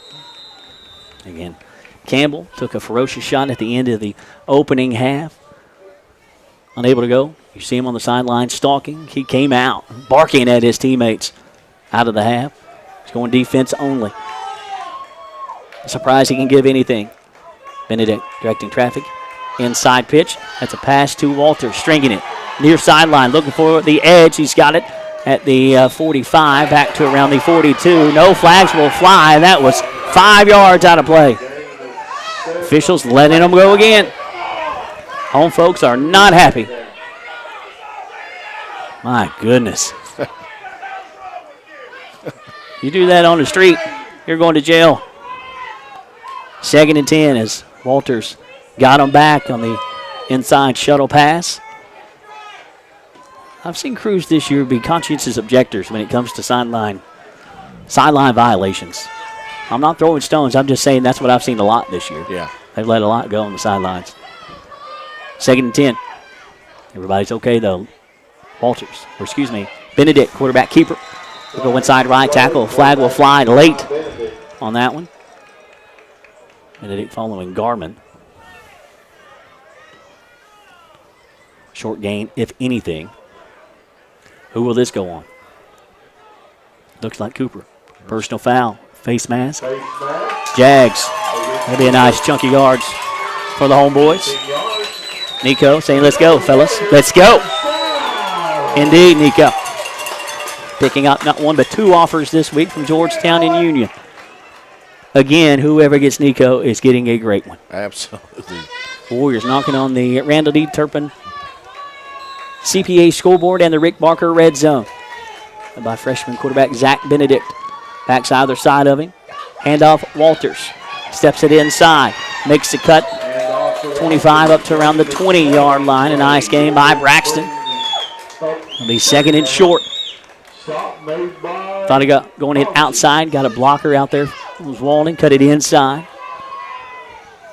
Again, Campbell took a ferocious shot at the end of the opening half. Unable to go. You see him on the sideline stalking. He came out, barking at his teammates out of the half. He's going defense only. Surprised he can give anything. Benedict directing traffic. Inside pitch. That's a pass to Walters. Stringing it. Near sideline. Looking for the edge. He's got it at the 45. Back to around the 42. No flags will fly. That was 5 yards out of play. Officials letting them go again. Home folks are not happy. My goodness. You do that on the street, you're going to jail. 2nd and 10 as Walters got him back on the inside shuttle pass. I've seen crews this year be conscientious objectors when it comes to sideline violations. I'm not throwing stones. I'm just saying that's what I've seen a lot this year.
Yeah.
They've let a lot go on the sidelines. 2nd and 10. Everybody's okay, though. Benedict, quarterback keeper. We'll go inside right tackle. Flag will fly late on that one. Benedict following Garmin. Short gain, if anything. Who will this go on? Looks like Cooper. Personal foul. Face mask. Jags. That'll be a nice chunky yards for the homeboys. Nico saying, let's go, fellas. Let's go. Indeed, Nico. Picking up not one but 2 offers this week from Georgetown and Union. Again, whoever gets Nico is getting a great one.
Absolutely.
Warriors knocking on the Randall D. Turpin CPA scoreboard and the Rick Barker red zone. By freshman quarterback Zach Benedict. Backs either side of him. Handoff Walters. Steps it inside. Makes the cut. 25 up to around the 20-yard line. A nice game by Braxton. It'll be second and short. Thought he got going in outside. Got a blocker out there. It was Walden. Cut it inside.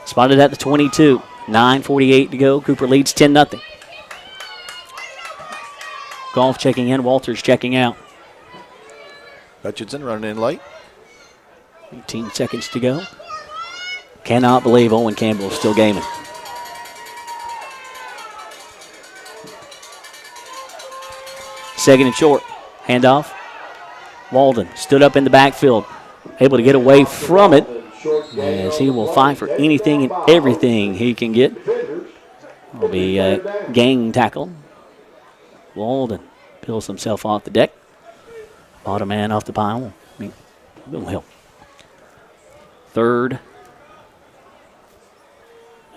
Spotted at the 22. 9:48 to go. Cooper leads 10-0. Golf checking in. Walters checking out.
Hutchinson running in late.
18 seconds to go. Cannot believe Owen Campbell is still gaming. Second and short. Handoff. Walden stood up in the backfield. Able to get away from it as he will fight for anything and everything he can get. Will be a gang tackle. Walden peels himself off the deck. Bottom man off the pile. Will help. Third.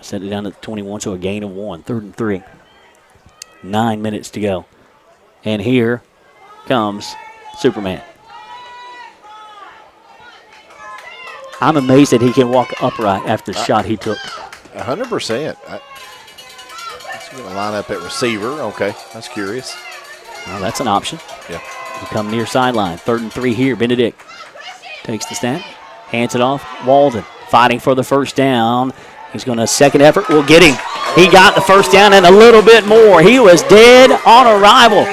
Set it down to 21, so a gain of 1. 3rd and 3. 9 minutes to go. And here comes Superman. I'm amazed that he can walk upright after the shot he took.
100%. He's going to line up at receiver. Okay, that's curious.
Well, that's an option.
Yeah.
He come near sideline. 3rd and 3 here. Benedict takes the snap. Hands it off. Walden fighting for the first down. He's going to second effort. We'll get him. He got the first down and a little bit more. He was dead on arrival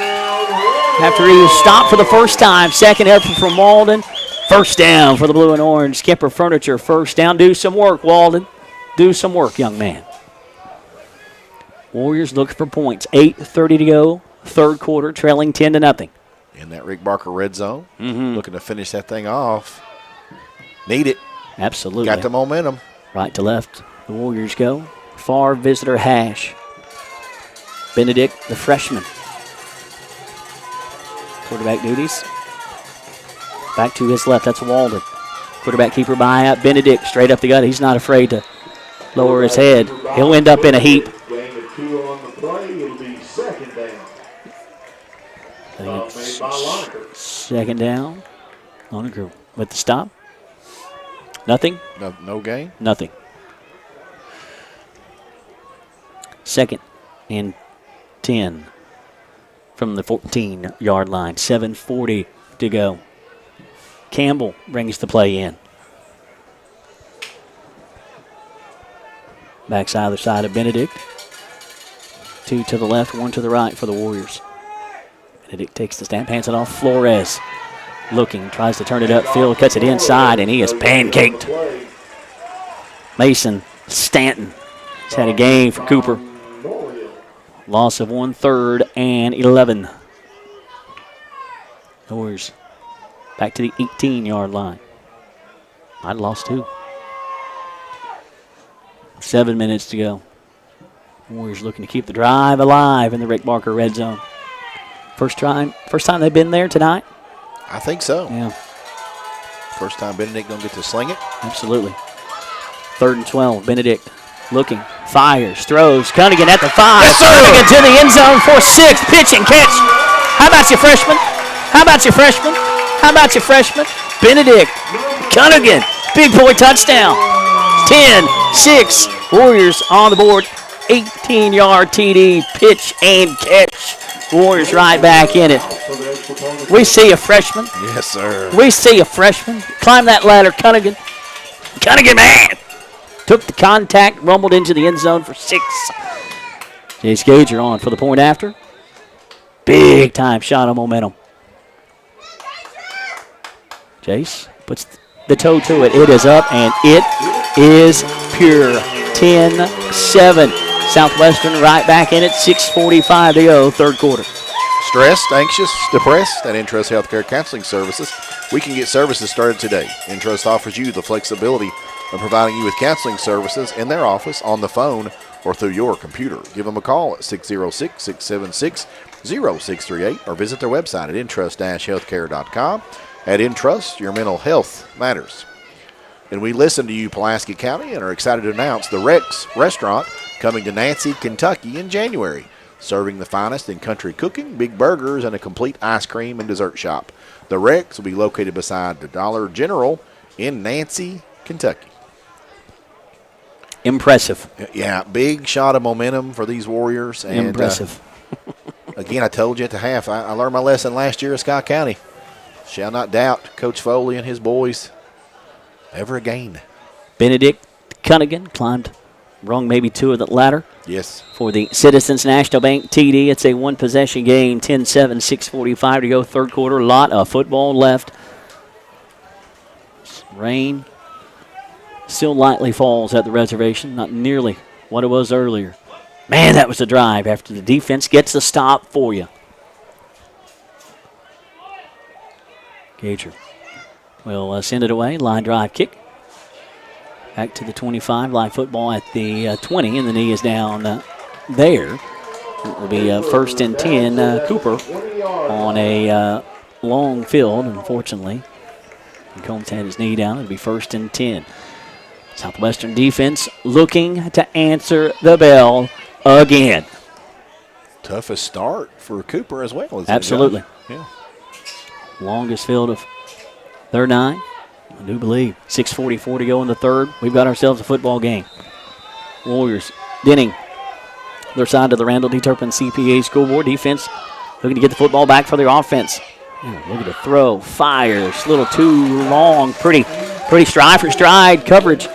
after he was stopped for the first time. Second effort from Walden. First down for the blue and orange. Kemper Furniture first down. Do some work, Walden. Do some work, young man. Warriors looking for points. 8:30 to go. 3rd quarter, trailing 10-0.
In that Rick Barker red zone. Looking to finish that thing off. Need it.
Absolutely.
Got the momentum.
Right to left. The Warriors go. Far visitor hash. Benedict, the freshman. Quarterback duties. Back to his left. That's Walden. Quarterback keeper by Benedict. Straight up the gut. He's not afraid to lower his head. He'll end up in a heap.
Gain of 2 on the play. It'll be 2nd down.
Second down. Lonergan with the stop. Nothing?
No gain?
Nothing. 2nd and 10 from the 14-yard line. 7:40 to go. Campbell brings the play in. Backs either side of Benedict. 2 to the left, 1 to the right for the Warriors. Benedict takes the snap, hands it off. Flores looking, tries to turn it upfield, cuts it inside, and he is pancaked. Mason Stanton has had a game for Cooper. Loss of 1, 3rd and 11. The Warriors back to the 18-yard line. I'd lost 2. 7 minutes to go. Warriors looking to keep the drive alive in the Rick Barker red zone. First time they've been there tonight?
I think so.
Yeah.
First time Benedict going to get to sling it?
Absolutely. 3rd and 12. Benedict looking, fires, throws. Cunningham at the 5.
Yes, sir.
Cunningham to the end zone for 6. Pitch and catch. How about you, freshman? How about you, freshman? How about you, freshman? Benedict. Cunningham. Big boy touchdown. 10-6. Warriors on the board. 18-yard TD. Pitch and catch. Warriors right back in it. We see a freshman.
Yes, sir.
We see a freshman. Climb that ladder, Cunningham. Cunningham, man. Took the contact, rumbled into the end zone for 6. Jace Gager on for the point after. Big time shot of momentum. Jace puts the toe to it. It is up, and it is pure. 10-7. Southwestern right back in it. 6:45 to go, 3rd quarter.
Stressed, anxious, depressed? At Entrust Healthcare Counseling Services, we can get services started today. Entrust offers you the flexibility of providing you with counseling services in their office, on the phone, or through your computer. Give them a call at 606-676-0638 or visit their website at entrust-healthcare.com. At Entrust, your mental health matters. And we listen to you, Pulaski County, and are excited to announce the Rex Restaurant coming to Nancy, Kentucky in January. serving the finest in country cooking, big burgers, and a complete ice cream and dessert shop. The Rex will be located beside the Dollar General in Nancy, Kentucky.
Impressive.
Yeah, big shot of momentum for these Warriors. And,
impressive.
Again, I told you at the half, I learned my lesson last year at Scott County. Shall not doubt Coach Foley and his boys ever again.
Benedict Cunningham climbed, rung maybe 2 of the ladder.
Yes.
For the Citizens National Bank TD, it's a one-possession game, 10-7, 6:45 to go, third quarter. A lot of football left. Rain still lightly falls at the reservation, not nearly what it was earlier. Man, that was a drive after the defense gets the stop for you. Gager will send it away. Line drive kick. Back to the 25. Live football at the 20, and the knee is down there. It will be first and 10. Cooper on a long field, unfortunately. And Combs had his knee down. It'll be first and 10. Southwestern defense looking to answer the bell again.
Toughest start for Cooper as well.
Absolutely.
Yeah.
Longest field of their 9. I do believe. 6:44 to go in the third. We've got ourselves a football game. Warriors, Denning, their side of the Randall D. Turpin CPA scoreboard. Defense looking to get the football back for their offense. Look at the throw. Fires. A little too long. Pretty stride for stride coverage.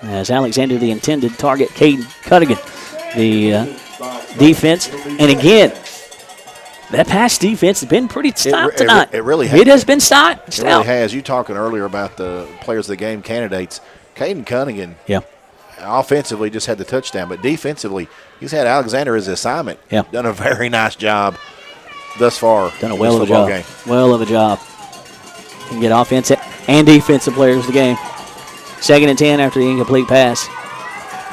As Alexander, the intended target, Caden Cunningham, the defense. And again, that pass defense has been pretty stout tonight.
It really has.
It has been stout.
It really has. You talking earlier about the players of the game candidates. Caden Cunningham, offensively just had the touchdown, but defensively he's had Alexander as assignment.
Yeah.
Done a very nice job thus far.
Done a well of a job.
Game.
Well of a job. Can get offensive and defensive players of the game. 2nd and 10 after the incomplete pass.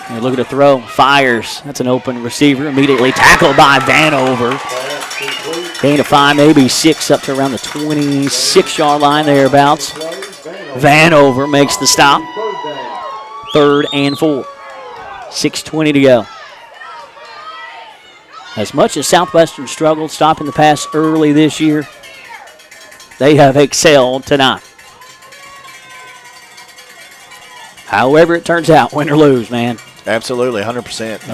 And look at the throw. Fires. That's an open receiver. Immediately tackled by Vanover. Gain of 5, maybe 6, up to around the 26-yard line thereabouts. Vanover makes the stop. 3rd and 4. 6:20 to go. As much as Southwestern struggled stopping the pass early this year, they have excelled tonight. However it turns out, win or lose, man.
Absolutely, 100%.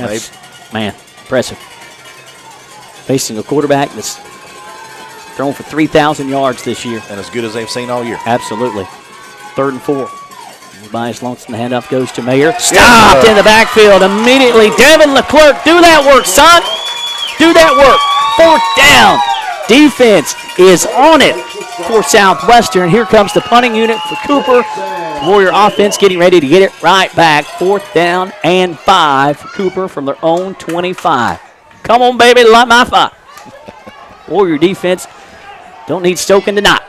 Man, impressive. Facing a quarterback that's thrown for 3,000 yards this year.
And as good as they've seen all year.
Absolutely. 3rd and 4. Bias Lonesome, the handoff goes to Mayer. Stopped in the backfield immediately. Devin Leclerc, do that work, son. Do that work. 4th down. Defense is on it for Southwestern. Here comes the punting unit for Cooper. Warrior offense getting ready to get it right back. 4th down and 5 for Cooper from their own 25. Come on, baby, light my fire. Warrior defense don't need stoking tonight.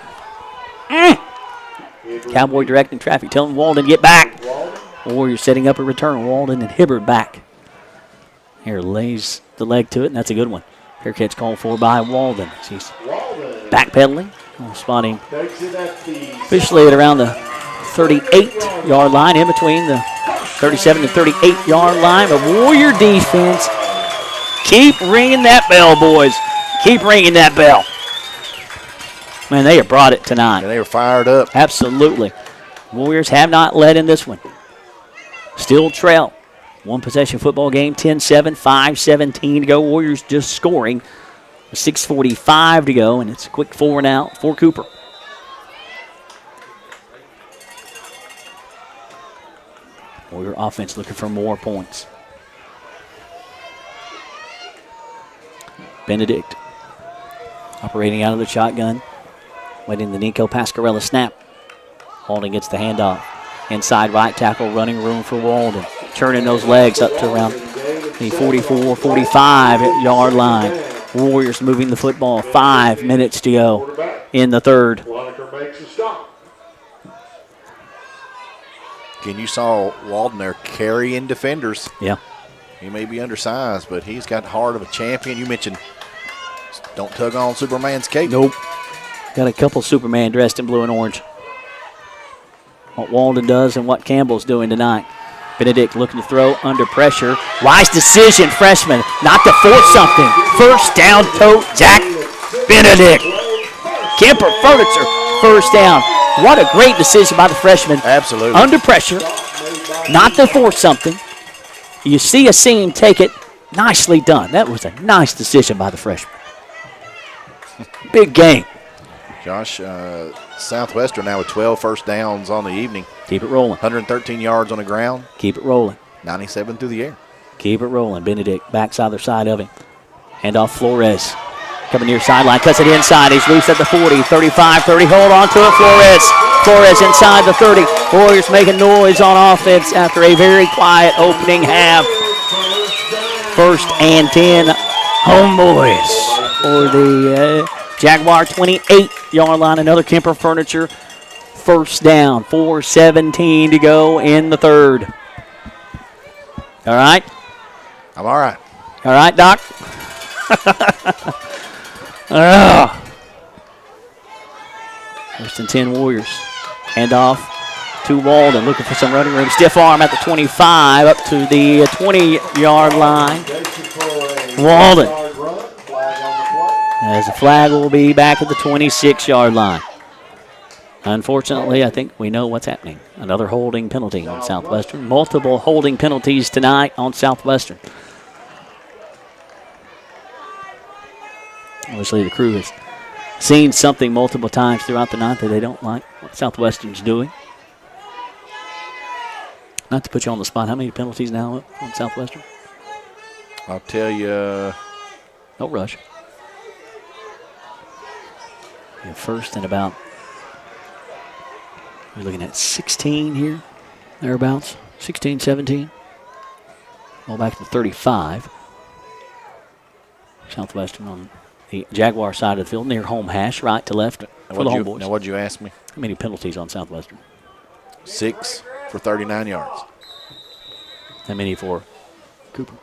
Cowboy directing traffic, telling Walden to get back. Warriors setting up a return. Walden and Hibbard back. Here lays the leg to it, and that's a good one. Fair catch called for by Walden. He's backpedaling. Spotting officially at around the 38-yard line, in between the 37 and 38-yard line. But Warrior defense, keep ringing that bell, boys. Keep ringing that bell. Man, they have brought it tonight.
And they were fired up.
Absolutely. Warriors have not led in this one. Still trail. One possession football game, 10-7, 5:17 to go. Warriors just scoring. 6:45 to go, and it's a quick 4 and out for Cooper. Warrior offense looking for more points. Benedict operating out of the shotgun. Waiting the Nico Pascarella snap. Walden gets the handoff. Inside right tackle, running room for Walden. Turning those legs up to around the 44, 45-yard line. Warriors moving the football. 5 minutes to go in the third.
Again, you saw Walden there carrying defenders.
Yeah.
He may be undersized, but he's got the heart of a champion. You mentioned don't tug on Superman's cape.
Nope. Got a couple Superman dressed in blue and orange. What Walden does and what Campbell's doing tonight. Benedict looking to throw under pressure. Wise decision, freshman, not to force something. First down, Jack Benedict. Kemper Furniture, first down. What a great decision by the freshman.
Absolutely.
Under pressure, not to force something. You see a seam, take it. Nicely done. That was a nice decision by the freshman. Big game.
Josh, Southwestern now with 12 first downs on the evening.
Keep it rolling.
113 yards on the ground.
Keep it rolling.
97 through the air.
Keep it rolling. Benedict backs either side of him. Hand off Flores. Coming near sideline, cuts it inside. He's loose at the 40, 35, 30. Hold on to it, Flores. Flores inside the 30. Warriors making noise on offense after a very quiet opening half. First and 10, Homeboys for the Jaguar 28-yard line. Another Kemper Furniture first down. 4:17 to go in the third. All right?
I'm all right.
All right, Doc? First and 10 Warriors. Hand off to Walden, looking for some running room. Stiff arm at the 25, up to the 20-yard line. Walden. As the flag will be back at the 26-yard line. Unfortunately, I think we know what's happening. Another holding penalty on Southwestern. Multiple holding penalties tonight on Southwestern. Obviously, the crew has seen something multiple times throughout the night that they don't like what Southwestern's doing. Not to put you on the spot, how many penalties now on Southwestern?
I'll tell you.
No rush. Yeah, first and about, we're looking at 16 here, thereabouts. 16, 17. Well, back to 35. Southwestern on the Jaguar side of the field, near home hash, right to left for the Homeboys.
Now, what'd you ask me?
How many penalties on Southwestern?
6 for 39 yards.
How many for Cooper?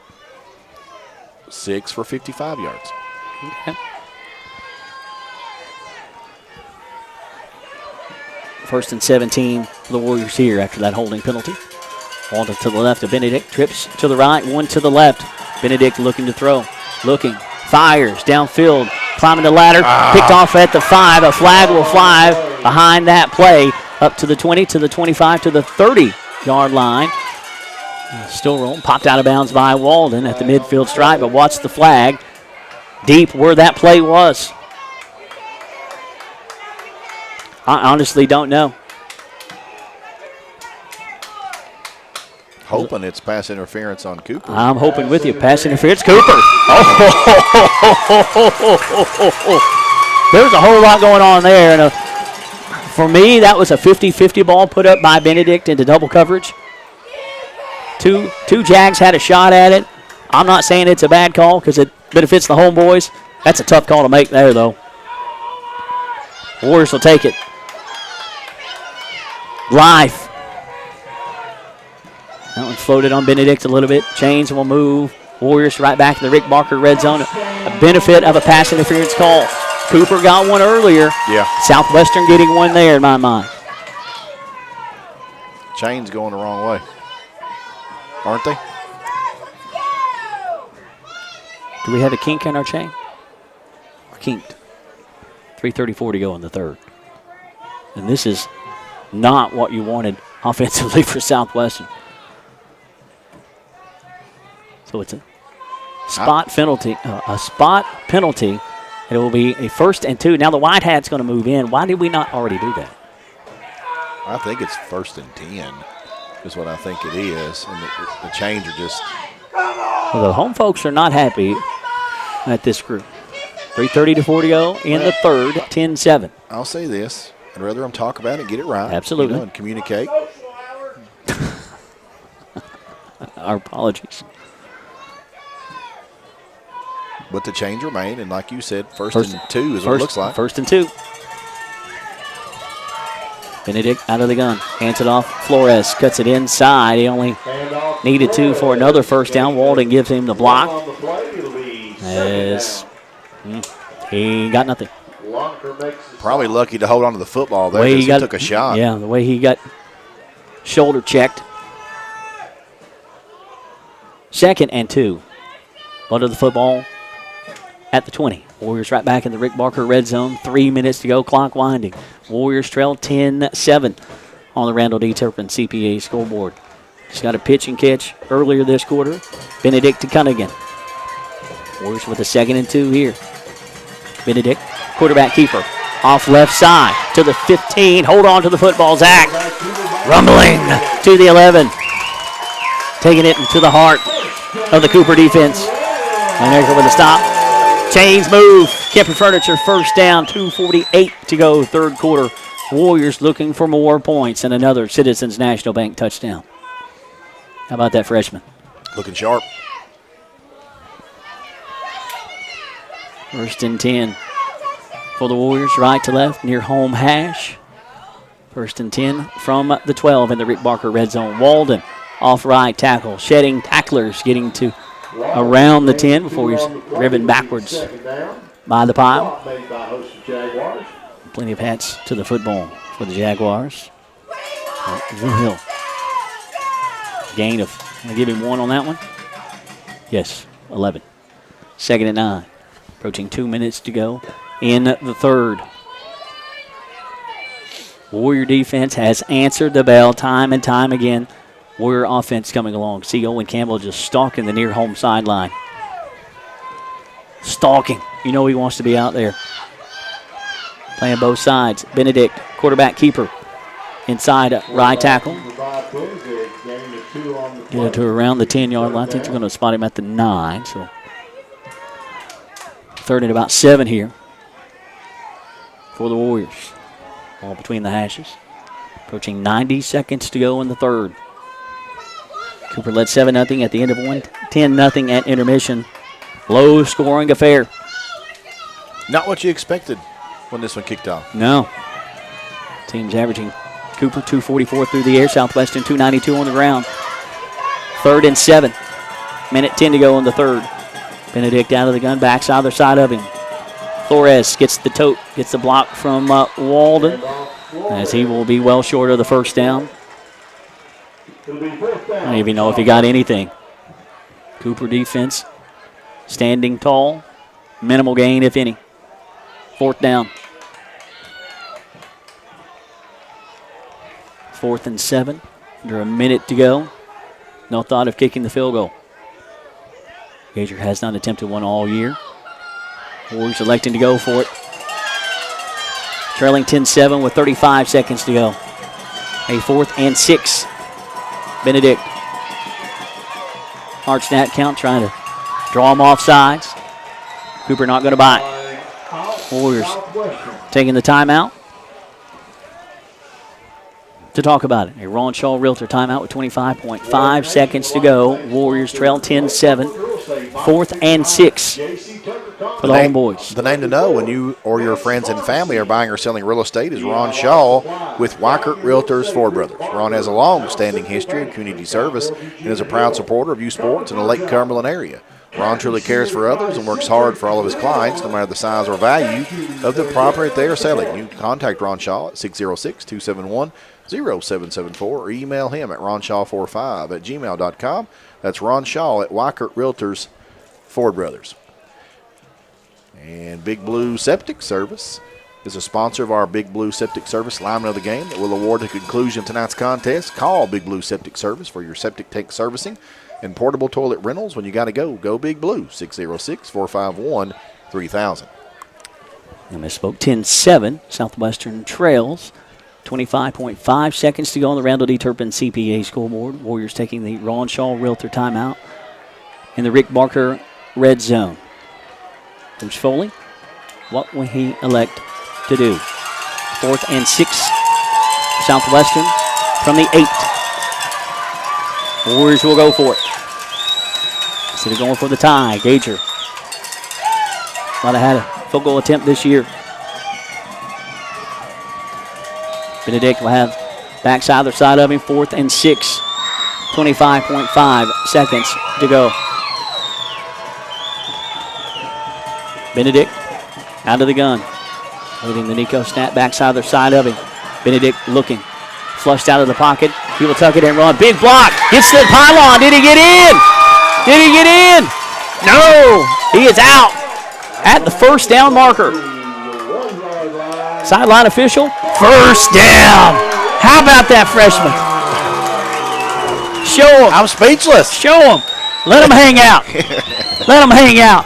6 for 55 yards.
Okay. First and 17 for the Warriors here after that holding penalty. Walden to the left of Benedict. Trips to the right, one to the left. Benedict looking to throw. Looking. Fires downfield. Climbing the ladder. Picked off at the 5. A flag will fly behind that play. Up to the 20, to the 25, to the 30-yard line. Still rolling. Popped out of bounds by Walden at the midfield stripe, but watch the flag. Deep where that play was. I honestly don't know.
Hoping it's pass interference on Cooper.
I'm hoping with you. Pass interference, Cooper. There's a whole lot going on there. And for me, that was a 50-50 ball put up by Benedict into double coverage. Two Jags had a shot at it. I'm not saying it's a bad call because it benefits the Homeboys. That's a tough call to make there, though. Warriors will take it. Life. That one floated on Benedict a little bit. Chains will move. Warriors right back to the Rick Barker red zone. A benefit of a pass interference call. Cooper got one earlier.
Yeah.
Southwestern getting one there in my mind.
Chains going the wrong way, aren't they?
Do we have a kink in our chain? We're kinked. 3:34 to go in the third. And this is not what you wanted offensively for Southwestern. So it's a spot penalty. It will be a 1st and 2. Now the White Hat's going to move in. Why did we not already do that?
I think it's 1st and 10 is what I think it is. And the chains are just.
Well, the home folks are not happy at this group. 3:30 to 4 to go in the third, 10-7.
I'll say this. I'd rather them talk about it, get it right.
Absolutely.
And communicate.
Our apologies.
But the change remained, and like you said, 1st and 2 is what it looks like.
1st and 2. Benedict out of the gun. Hands it off. Flores cuts it inside. He only needed 2 for another first down. Walden gives him the block. As he got nothing.
Probably lucky to hold on to the football there because he took a shot.
Yeah, the way he got shoulder checked. 2nd and 2. Ball to the football at the 20. Warriors right back in the Rick Barker red zone. 3 minutes to go, clock winding. Warriors trail 10-7 on the Randall D. Turpin CPA scoreboard. He's got a pitch and catch earlier this quarter. Benedict to Cunningham. Warriors with a 2nd and 2 here. Benedict, quarterback keeper, off left side to the 15. Hold on to the football, Zach. Rumbling to the 11. Taking it into the heart of the Cooper defense. And there with a stop. Chains move. Kemper Furniture first down, 2:48 to go, third quarter. Warriors looking for more points and another Citizens National Bank touchdown. How about that freshman?
Looking sharp.
1st and 10 for the Warriors, right to left, near home hash. 1st and 10 from the 12 in the Rick Barker red zone. Walden off right tackle, shedding tacklers, getting to around the 10 before he's driven backwards by the pile. Plenty of hats to the football for the Jaguars. Drew Hill. Gain of, I'm going to give him 1 on that one. Yes, 11. 2nd and 9. Approaching 2 minutes to go in the third. Warrior defense has answered the bell time and time again. Warrior offense coming along. See Owen Campbell just stalking the near home sideline. Stalking. You know he wants to be out there. Playing both sides. Benedict, quarterback keeper. Inside right tackle. Get it to around the 10-yard line. I think they're going to spot him at the 9. So 3rd and about 7 here for the Warriors. All between the hashes. Approaching 90 seconds to go in the third. Cooper led 7-0 at the end of one. 10-0 at intermission. Low scoring affair.
Not what you expected when this one kicked off.
No. Team's averaging Cooper 244 through the air. Southwestern 292 on the ground. 3rd and 7. Minute 10 to go in the third. Benedict out of the gun, backs either side of him. Flores gets the tote, gets the block from Walden, as he will be well short of the first down. I don't even know if he got anything. Cooper defense standing tall. Minimal gain, if any. 4th down. 4th and 7. Under a minute to go. No thought of kicking the field goal. Gager has not attempted one all year. Warriors electing to go for it. Trailing 10-7 with 35 seconds to go. A 4th and 6. Benedict. Hard snap count, trying to draw him off sides. Cooper not going to buy it. Warriors taking the timeout to talk about it. A Ron Shaw Realtor timeout with 25.5 seconds to go. Warriors trail 10-7. 4th and 6 for the homeboys.
The name to know when you or your friends and family are buying or selling real estate is Ron Shaw with Weikert Realtors Ford Brothers. Ron has a long-standing history of community service and is a proud supporter of youth sports in the Lake Cumberland area. Ron truly cares for others and works hard for all of his clients, no matter the size or value of the property they are selling. You can contact Ron Shaw at 606-271-0774 or email him at ronshaw45@gmail.com. That's Ron Shaw at Weikert Realtors Ford Brothers. And Big Blue Septic Service is a sponsor of our Big Blue Septic Service lineman of the game that will award the conclusion of tonight's contest. Call Big Blue Septic Service for your septic tank servicing and portable toilet rentals. When you got to go, go Big Blue, 606-451-3000.
I misspoke. 10-7. Southwestern trails. 25.5 seconds to go on the Randall D. Turpin CPA scoreboard. Warriors taking the Ron Shaw Realtor timeout in the Rick Barker red zone. Coach Foley, what will he elect to do? 4th and 6. Southwestern from the 8. Warriors will go for it. Instead of going for the tie, Gager might have had a field goal attempt this year. Benedict will have backs either side of him. 4th and 6. 25.5 seconds to go. Benedict out of the gun. Leading the Nico snap, backs either side of him. Benedict looking. Flushed out of the pocket. He will tuck it and run. Big block. Gets to the pylon. Did he get in? Did he get in? No. He is out at the first down marker. Sideline official. First down. How about that freshman? Show him.
I'm speechless.
Show him. Let him hang out. Let him hang out.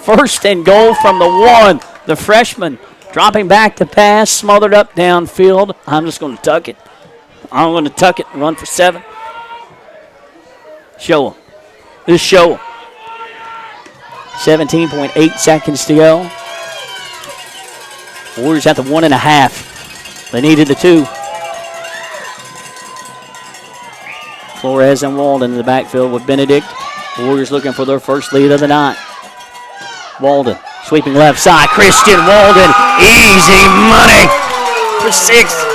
First and goal from the 1. The freshman dropping back to pass, smothered up downfield. I'm just going to tuck it. I'm going to tuck it and run for 7. Show him. Just show him. 17.8 seconds to go. Warriors at the 1.5. They needed the 2. Flores and Walden in the backfield with Benedict. Warriors looking for their first lead of the night. Walden sweeping left side. Christian Walden. Easy money for 6.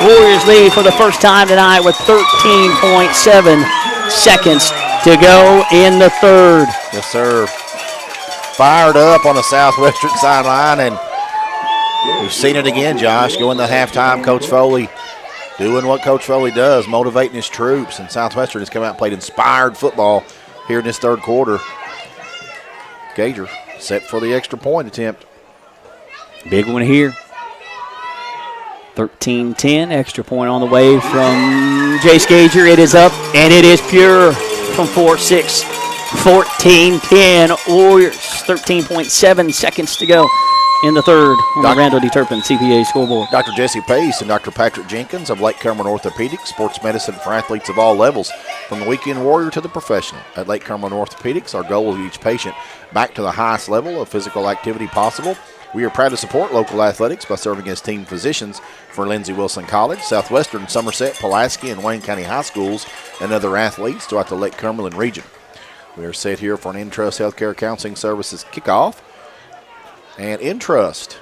Warriors lead for the first time tonight with 13.7 seconds to go in the 3rd.
Yes, sir. Fired up on the Southwestern sideline, and we've seen it again, Josh. Going to halftime, Coach Foley doing what Coach Foley does, motivating his troops, and Southwestern has come out and played inspired football here in this 3rd quarter. Gager set for the extra point attempt.
Big one here. 13-10, extra point on the way from Jace Gager. It is up, and it is pure from 4-6. 14-10 Warriors. 13.7 seconds to go in the 3rd on the Randall D. Turpin CPA scoreboard.
Dr. Jesse Pace and Dr. Patrick Jenkins of Lake Cumberland Orthopedics, sports medicine for athletes of all levels, from the weekend warrior to the professional. At Lake Cumberland Orthopedics, our goal is each patient back to the highest level of physical activity possible. We are proud to support local athletics by serving as team physicians for Lindsey Wilson College, Southwestern, Somerset, Pulaski, and Wayne County High Schools, and other athletes throughout the Lake Cumberland region. We are set here for an Entrust Healthcare Counseling Services kickoff. And Entrust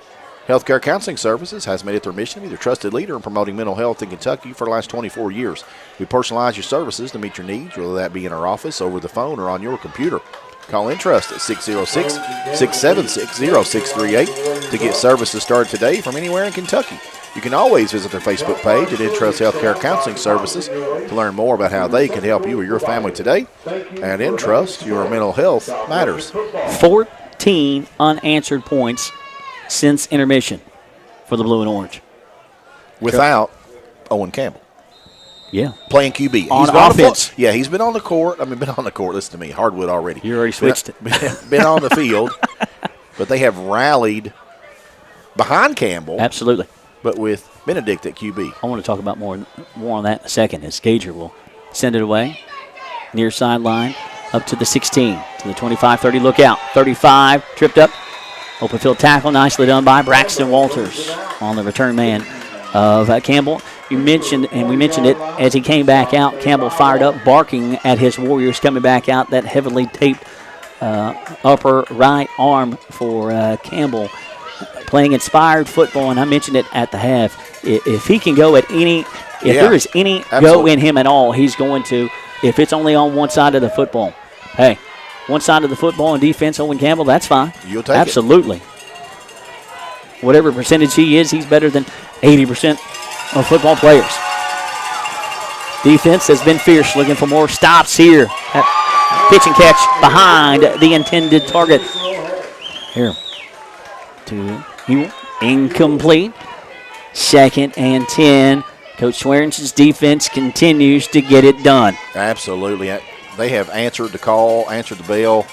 Healthcare Counseling Services has made it their mission to be the trusted leader in promoting mental health in Kentucky for the last 24 years. We personalize your services to meet your needs, whether that be in our office, over the phone, or on your computer. Call Entrust at 606-676-0638 to get services started today from anywhere in Kentucky. You can always visit their Facebook page at Entrust Healthcare Counseling Services to learn more about how they can help you or your family today. At Entrust, your mental health matters.
14 unanswered points since intermission for the Blue and Orange.
Without Owen Campbell.
Yeah.
Playing QB.
On offense.
He's been on the court. Listen to me, hardwood already.
You already switched it.
Been on the field, but they have rallied behind Campbell.
Absolutely.
But with Benedict at QB.
I want to talk about more on that in a second as Gager will send it away. Near sideline, up to the 16, to the 25-30 lookout. 35, tripped up. Open field tackle, nicely done by Braxton Walters on the return man of Campbell. We mentioned it as he came back out. Campbell fired up, barking at his Warriors coming back out. That heavily taped upper right arm for Campbell. Playing inspired football, and I mentioned it at the half. If he can go at there is any go in him at all, he's going to. If it's only on one side of the football, hey, one side of the football and defense, Owen Campbell, that's fine.
You'll take
Absolutely. Whatever percentage he is, he's better than 80% of football players. Defense has been fierce, looking for more stops here. Pitch and catch behind the intended target. Here. Incomplete. 2nd and 10. Coach Swearen's defense continues to get it done.
Absolutely. They have answered the call, answered the bell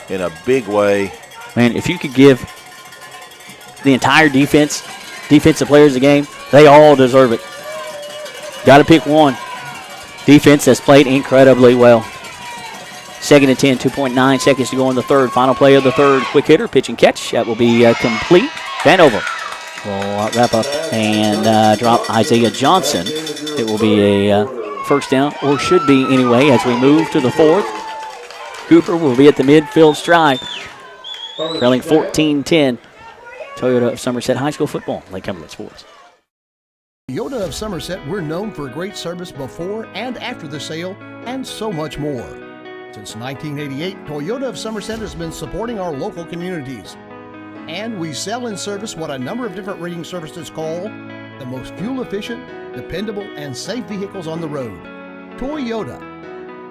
in a big way.
Man, if you could give the entire defensive players of the game, they all deserve it. Got to pick one. Defense has played incredibly well. 2nd and 10, 2.9 seconds to go in the 3rd. Final play of the 3rd. Quick hitter, pitch and catch. That will be complete. Vanover will wrap up and drop Isaiah Johnson. It will be a first down, or should be anyway, as we move to the 4th. Cooper will be at the midfield stride. Trailing 14-10. Toyota of Somerset High School football. Lake Cumberland Sports.
Toyota of Somerset, we're known for great service before and after the sale, and so much more. Since 1988, Toyota of Somerset has been supporting our local communities. And we sell and service what a number of different rating services call the most fuel-efficient, dependable, and safe vehicles on the road. Toyota.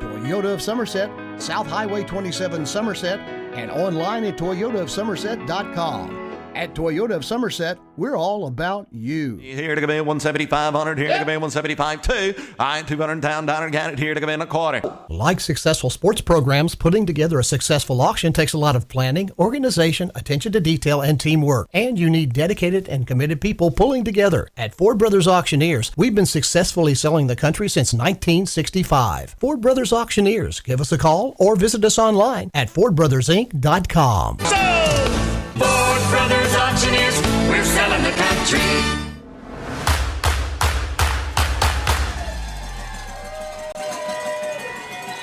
Toyota of Somerset, South Highway 27 Somerset, and online at toyotaofsomerset.com. At Toyota of Somerset, we're all about you.
Here to come in 175-100, here to come in 175-2. I-200 down, got it here to come in a quarter.
Like successful sports programs, putting together a successful auction takes a lot of planning, organization, attention to detail, and teamwork. And you need dedicated and committed people pulling together. At Ford Brothers Auctioneers, we've been successfully selling the country since 1965. Ford Brothers Auctioneers. Give us a call or visit us online at FordBrothersInc.com.
Ford Brothers Auctioneers, we're selling the country.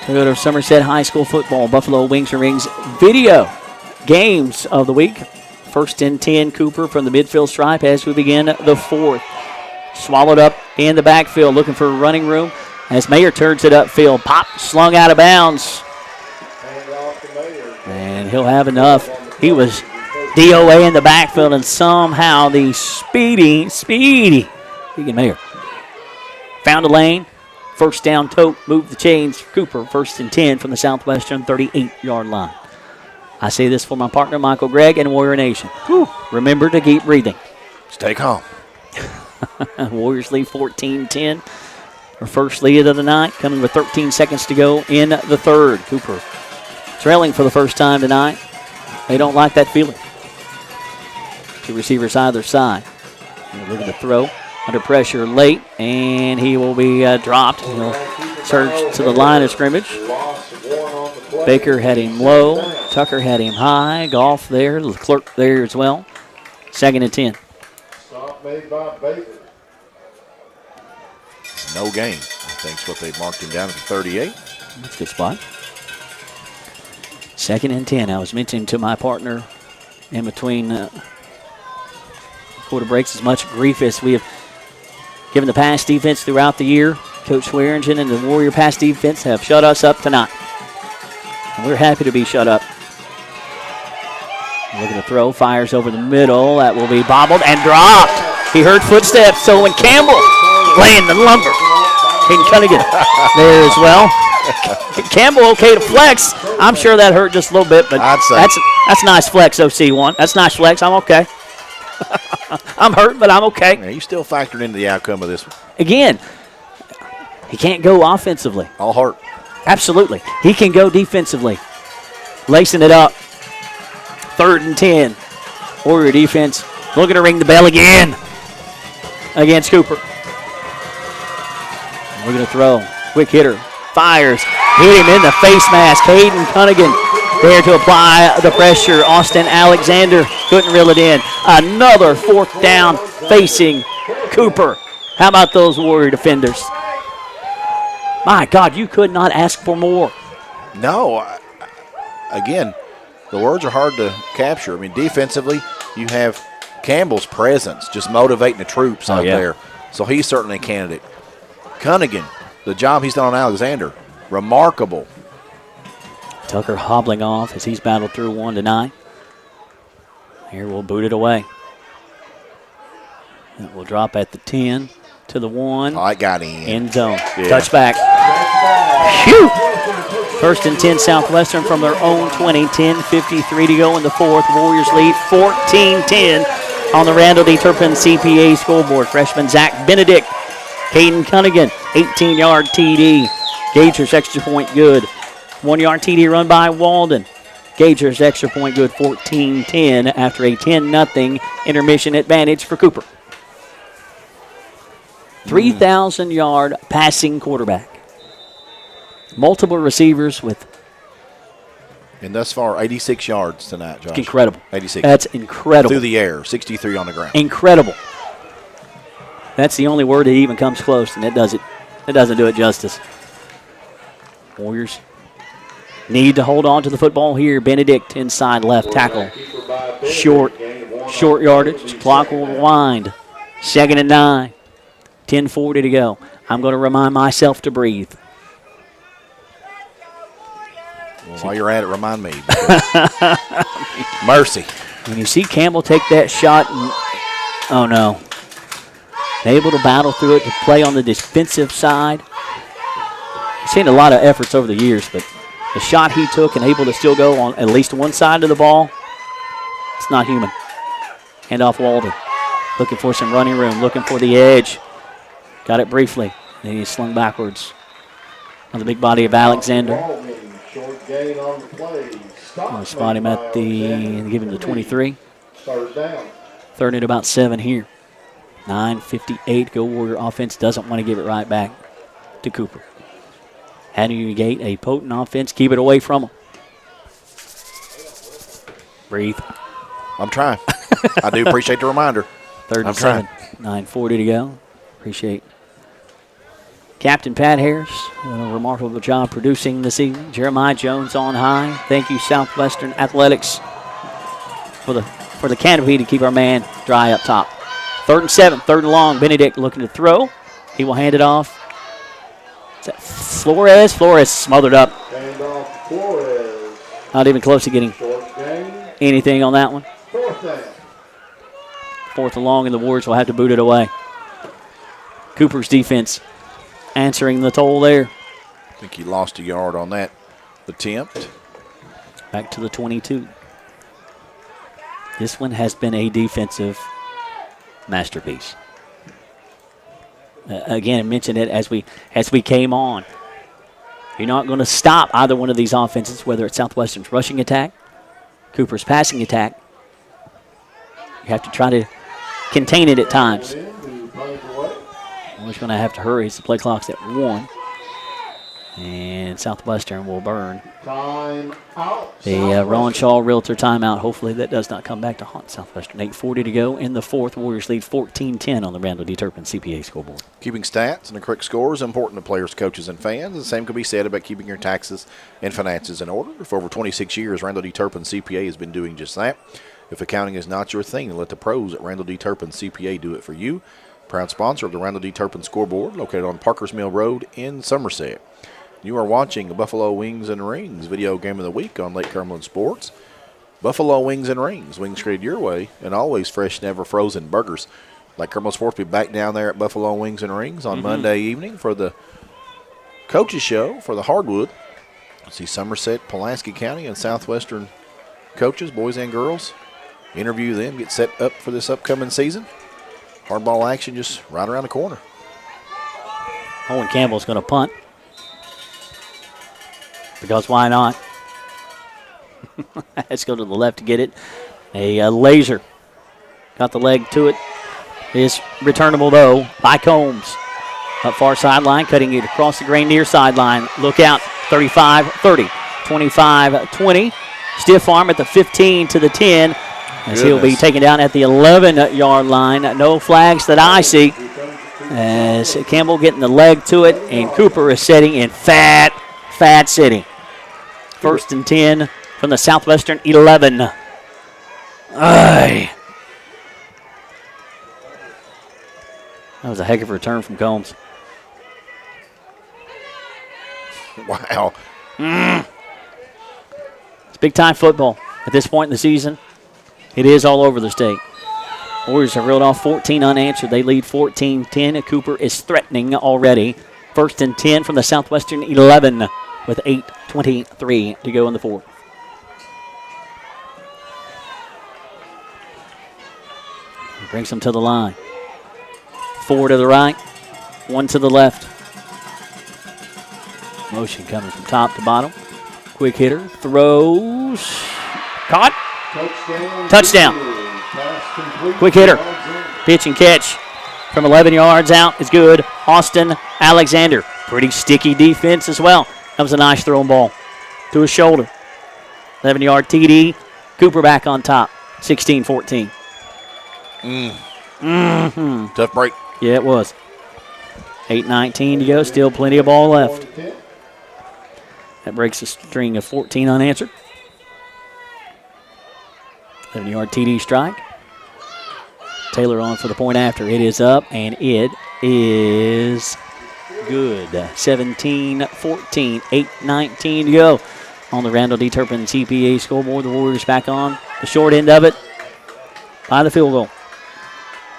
Toyota of Somerset High School football, Buffalo Wings and Rings video games of the week. First and 10, Cooper from the midfield stripe as we begin the fourth. Swallowed up in the backfield, looking for running room as Mayer turns it upfield. Pop, slung out of bounds. And he'll have enough. He was DOA in the backfield, and somehow the speedy Keegan Mayer found a lane. First down, Tote moved the chains. Cooper, first and 10 from the Southwestern 38-yard line. I say this for my partner, Michael Gregg, and Warrior Nation. Whew. Remember to keep breathing.
Stay calm.
Warriors lead 14-10. Our first lead of the night, coming with 13 seconds to go in the third. Cooper trailing for the first time tonight. They don't like that feeling. Two receivers either side. Look at the throw. Under pressure late, and he will be dropped. He'll surge to the line of scrimmage. Baker had him low. Tucker had him high. Goff there. Clerk there as well. Second and 10.
Stop made by Baker.
No gain. I think that's what they've marked him down at the 38.
That's a good spot. Second and 10. I was mentioning to my partner in between quarter breaks, as much grief as we have given the pass defense throughout the year. Coach Swearingen and the Warrior pass defense have shut us up tonight. And we're happy to be shut up. Look at the throw. Fires over the middle. That will be bobbled and dropped. He heard footsteps. So when Campbell laying the lumber. Hayden Cunningham there as well. Campbell okay to flex. I'm sure that hurt just a little bit, but that's nice flex, OC1. That's nice flex. I'm okay. I'm hurt, but I'm okay.
Yeah, you still factored into the outcome of this one.
Again, he can't go offensively.
All heart.
Absolutely. He can go defensively. Lacing it up. Third and 10. Warrior defense looking to ring the bell again against Cooper. We're going to throw. Quick hitter. Fires. Hit him in the face mask. Hayden Cunningham there to apply the pressure. Austin Alexander couldn't reel it in. Another fourth down facing Cooper. How about those Warrior defenders? My God, you could not ask for more.
No. Again, the words are hard to capture. I mean, defensively, you have Campbell's presence just motivating the troops out there. So he's certainly a candidate. Cunningham, the job he's done on Alexander, remarkable.
Tucker hobbling off as he's battled through 1 to 9. Here we'll boot it away. It will drop at the 10 to the 1.
Oh, I got him.
End zone. Touchback. Phew! First and 10 Southwestern from their own 20. 10:53 to go in the fourth. Warriors lead 14-10 on the Randall D. Turpin CPA scoreboard. Freshman Zach Benedict. Hayden Cunningham, 18-yard TD. Gager's extra point good. 1-yard TD run by Walden. Gager's extra point good, 14-10 after a 10-0 intermission advantage for Cooper. 3,000-yard passing quarterback. Multiple receivers with.
And thus far, 86 yards tonight, Josh.
Incredible.
86.
That's incredible.
Through the air, 63 on the ground.
Incredible. That's the only word that even comes close, and it doesn't do it justice. Warriors need to hold on to the football here. Benedict inside left tackle. Short yardage. Clock will wind. Second and 9. 10:40 to go. I'm going to remind myself to breathe.
Well, while you're at it, remind me. Mercy.
When you see Campbell take that shot, oh no. Able to battle through it, to play on the defensive side. I've seen a lot of efforts over the years, but the shot he took and able to still go on at least one side of the ball, it's not human. Hand off Walden. Looking for some running room, looking for the edge. Got it briefly. And he's slung backwards on the big body of Alexander.
Short gain on the play.
I'll spot him at give him the 23.
Third down.
Third and about 7 here. 9:58 go. Warrior offense doesn't want to give it right back to Cooper. How do you negate a potent offense? Keep it away from him. Breathe.
I'm trying. I do appreciate the reminder.
Third and 7. 9:40 to go. Appreciate Captain Pat Harris, doing a remarkable job producing this evening. Jeremiah Jones on high. Thank you, Southwestern Athletics, for the canopy to keep our man dry up top. 3rd and 7, 3rd and long. Benedict looking to throw. He will hand it off. Is that Flores? Flores smothered up.
Hand off Flores.
Not even close to getting anything on that one.
4th down.
4th and long, and the Warriors will have to boot it away. Cooper's defense answering the toll there.
I think he lost a yard on that attempt.
Back to the 22. This one has been a defensive masterpiece. Again, I mentioned it as we came on. You're not going to stop either one of these offenses, whether it's Southwestern's rushing attack, Cooper's passing attack. You have to try to contain it at times. We're just going to have to hurry. The play clock's at 1. And Southwestern will burn
Time out.
the Ron Shaw Realtor timeout. Hopefully that does not come back to haunt Southwestern. 8:40 to go in the 4th. Warriors lead 14-10 on the Randall D. Turpin CPA scoreboard.
Keeping stats and a correct score is important to players, coaches, and fans. The same can be said about keeping your taxes and finances in order. For over 26 years, Randall D. Turpin CPA has been doing just that. If accounting is not your thing, then let the pros at Randall D. Turpin CPA do it for you. Proud sponsor of the Randall D. Turpin scoreboard, located on Parkers Mill Road in Somerset. You are watching Buffalo Wings and Rings video game of the week on Lake Cumberland Sports. Buffalo Wings and Rings, wings created your way, and always fresh, never frozen burgers. Lake Cumberland Sports will be back down there at Buffalo Wings and Rings on Monday evening for the coaches show for the hardwood. See Somerset, Pulaski County, and Southwestern coaches, boys and girls. Interview them, get set up for this upcoming season. Hardball action just right around the corner.
Owen Campbell's going to punt. Because why not? Let's go to the left to get it. A laser. Got the leg to it. Is returnable, though, by Combs. Up far sideline, cutting it across the grain near sideline. Look out, 35-30, 25-20. Stiff arm at the 15 to the 10. As he'll be taken down at the 11-yard line. No flags that I see. As Campbell getting the leg to it, and Cooper is setting in fat sitting. 1st and 10 from the Southwestern 11. Aye. That was a heck of a return from Combs.
Wow.
It's big-time football at this point in the season. It is all over the state. Warriors have reeled off 14 unanswered. They lead 14-10. Cooper is threatening already. 1st and 10 from the Southwestern 11 with 8:23 to go in the 4th. Brings them to the line. 4 to the right, 1 to the left. Motion coming from top to bottom. Quick hitter, throws, caught. Touchdown. Quick hitter. Pitch and catch from 11 yards out is good. Austin Alexander. Pretty sticky defense as well. That was a nice thrown ball to his shoulder. 11-yard TD. Cooper back on top. 16-14.
Tough break.
Yeah, it was. 8:19 to go. Still plenty of ball left. That breaks a string of 14 unanswered. 11-yard TD strike. Taylor on for the point after. It is up, and it is good. 17-14. 8:19 to go on the Randall D. Turpin CPA scoreboard. The Warriors back on the short end of it by the field goal.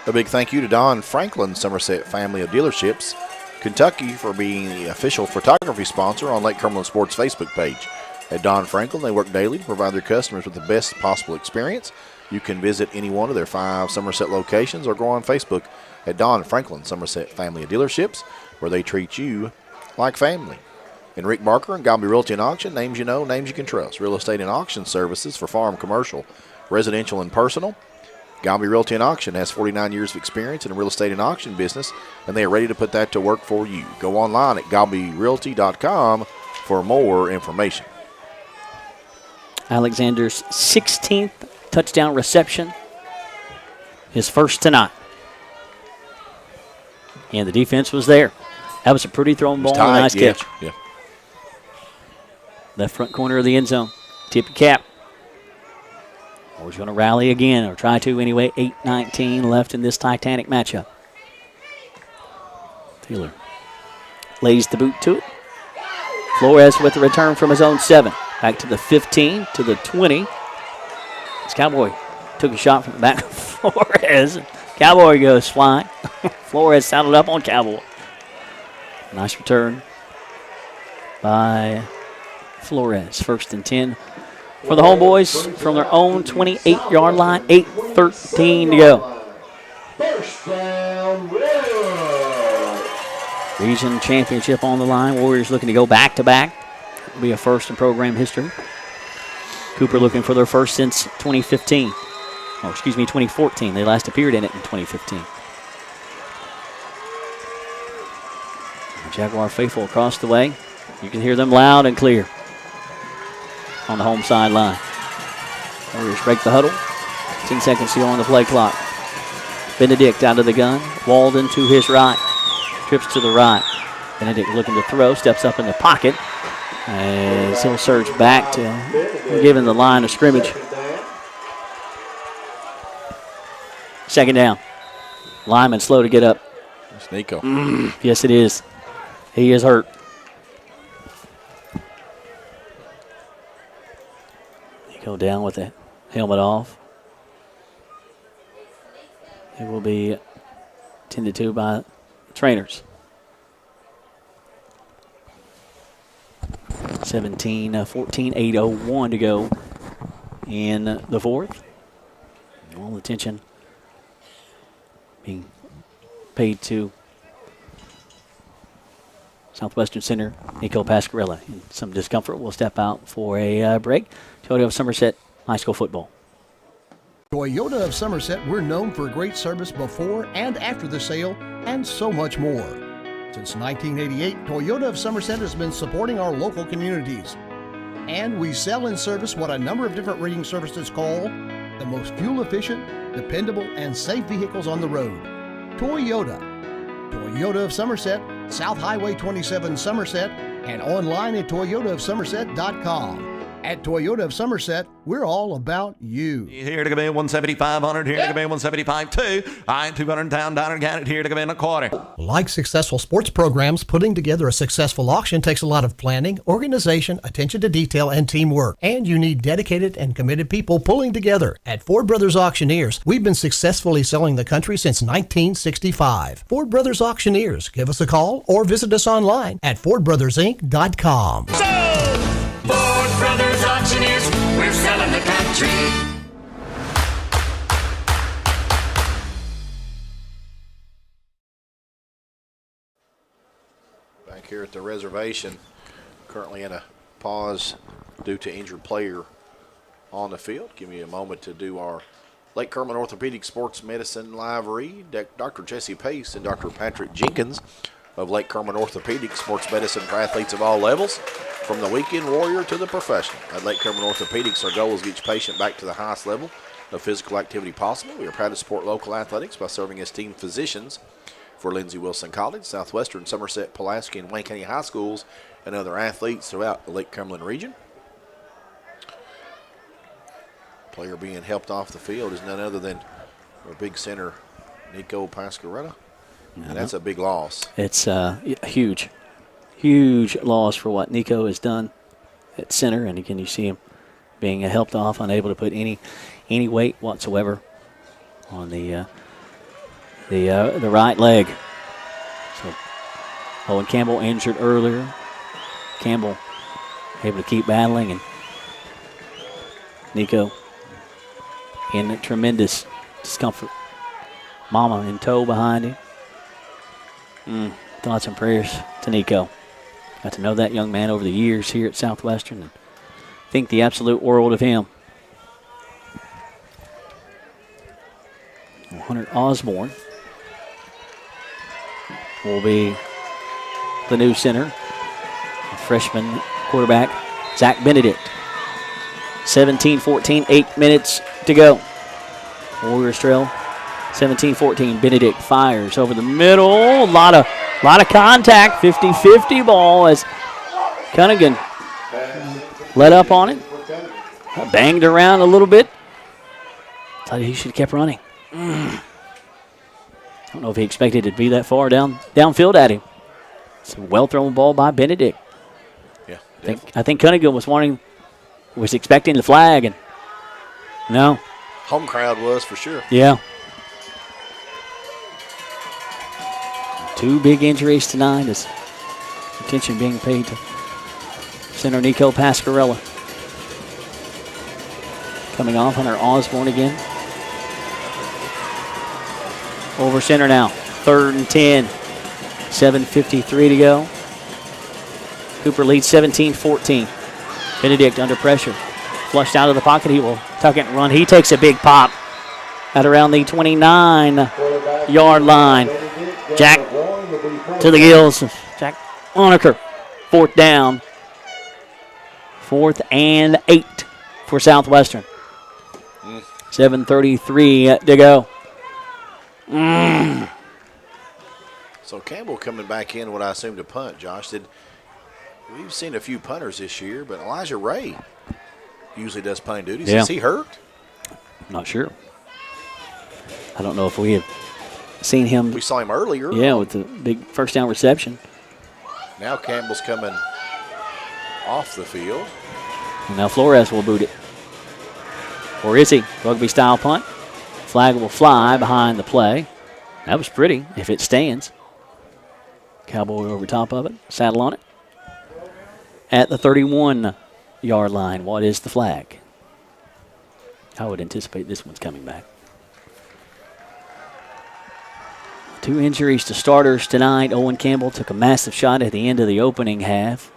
A big thank you to Don Franklin, Somerset Family of Dealerships, Kentucky, for being the official photography sponsor on Lake Cumberland Sports Facebook page. At Don Franklin, they work daily to provide their customers with the best possible experience. You can visit any one of their 5 Somerset locations or go on Facebook at Don Franklin Somerset Family of Dealerships, where they treat you like family. And Rick Barker and Galby Realty and Auction, names you know, names you can trust. Real estate and auction services for farm, commercial, residential, and personal. Galby Realty and Auction has 49 years of experience in the real estate and auction business, and they are ready to put that to work for you. Go online at galbyrealty.com for more information.
Alexander's 16th touchdown reception, his first tonight. And the defense was there. That was a pretty thrown ball,
tight,
nice catch.
Yeah.
Left front corner of the end zone. Tip your cap. Always going to rally again, or try to anyway. 8:19 left in this Titanic matchup. Taylor lays the boot to it. Flores with the return from his own 7. Back to the 15, to the 20. This Cowboy took a shot from the back of Flores. Cowboy goes flying. Flores saddled up on Cowboy. Nice return by Flores. 1st and 10 for the Homeboys from their own 28-yard line. 8:13 to go.
First down,
Region championship on the line. Warriors looking to go back-to-back. It'll be a first in program history. Cooper looking for their first since 2015. Or, 2014. They last appeared in it in 2015. The Jaguar faithful across the way. You can hear them loud and clear on the home sideline. Warriors break the huddle. 10 seconds to go on the play clock. Benedict out of the gun. Walden to his right. Trips to the right. Benedict looking to throw. Steps up in the pocket. As he'll surge back to giving the line of scrimmage. 2nd down. Lyman slow to get up.
It's Nico.
Yes, it is. He is hurt. Nico down with the helmet off. It will be tended to by trainers. 17-14, 8:01 to go in the 4th. All attention being paid to Southwestern center Nico Pascarella. In some discomfort, we'll step out for a break. Toyota of Somerset High School football.
Toyota of Somerset, we're known for great service before and after the sale and so much more. Since 1988, Toyota of Somerset has been supporting our local communities. And we sell and service what a number of different rating services call the most fuel-efficient, dependable, and safe vehicles on the road. Toyota. Toyota of Somerset, South Highway 27 Somerset, and online at toyotaofsomerset.com. At Toyota of Somerset, we're all about you.
Here to come in 175-100, here to come in 175-2. I 200 down, got it here to come in a quarter.
Like successful sports programs, putting together a successful auction takes a lot of planning, organization, attention to detail, and teamwork. And you need dedicated and committed people pulling together. At Ford Brothers Auctioneers, we've been successfully selling the country since 1965. Ford Brothers Auctioneers. Give us a call or visit us online at FordBrothersInc.com.
Ford Brothers Auctioneers, we're selling the country.
Back here at the reservation, currently in a pause due to injured player on the field. Give me a moment to do our Lake Kerman Orthopedic Sports Medicine live read. Dr. Jesse Pace and Dr. Patrick Jenkins of Lake Kerman Orthopedic Sports Medicine for athletes of all levels, from the weekend warrior to the professional. At Lake Kerman Orthopedics, our goal is to get each patient back to the highest level of physical activity possible. We are proud to support local athletics by serving as team physicians for Lindsey Wilson College, Southwestern, Somerset, Pulaski, and Wayne County High Schools, and other athletes throughout the Lake Cumberland region. Player being helped off the field is none other than our big center, Nico Pascarella. And that's a big loss.
It's huge loss for what Nico has done at center. And again, you see him being helped off, unable to put any weight whatsoever on the right leg. So Owen Campbell injured earlier. Campbell able to keep battling, and Nico in tremendous discomfort. Mama in tow behind him. Thoughts and prayers to Nico. Got to know that young man over the years here at Southwestern and think the absolute world of him. Hunter Osborne will be the new center. Freshman quarterback, Zach Benedict. 17-14, 8 minutes to go. Warriors trail 17-14. Benedict fires over the middle. A lot of contact. 50-50 ball as Cunningham let up on it. Banged around a little bit. Thought he should have kept running. I don't know if he expected it to be that far downfield at him. It's a well-thrown ball by Benedict.
Yeah,
I think Cunningham was expecting the flag, and no.
Home crowd was for sure.
Yeah. 2 big injuries tonight as attention being paid to center Nico Pasquarella. Coming off Hunter Osborne again. Over center now. 3rd and 10. 7:53 to go. Cooper leads 17-14. Benedict under pressure. Flushed out of the pocket. He will tuck it and run. He takes a big pop at around the 29-yard line. Jack to the gills. Jack Loneker. 4th down. 4th and 8 for Southwestern. 7:33 to go.
So Campbell coming back in, what I assume to punt, Josh. We've seen a few punters this year, but Elijah Ray usually does punting duties.
Yeah.
Is he hurt?
I'm not sure. I don't know if we have seen him.
We saw him earlier.
Yeah, with the big first down reception.
Now Campbell's coming off the field.
And now Flores will boot it. Or is he? Rugby style punt. Flag will fly behind the play. That was pretty if it stands. Cowboy over top of it. Saddle on it. At the 31-yard line, what is the flag? I would anticipate this one's coming back. 2 injuries to starters tonight. Owen Campbell took a massive shot at the end of the opening half.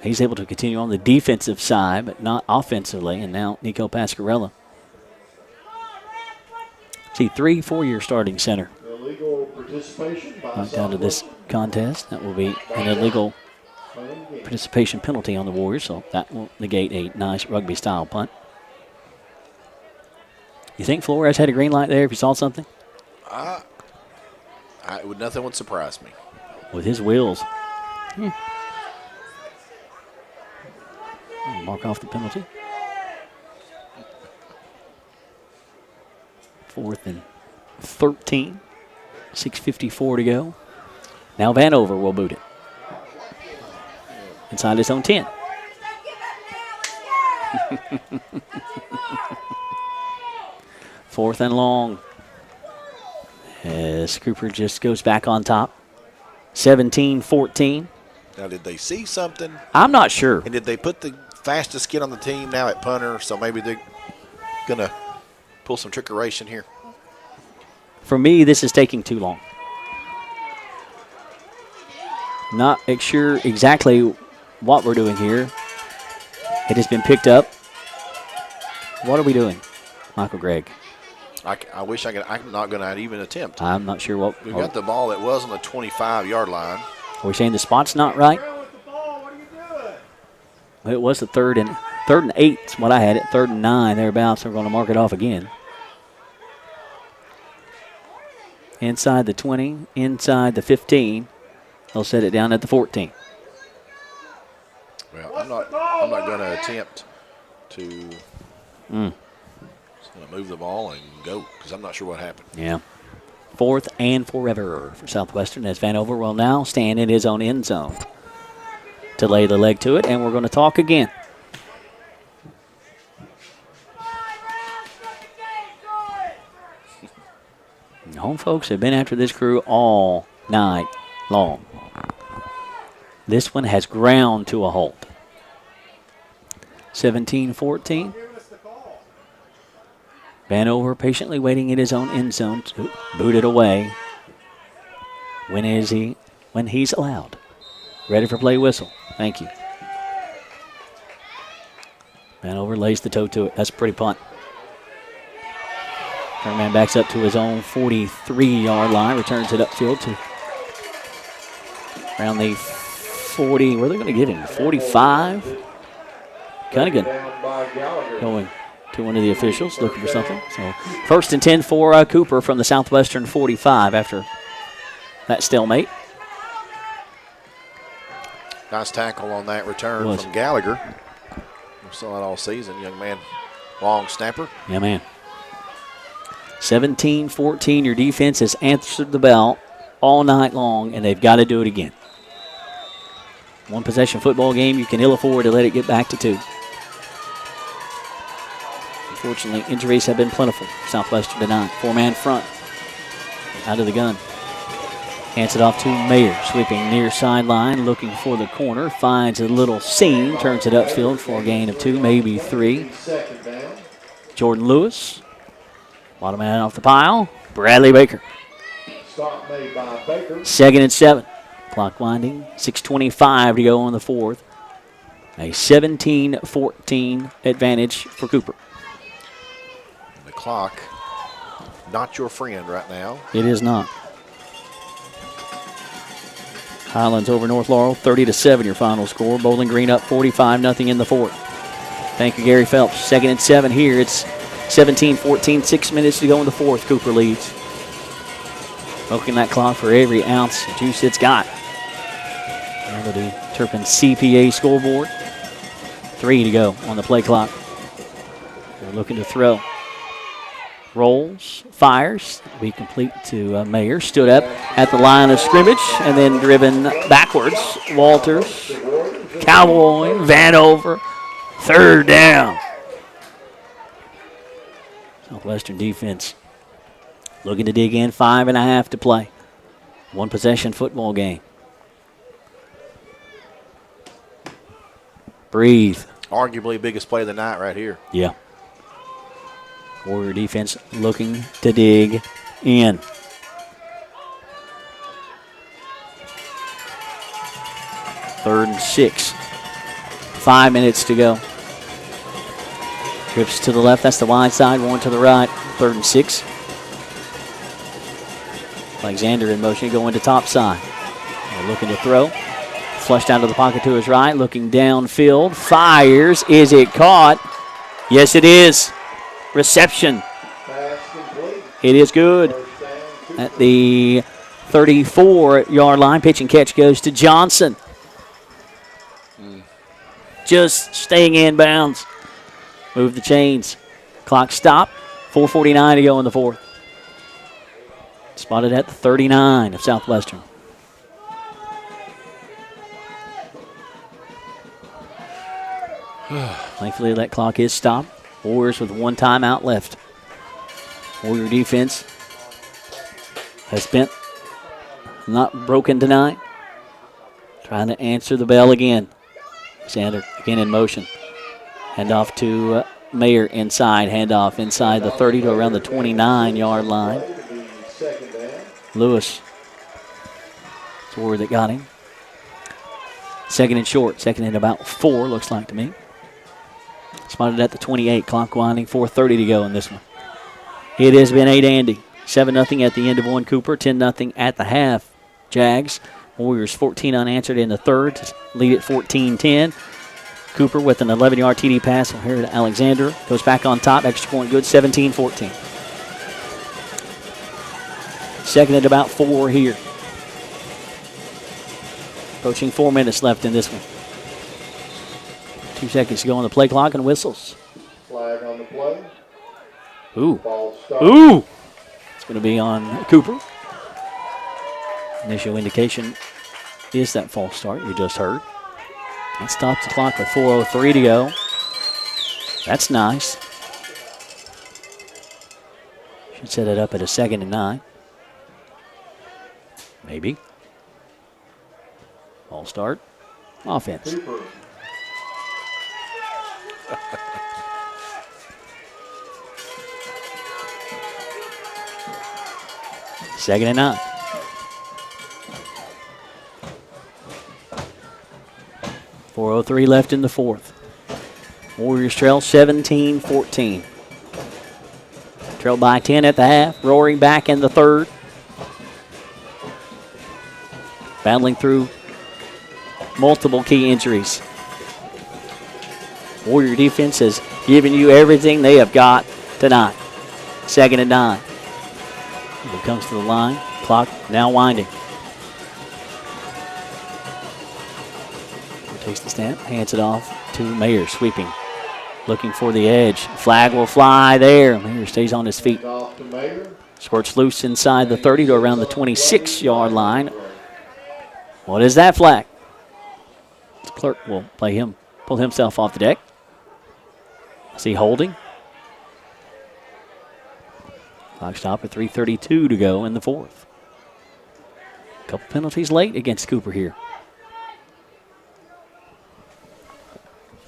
He's able to continue on the defensive side, but not offensively. And now Nico Pasquarella. See, 3 4-year starting center.
Illegal participation by
knocked out of this contest. That will be an illegal participation penalty on the Warriors, so that will negate a nice rugby-style punt. You think Flores had a green light there if you saw something?
Nothing would surprise me.
With his wheels. Mark off the penalty. 4th and 13. 6:54 to go. Now Vanover will boot it. Inside his own 10. Fourth and long. As Cooper just goes back on top. 17-14.
Now, did they see something?
I'm not sure.
And did they put the fastest kid on the team now at punter? So maybe they're going to pull some trickeration here.
For me, this is taking too long. Not sure exactly what we're doing here. It has been picked up. What are we doing, Michael Gregg?
I wish I could. I'm not going to even attempt.
I'm not sure what.
We got the ball that was on the 25-yard line.
Are we saying the spot's not right? It was the 3rd and 8 is what I had it. 3rd and 9 thereabouts. We're going to mark it off again. Inside the 20, inside the 15. They'll set it down at the 14.
Well, I'm not going to attempt to. Just going to move the ball and go because I'm not sure what happened.
Yeah. 4th and forever for Southwestern as Vanover will now stand in his own end zone to lay the leg to it, and we're going to talk again. Home folks have been after this crew all night long. This one has ground to a halt. 17-14. Vanover patiently waiting in his own end zone to boot it away. When is he? When he's allowed. Ready for play whistle. Thank you. Vanover lays the toe to it. That's a pretty punt. Turn backs up to his own 43-yard line. Returns it upfield to around the 40. Where are they going to get him? 45. Cunningham going to one of the officials looking for something. So 1st and 10 for Cooper from the Southwestern 45 after that stalemate.
Nice tackle on that return from Gallagher. We saw that all season, young man. Long snapper.
Yeah, man. 17-14. Your defense has answered the bell all night long, and they've got to do it again. One possession football game, you can ill afford to let it get back to 2. Unfortunately, injuries have been plentiful for Southwestern tonight. 4-man front. Out of the gun. Hands it off to Mayer, sweeping near sideline, looking for the corner. Finds a little seam, turns it upfield for a gain of 2, maybe 3. Jordan Lewis. Bottom man off the pile. Bradley Baker.
Stop made by Baker.
2nd and 7. Clock winding. 6:25 to go on the 4th. A 17-14 advantage for Cooper.
The clock, not your friend right now.
It is not. Highlands over North Laurel, 30-7 your final score. Bowling Green up 45-0 in the 4th. Thank you, Gary Phelps. 2nd and 7 here. It's 17-14, 6 minutes to go in the 4th. Cooper leads. Milking that clock for every ounce of juice it's got. Under the Turpin CPA scoreboard. 3 to go on the play clock. They're looking to throw. Rolls, fires, be complete to Mayer. Stood up at the line of scrimmage and then driven backwards. Walters, Cowboy, Vanover, 3rd down. Southwestern defense looking to dig in, 5.5 to play. One possession football game. Breathe.
Arguably biggest play of the night right here.
Yeah. Warrior defense looking to dig in. Third and 6. 5 minutes to go. Trips to the left. That's the wide side. One to the right. 3rd and 6. Alexander in motion going to top side. They're looking to throw. Flushed out of the pocket to his right. Looking downfield. Fires. Is it caught? Yes, it is. Reception. It is good. At the 34-yard line, pitch and catch goes to Johnson. Just staying in bounds. Move the chains. Clock stop. 4:49 to go in the 4th. Spotted at the 39 of Southwestern. Thankfully, that clock is stopped. Warriors with 1 timeout left. Warrior defense has been not broken tonight. Trying to answer the bell again. Sander again in motion. Handoff to Mayer inside. Handoff inside the 30 to around the 29-yard line. Lewis. It's Warrior that got him. 2nd and short. 2nd and about 4, looks like to me. Spotted at the 28. Clock winding. 4:30 to go in this one. It has been 8-Andy. 7-0 at the end of 1 Cooper. 10-0 at the half. Jags. Warriors 14 unanswered in the 3rd to lead at 14-10. Cooper with an 11-yard TD pass here to Alexander. Goes back on top. Extra point good. 17-14. 2nd and about 4 here. Approaching 4 minutes left in this one. 2 seconds to go on the play clock and whistles.
Flag on the play.
Ooh. Ooh. It's going to be on Cooper. Initial indication is that false start you just heard. That stops the clock with 4:03 to go. That's nice. Should set it up at a 2nd and 9. Maybe. False start. Offense. Second and 9. .403 left in the fourth. Warriors trail 17-14. Trail by 10 at the half. Roaring back in the third. Battling through multiple key injuries. Warrior defense has given you everything they have got tonight. Second and 9. It comes to the line. Clock now winding. Takes the snap, hands it off to Mayer, sweeping. Looking for the edge. Flag will fly there. Mayer stays on his feet. Squirts loose inside the 30 to around the 26-yard line. What is that flag? The clerk will pull himself off the deck. Is he holding? Clock stop at 3:32 to go in the fourth. A couple penalties late against Cooper here.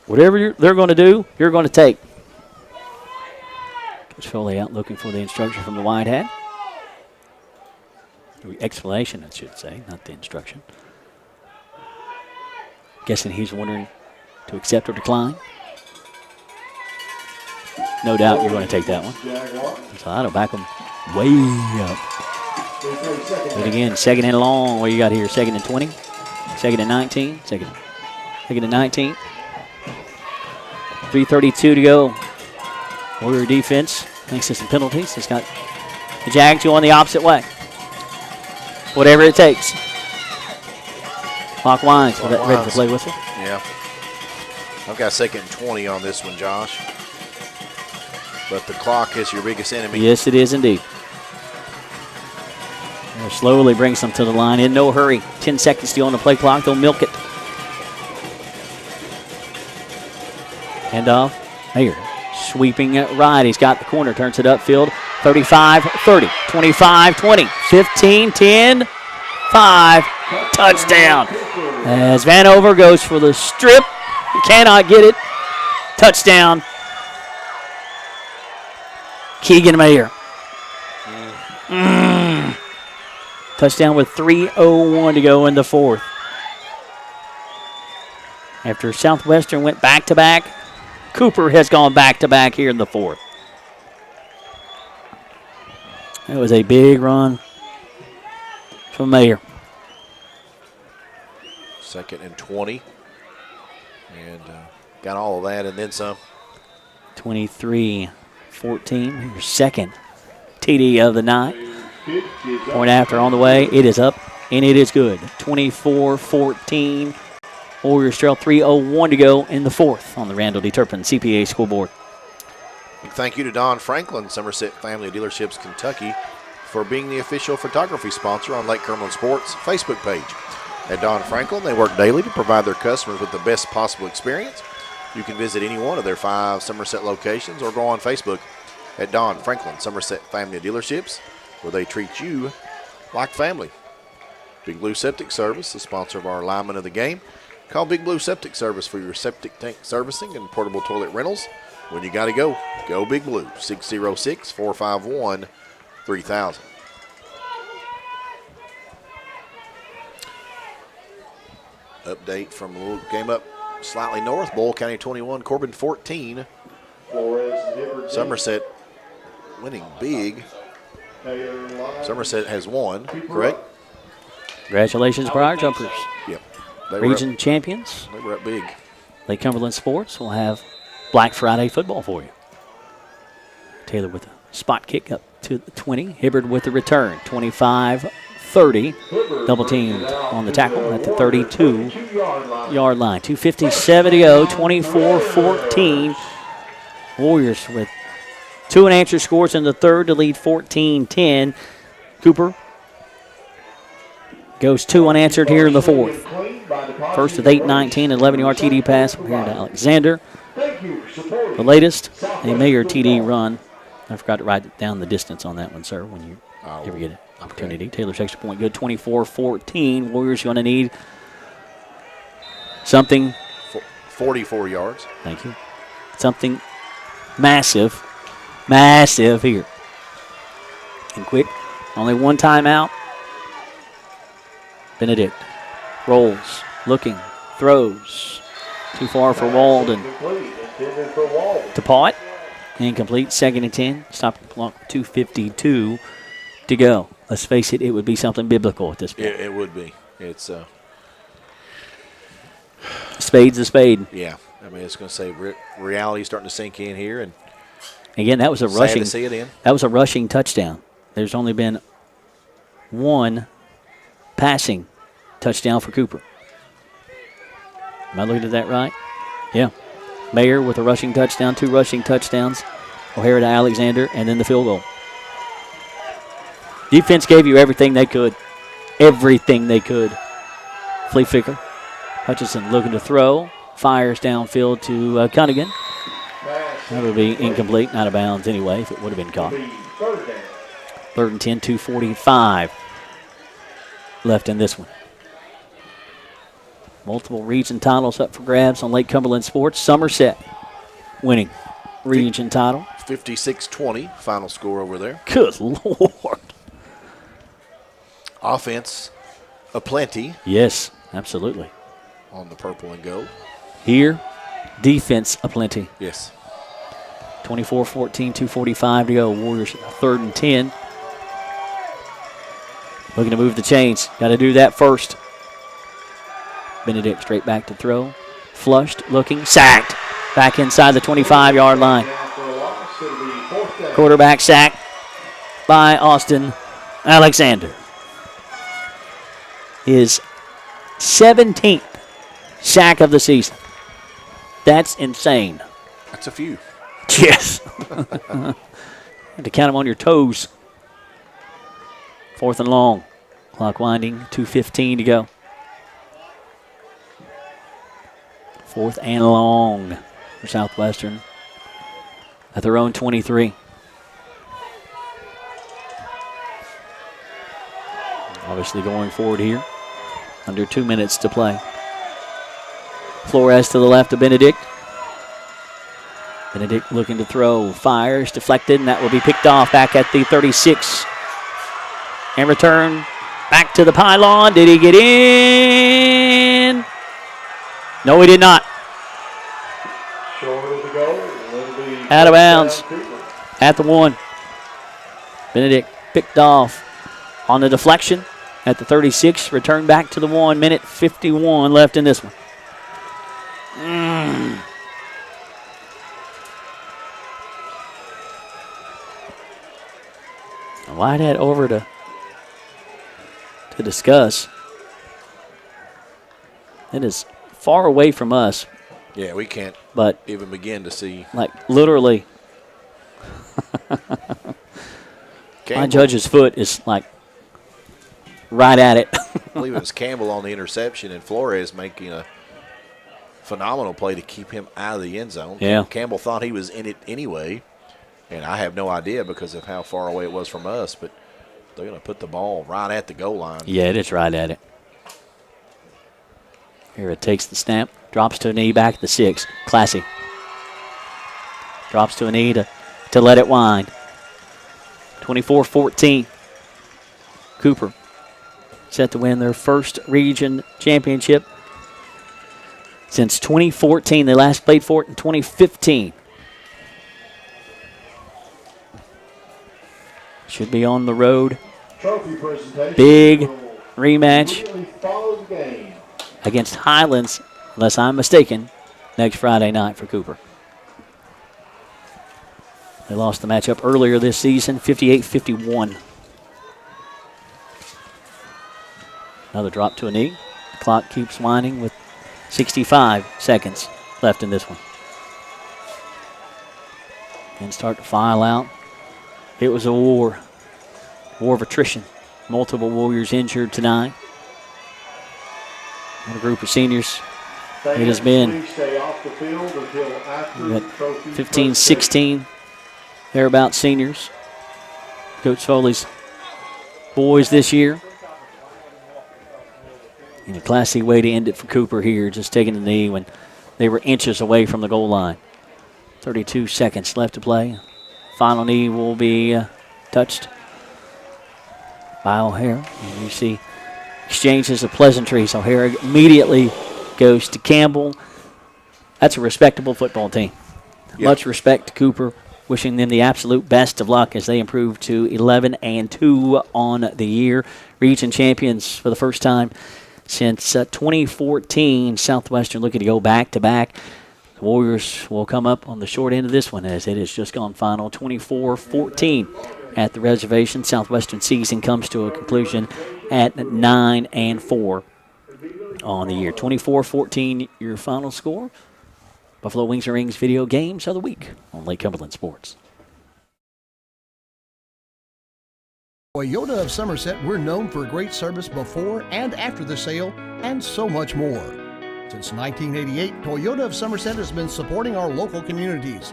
Whatever they're going to do, you're going to take. Coach Foley out looking for the instruction from the wide hat. The explanation, I should say, not the instruction. Guessing he's wondering to accept or decline. No doubt you're going to take that one. So that'll back them way up. But again, second and long. What do you got here? Second and 20? Second and 19? Second and 19. 3:32 to go. Warrior defense, thanks to some penalties, has got the Jags going the opposite way. Whatever it takes. Clock winds. Ready for the play whistle?
Yeah. I've got second and 20 on this one, Josh. But the clock is your biggest enemy.
Yes, it is indeed. They'll slowly brings them to the line in no hurry. 10 seconds still on the play clock. They'll milk it. Handoff. Mayer sweeping it right. He's got the corner. Turns it upfield. 35-30. 25-20. 15-10. 5. Touchdown. As Vanover goes for the strip. He cannot get it. Touchdown. Keegan Mayer. Touchdown with 3:01 to go in the fourth. After Southwestern went back-to-back, Cooper has gone back-to-back here in the fourth. That was a big run from Mayer.
Second and 20. And got all of that and then some.
23-14, your second TD of the night. Point after on the way. It is up, and it is good. 24-14. Warriors trail 3:01 to go in the fourth on the Randall D. Turpin CPA scoreboard.
Thank you to Don Franklin, Somerset Family Dealerships, Kentucky, for being the official photography sponsor on Lake Cumberland Sports Facebook page. At Don Franklin, they work daily to provide their customers with the best possible experience. You can visit any one of their 5 Somerset locations or go on Facebook at Don Franklin Somerset Family Dealerships, where they treat you like family. Big Blue Septic Service, the sponsor of our alignment of the game. Call Big Blue Septic Service for your septic tank servicing and portable toilet rentals. When you got to go, go Big Blue, 606-451-3000. Update from a little game up slightly north. Boyle County 21, Corbin 14. Somerset winning big. Somerset has won, correct?
Congratulations, Briar Jumpers.
Yep.
Region champions.
They were up big.
Lake Cumberland Sports will have Black Friday football for you. Taylor with a spot kick up to the 20. Hibbard with the return. 25-30. Double teamed on the tackle at the 32-yard line. 2:57 to go. 24-14. Warriors with 2 unanswered scores in the third to lead 14-10. Cooper goes 2 unanswered here in the fourth. First with 8-19, 11-yard TD pass from here to Alexander. The latest, a Mayer TD run. I forgot to write down the distance on that one, sir, when you ever get an opportunity. Okay. Taylor's extra point good, 24-14. Warriors going to need something.
44 yards.
Thank you. something massive here. And quick, only one timeout. Benedict rolls, looking, throws. Too far for Walden. To Pott. Incomplete, 2nd and 10. Stop the clock, 2:52 to go. Let's face it, it would be something biblical at this point.
It would be. It's
spade's a spade.
Yeah. I mean, it's going to say reality starting to sink in here. And
again, that was a rushing.
To see it in.
That was a rushing touchdown. There's only been one passing touchdown for Cooper. Am I looking at that right? Yeah. Mayer with a rushing touchdown, 2 rushing touchdowns. O'Hara to Alexander, and then the field goal. Defense gave you everything they could. Everything they could. Flea Flicker. Hutchinson looking to throw. Fires downfield to Cunningham. That would be incomplete, not out of bounds anyway, if it would have been caught. 3rd and 10, 2:45 left in this one. Multiple region titles up for grabs on Lake Cumberland Sports. Somerset winning region title.
56-20, final score over there.
Good Lord.
Offense aplenty.
Yes, absolutely.
On the purple and gold.
Here, defense aplenty.
Yes.
24-14, 2:45 to go. Warriors 3rd and 10. Looking to move the chains. Got to do that first. Benedict straight back to throw. Flushed, looking, sacked. Back inside the 25-yard line. Quarterback sack by Austin Alexander. His 17th sack of the season. That's insane.
That's a few.
Yes. You have to count them on your toes. 4th and long. Clock winding, 2:15 to go. 4th and long for Southwestern at their own 23. Obviously going forward here. Under 2 minutes to play. Flores to the left of Benedict. Benedict looking to throw. Fires, deflected, and that will be picked off back at the 36. And return back to the pylon. Did he get in? No, he did not. Out of bounds at the 1. Benedict picked off on the deflection at the 36. Return back to the 1. Minute 51 left in this one. Whitehead over to discuss. It is far away from us.
Yeah, we can't
but
even begin to see.
Like, literally. My judge's foot is, like, right at it.
I believe it was Campbell on the interception and Flores making a phenomenal play to keep him out of the end zone.
Yeah.
Campbell thought he was in it anyway, and I have no idea because of how far away it was from us, but they're going to put the ball right at the goal line.
Yeah, it is right at it. Here it takes the snap, drops to a knee back at the 6. Classy. Drops to a knee to let it wind. 24-14. Cooper set to win their first region championship since 2014. They last played for it in 2015. Should be on the road. Big rematch against Highlands, unless I'm mistaken, next Friday night for Cooper. They lost the matchup earlier this season, 58-51. Another drop to a knee. The clock keeps winding with 65 seconds left in this one. And start to file out. It was a war of attrition. Multiple Warriors injured tonight. And a group of seniors. It has been 15, 16, thereabouts seniors. Coach Foley's boys this year. In a classy way to end it for Cooper here, just taking the knee when they were inches away from the goal line. 32 seconds left to play. Final knee will be touched by O'Hara. And you see exchanges of pleasantries. O'Hara immediately goes to Campbell. That's a respectable football team. Yep. Much respect to Cooper. Wishing them the absolute best of luck as they improve to 11-2 on the year. Region champions for the first time since 2014. Southwestern looking to go back-to-back. The Warriors will come up on the short end of this one as it has just gone final 24-14 at the reservation. Southwestern season comes to a conclusion at 9-4 on the year. 24-14 your final score. Buffalo Wings and Rings video games of the week on Lake Cumberland Sports.
Toyota of Somerset, we're known for great service before and after the sale and so much more. Since 1988, Toyota of Somerset has been supporting our local communities.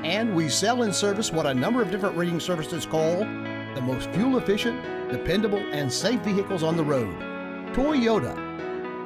And we sell and service what a number of different rating services call the most fuel-efficient, dependable, and safe vehicles on the road. Toyota.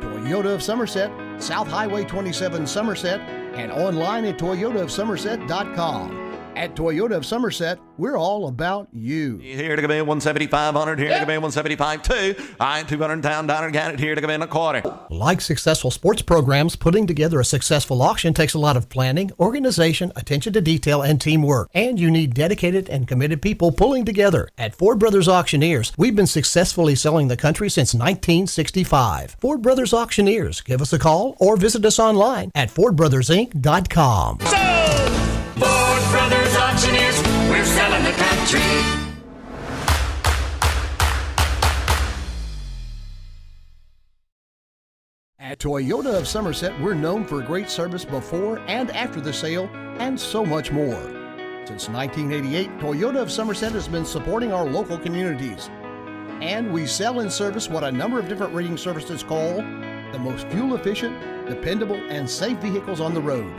Toyota of Somerset, South Highway 27 Somerset, and online at toyotaofsomerset.com. At Toyota of Somerset, we're all about you.
Here to come in 175-100, here to come in 175-2. I 200 down, got it here to come in a quarter.
Like successful sports programs, putting together a successful auction takes a lot of planning, organization, attention to detail, and teamwork. And you need dedicated and committed people pulling together. At Ford Brothers Auctioneers, we've been successfully selling the country since 1965. Ford Brothers Auctioneers. Give us a call or visit us online at FordBrothersInc.com.
Ford Brothers Auctioneers, we're selling the country.
At Toyota of Somerset, we're known for great service before and after the sale and so much more. Since 1988, Toyota of Somerset has been supporting our local communities. And we sell and service what a number of different rating services call the most fuel-efficient, dependable, and safe vehicles on the road.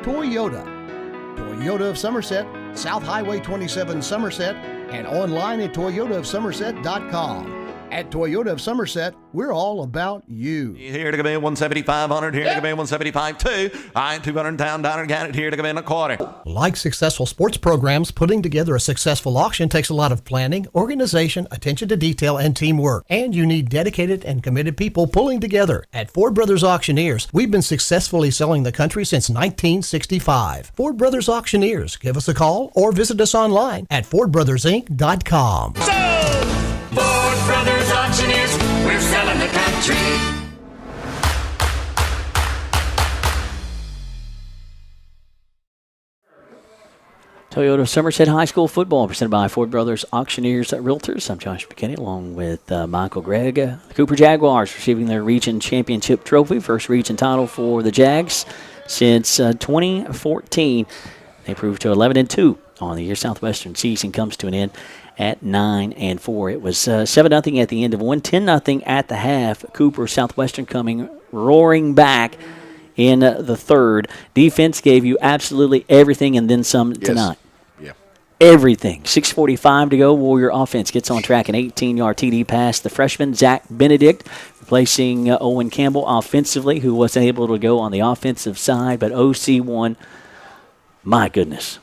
Toyota. Toyota of Somerset, South Highway 27 Somerset, and online at toyotaofsomerset.com. At Toyota of Somerset, we're all about you.
Here to come in 175-100, here to come in 175-2. I 200 down, got it here to come in a quarter.
Like successful sports programs, putting together a successful auction takes a lot of planning, organization, attention to detail, and teamwork. And you need dedicated and committed people pulling together. At Ford Brothers Auctioneers, we've been successfully selling the country since 1965. Ford Brothers Auctioneers. Give us a call or visit us online at FordBrothersInc.com.
Ford Brothers Auctioneers, we're selling the country.
Toyota Somerset High School football presented by Ford Brothers Auctioneers Realtors. I'm Josh McKinney along with Michael Gregg. The Cooper Jaguars receiving their region championship trophy, first region title for the Jags since 2014. They improved to 11-2 on the year. Southwestern season comes to an end at 9-4. It was 7-0 at the end of one, 10-0 at the half. Cooper Southwestern coming roaring back in the third. Defense gave you absolutely everything and then some tonight.
Yeah.
Everything. 6:45 to go. Warrior offense gets on track. An 18-yard TD pass. The freshman, Zach Benedict, replacing Owen Campbell offensively, who wasn't able to go on the offensive side. But OC1, my goodness,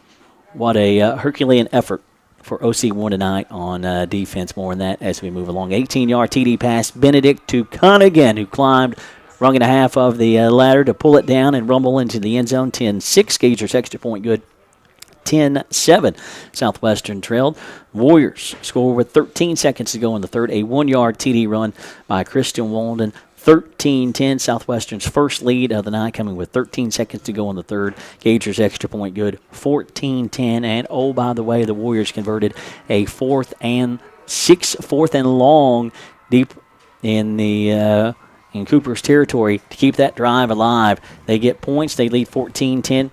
what a Herculean effort for OC1 tonight on defense. More on that as we move along. 18-yard TD pass. Benedict to Cunningham, who climbed rung and a half of the ladder to pull it down and rumble into the end zone. 10-6. Gagers extra point good. 10-7. Southwestern trailed. Warriors score with 13 seconds to go in the third. A 1-yard TD run by Christian Walden. 13-10. Southwestern's first lead of the night, coming with 13 seconds to go in the third. Gagers extra point good. 14-10. And oh, by the way, the Warriors converted a fourth and long deep in the in Cooper's territory to keep that drive alive. They get points. They lead 14-10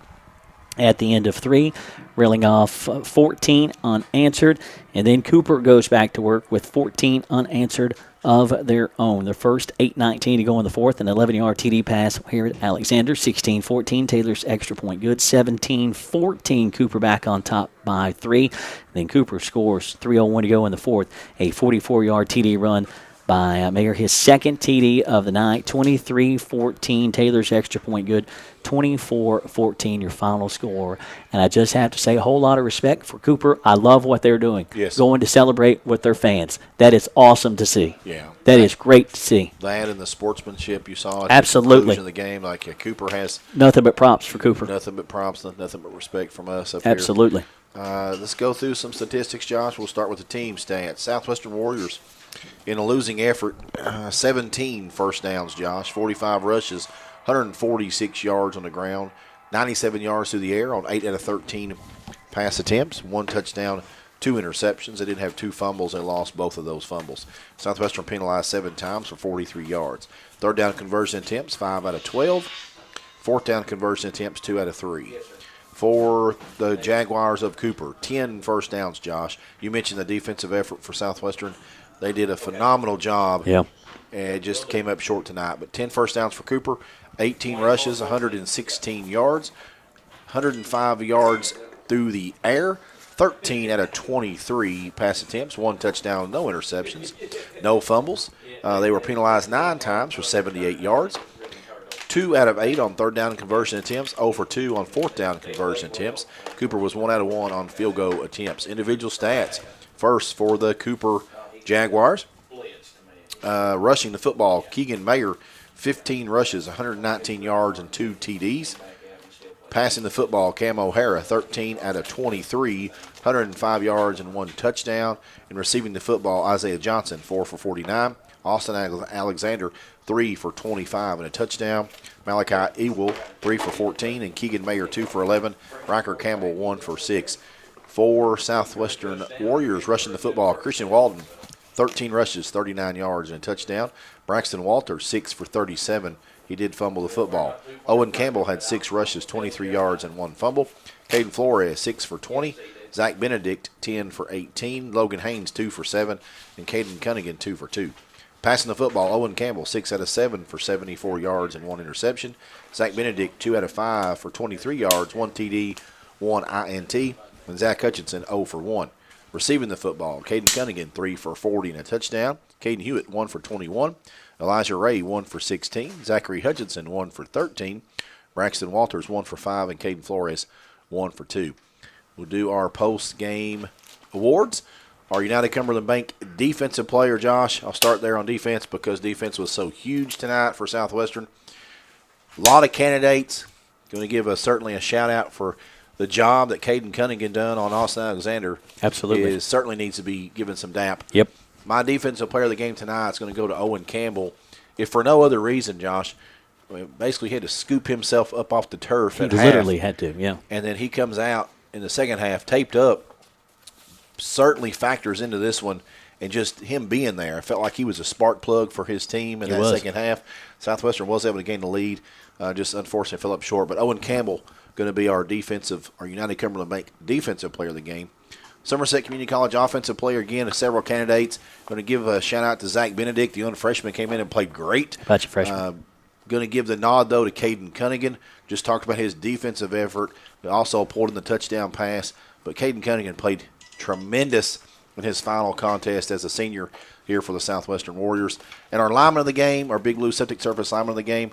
at the end of three, reeling off 14 unanswered. And then Cooper goes back to work with 14 unanswered of their own. Their first 8-19 to go in the fourth, an 11-yard TD pass here at Alexander. 16-14, Taylor's extra point good. 17-14, Cooper back on top by 3. Then Cooper scores 3:01 to go in the fourth, a 44-yard TD run by Mayer, his second TD of the night, 23-14. Taylor's extra point good, 24-14, your final score. And I just have to say a whole lot of respect for Cooper. I love what they're doing.
Yes.
Going to celebrate with their fans. That is awesome to see.
Yeah.
That is great to see.
That and the sportsmanship you saw at
Absolutely.
the conclusion of the game. Like Cooper has
nothing but props for Cooper.
Nothing but props, nothing but respect from us up
Absolutely.
here. Let's go through some statistics, Josh. We'll start with the team stats. Southwestern Warriors, in a losing effort, 17 first downs, Josh, 45 rushes, 146 yards on the ground, 97 yards through the air on 8 out of 13 pass attempts, 1 touchdown, 2 interceptions. They did have 2 fumbles. They lost both of those fumbles. Southwestern penalized 7 times for 43 yards. Third down conversion attempts, 5 out of 12. Fourth down conversion attempts, 2 out of 3. For the Jaguars of Cooper, 10 first downs, Josh. You mentioned the defensive effort for Southwestern. They did a phenomenal job.
Yeah.
And it just came up short tonight. But 10 first downs for Cooper, 18 rushes, 116 yards, 105 yards through the air, 13 out of 23 pass attempts, 1 touchdown, no interceptions, no fumbles. They were penalized 9 times for 78 yards. 2 out of 8 on third down conversion attempts, 0 for 2 on fourth down conversion attempts. Cooper was 1 out of 1 on field goal attempts. Individual stats, first for the Cooper Jaguars. Rushing the football, Keegan Mayer, 15 rushes, 119 yards, and 2 TDs. Passing the football, Cam O'Hara, 13 out of 23, 105 yards and 1 touchdown. And receiving the football, Isaiah Johnson, 4 for 49. Austin Alexander, 3 for 25 and a touchdown. Malachi Ewell, 3 for 14. And Keegan Mayer, 2 for 11. Riker Campbell, 1 for 6. For Southwestern Warriors rushing the football, Christian Walden, 13 rushes, 39 yards and a touchdown. Braxton Walters, 6 for 37. He did fumble the football. Owen Campbell had 6 rushes, 23 yards, and 1 fumble. Caden Flores, 6 for 20. Zach Benedict, 10 for 18. Logan Haynes, 2 for 7. And Caden Cunningham, 2 for 2. Passing the football, Owen Campbell, 6 out of 7 for 74 yards and 1 interception. Zach Benedict, 2 out of 5 for 23 yards, 1 TD, 1 INT. And Zach Hutchinson, 0 for 1. Receiving the football, Caden Cunningham, 3 for 40 and a touchdown. Caden Hewitt, 1 for 21. Elijah Ray, 1 for 16. Zachary Hutchinson, 1 for 13. Braxton Walters, 1 for 5. And Caden Flores, 1 for 2. We'll do our post-game awards. Our United Cumberland Bank defensive player, Josh. I'll start there on defense because defense was so huge tonight for Southwestern. A lot of candidates. Going to give certainly a shout-out for the job that Caden Cunningham done on Austin Alexander.
Absolutely.
Certainly needs to be given some dap.
Yep.
My defensive player of the game tonight is going to go to Owen Campbell. If for no other reason, Josh, basically he had to scoop himself up off the turf at half.
He literally had to, yeah.
And then he comes out in the second half taped up. Certainly factors into this one, and just him being there. I felt like he was a spark plug for his team in that second half. Southwestern was able to gain the lead, just unfortunately fell up short. But Owen Campbell going to be our United Cumberland Bank defensive player of the game. Somerset Community College offensive player, again, several candidates. Going to give a shout-out to Zach Benedict. The young freshman came in and played great.
Bunch of freshmen.
Going to give the nod, though, to Caden Cunningham. Just talked about his defensive effort. Also pulled in the touchdown pass. But Caden Cunningham played tremendous in his final contest as a senior here for the Southwestern Warriors. And our lineman of the game, our Big Blue Septic Surface lineman of the game,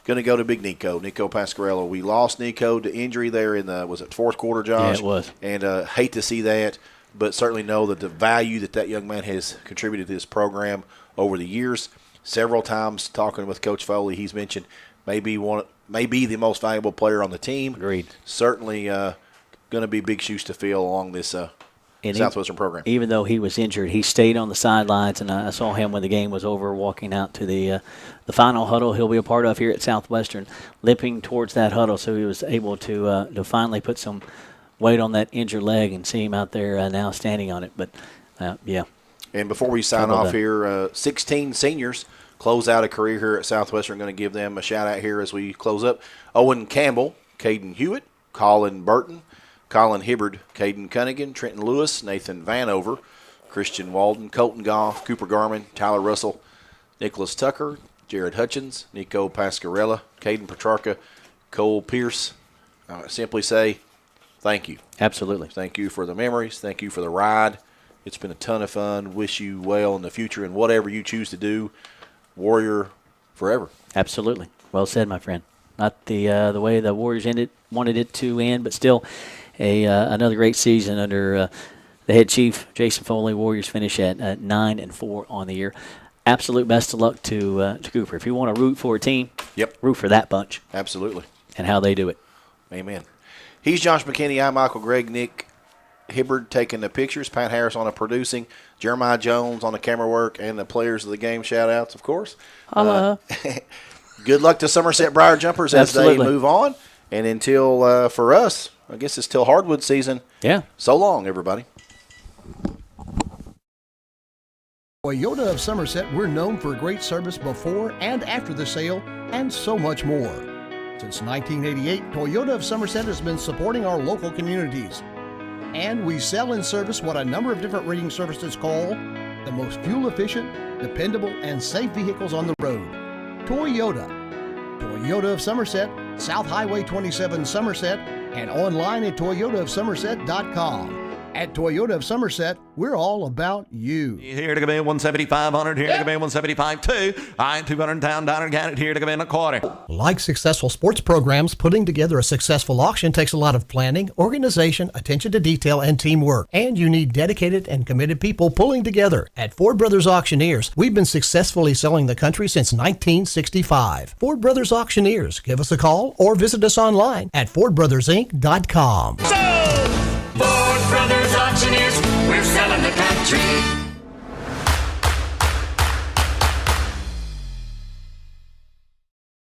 going to go to Big Nico Pasquarello. We lost Nico to injury there in the, was it fourth quarter, Josh?
Yeah, it was.
And hate to see that, but certainly know that the value that young man has contributed to this program over the years. Several times talking with Coach Foley, he's mentioned maybe the most valuable player on the team.
Agreed.
Certainly going to be big shoes to fill along this Southwestern program.
Even though he was injured, he stayed on the sidelines, and I saw him when the game was over walking out to the final huddle he'll be a part of here at Southwestern, limping towards that huddle, so he was able to finally put some weight on that injured leg and see him out there now standing on it. But, yeah.
And before we sign off here, 16 seniors close out a career here at Southwestern. Going to give them a shout-out here as we close up. Owen Campbell, Caden Hewitt, Colin Burton, Colin Hibbard, Caden Cunningham, Trenton Lewis, Nathan Vanover, Christian Walden, Colton Goff, Cooper Garman, Tyler Russell, Nicholas Tucker, Jared Hutchins, Nico Pasquarella, Caden Petrarca, Cole Pierce. Simply say thank you.
Absolutely.
Thank you for the memories. Thank you for the ride. It's been a ton of fun. Wish you well in the future and whatever you choose to do. Warrior forever.
Absolutely. Well said, my friend. Not the way the Warriors wanted it to end, but still another great season under the head chief, Jason Foley. Warriors finish at 9-4 on the year. Absolute best of luck to Cooper. If you want to root for a team, root for that bunch.
Absolutely.
And how they do it.
Amen. He's Josh McKinney. I'm Michael Gregg. Nick Hibbard taking the pictures. Pat Harris on the producing. Jeremiah Jones on the camera work. And the players of the game shout-outs, of course. Good luck to Somerset Briar Jumpers as they move on. And until, for us, I guess it's till hardwood season.
Yeah.
So long, everybody.
Toyota of Somerset, we're known for great service before and after the sale, and so much more. Since 1988, Toyota of Somerset has been supporting our local communities. And we sell and service what a number of different rating services call the most fuel-efficient, dependable, and safe vehicles on the road. Toyota. Toyota of Somerset, South Highway 27 Somerset, and online at toyotaofsomerset.com. At Toyota of Somerset, we're all about you.
Here to come in 17500, here to come in 175.2. I-200 down, count it, here to come in a quarter.
Like successful sports programs, putting together a successful auction takes a lot of planning, organization, attention to detail, and teamwork. And you need dedicated and committed people pulling together. At Ford Brothers Auctioneers, we've been successfully selling the country since 1965. Ford Brothers Auctioneers. Give us a call or visit us online at FordBrothersInc.com.
Ford Brothers Auctioneers, we're selling the country.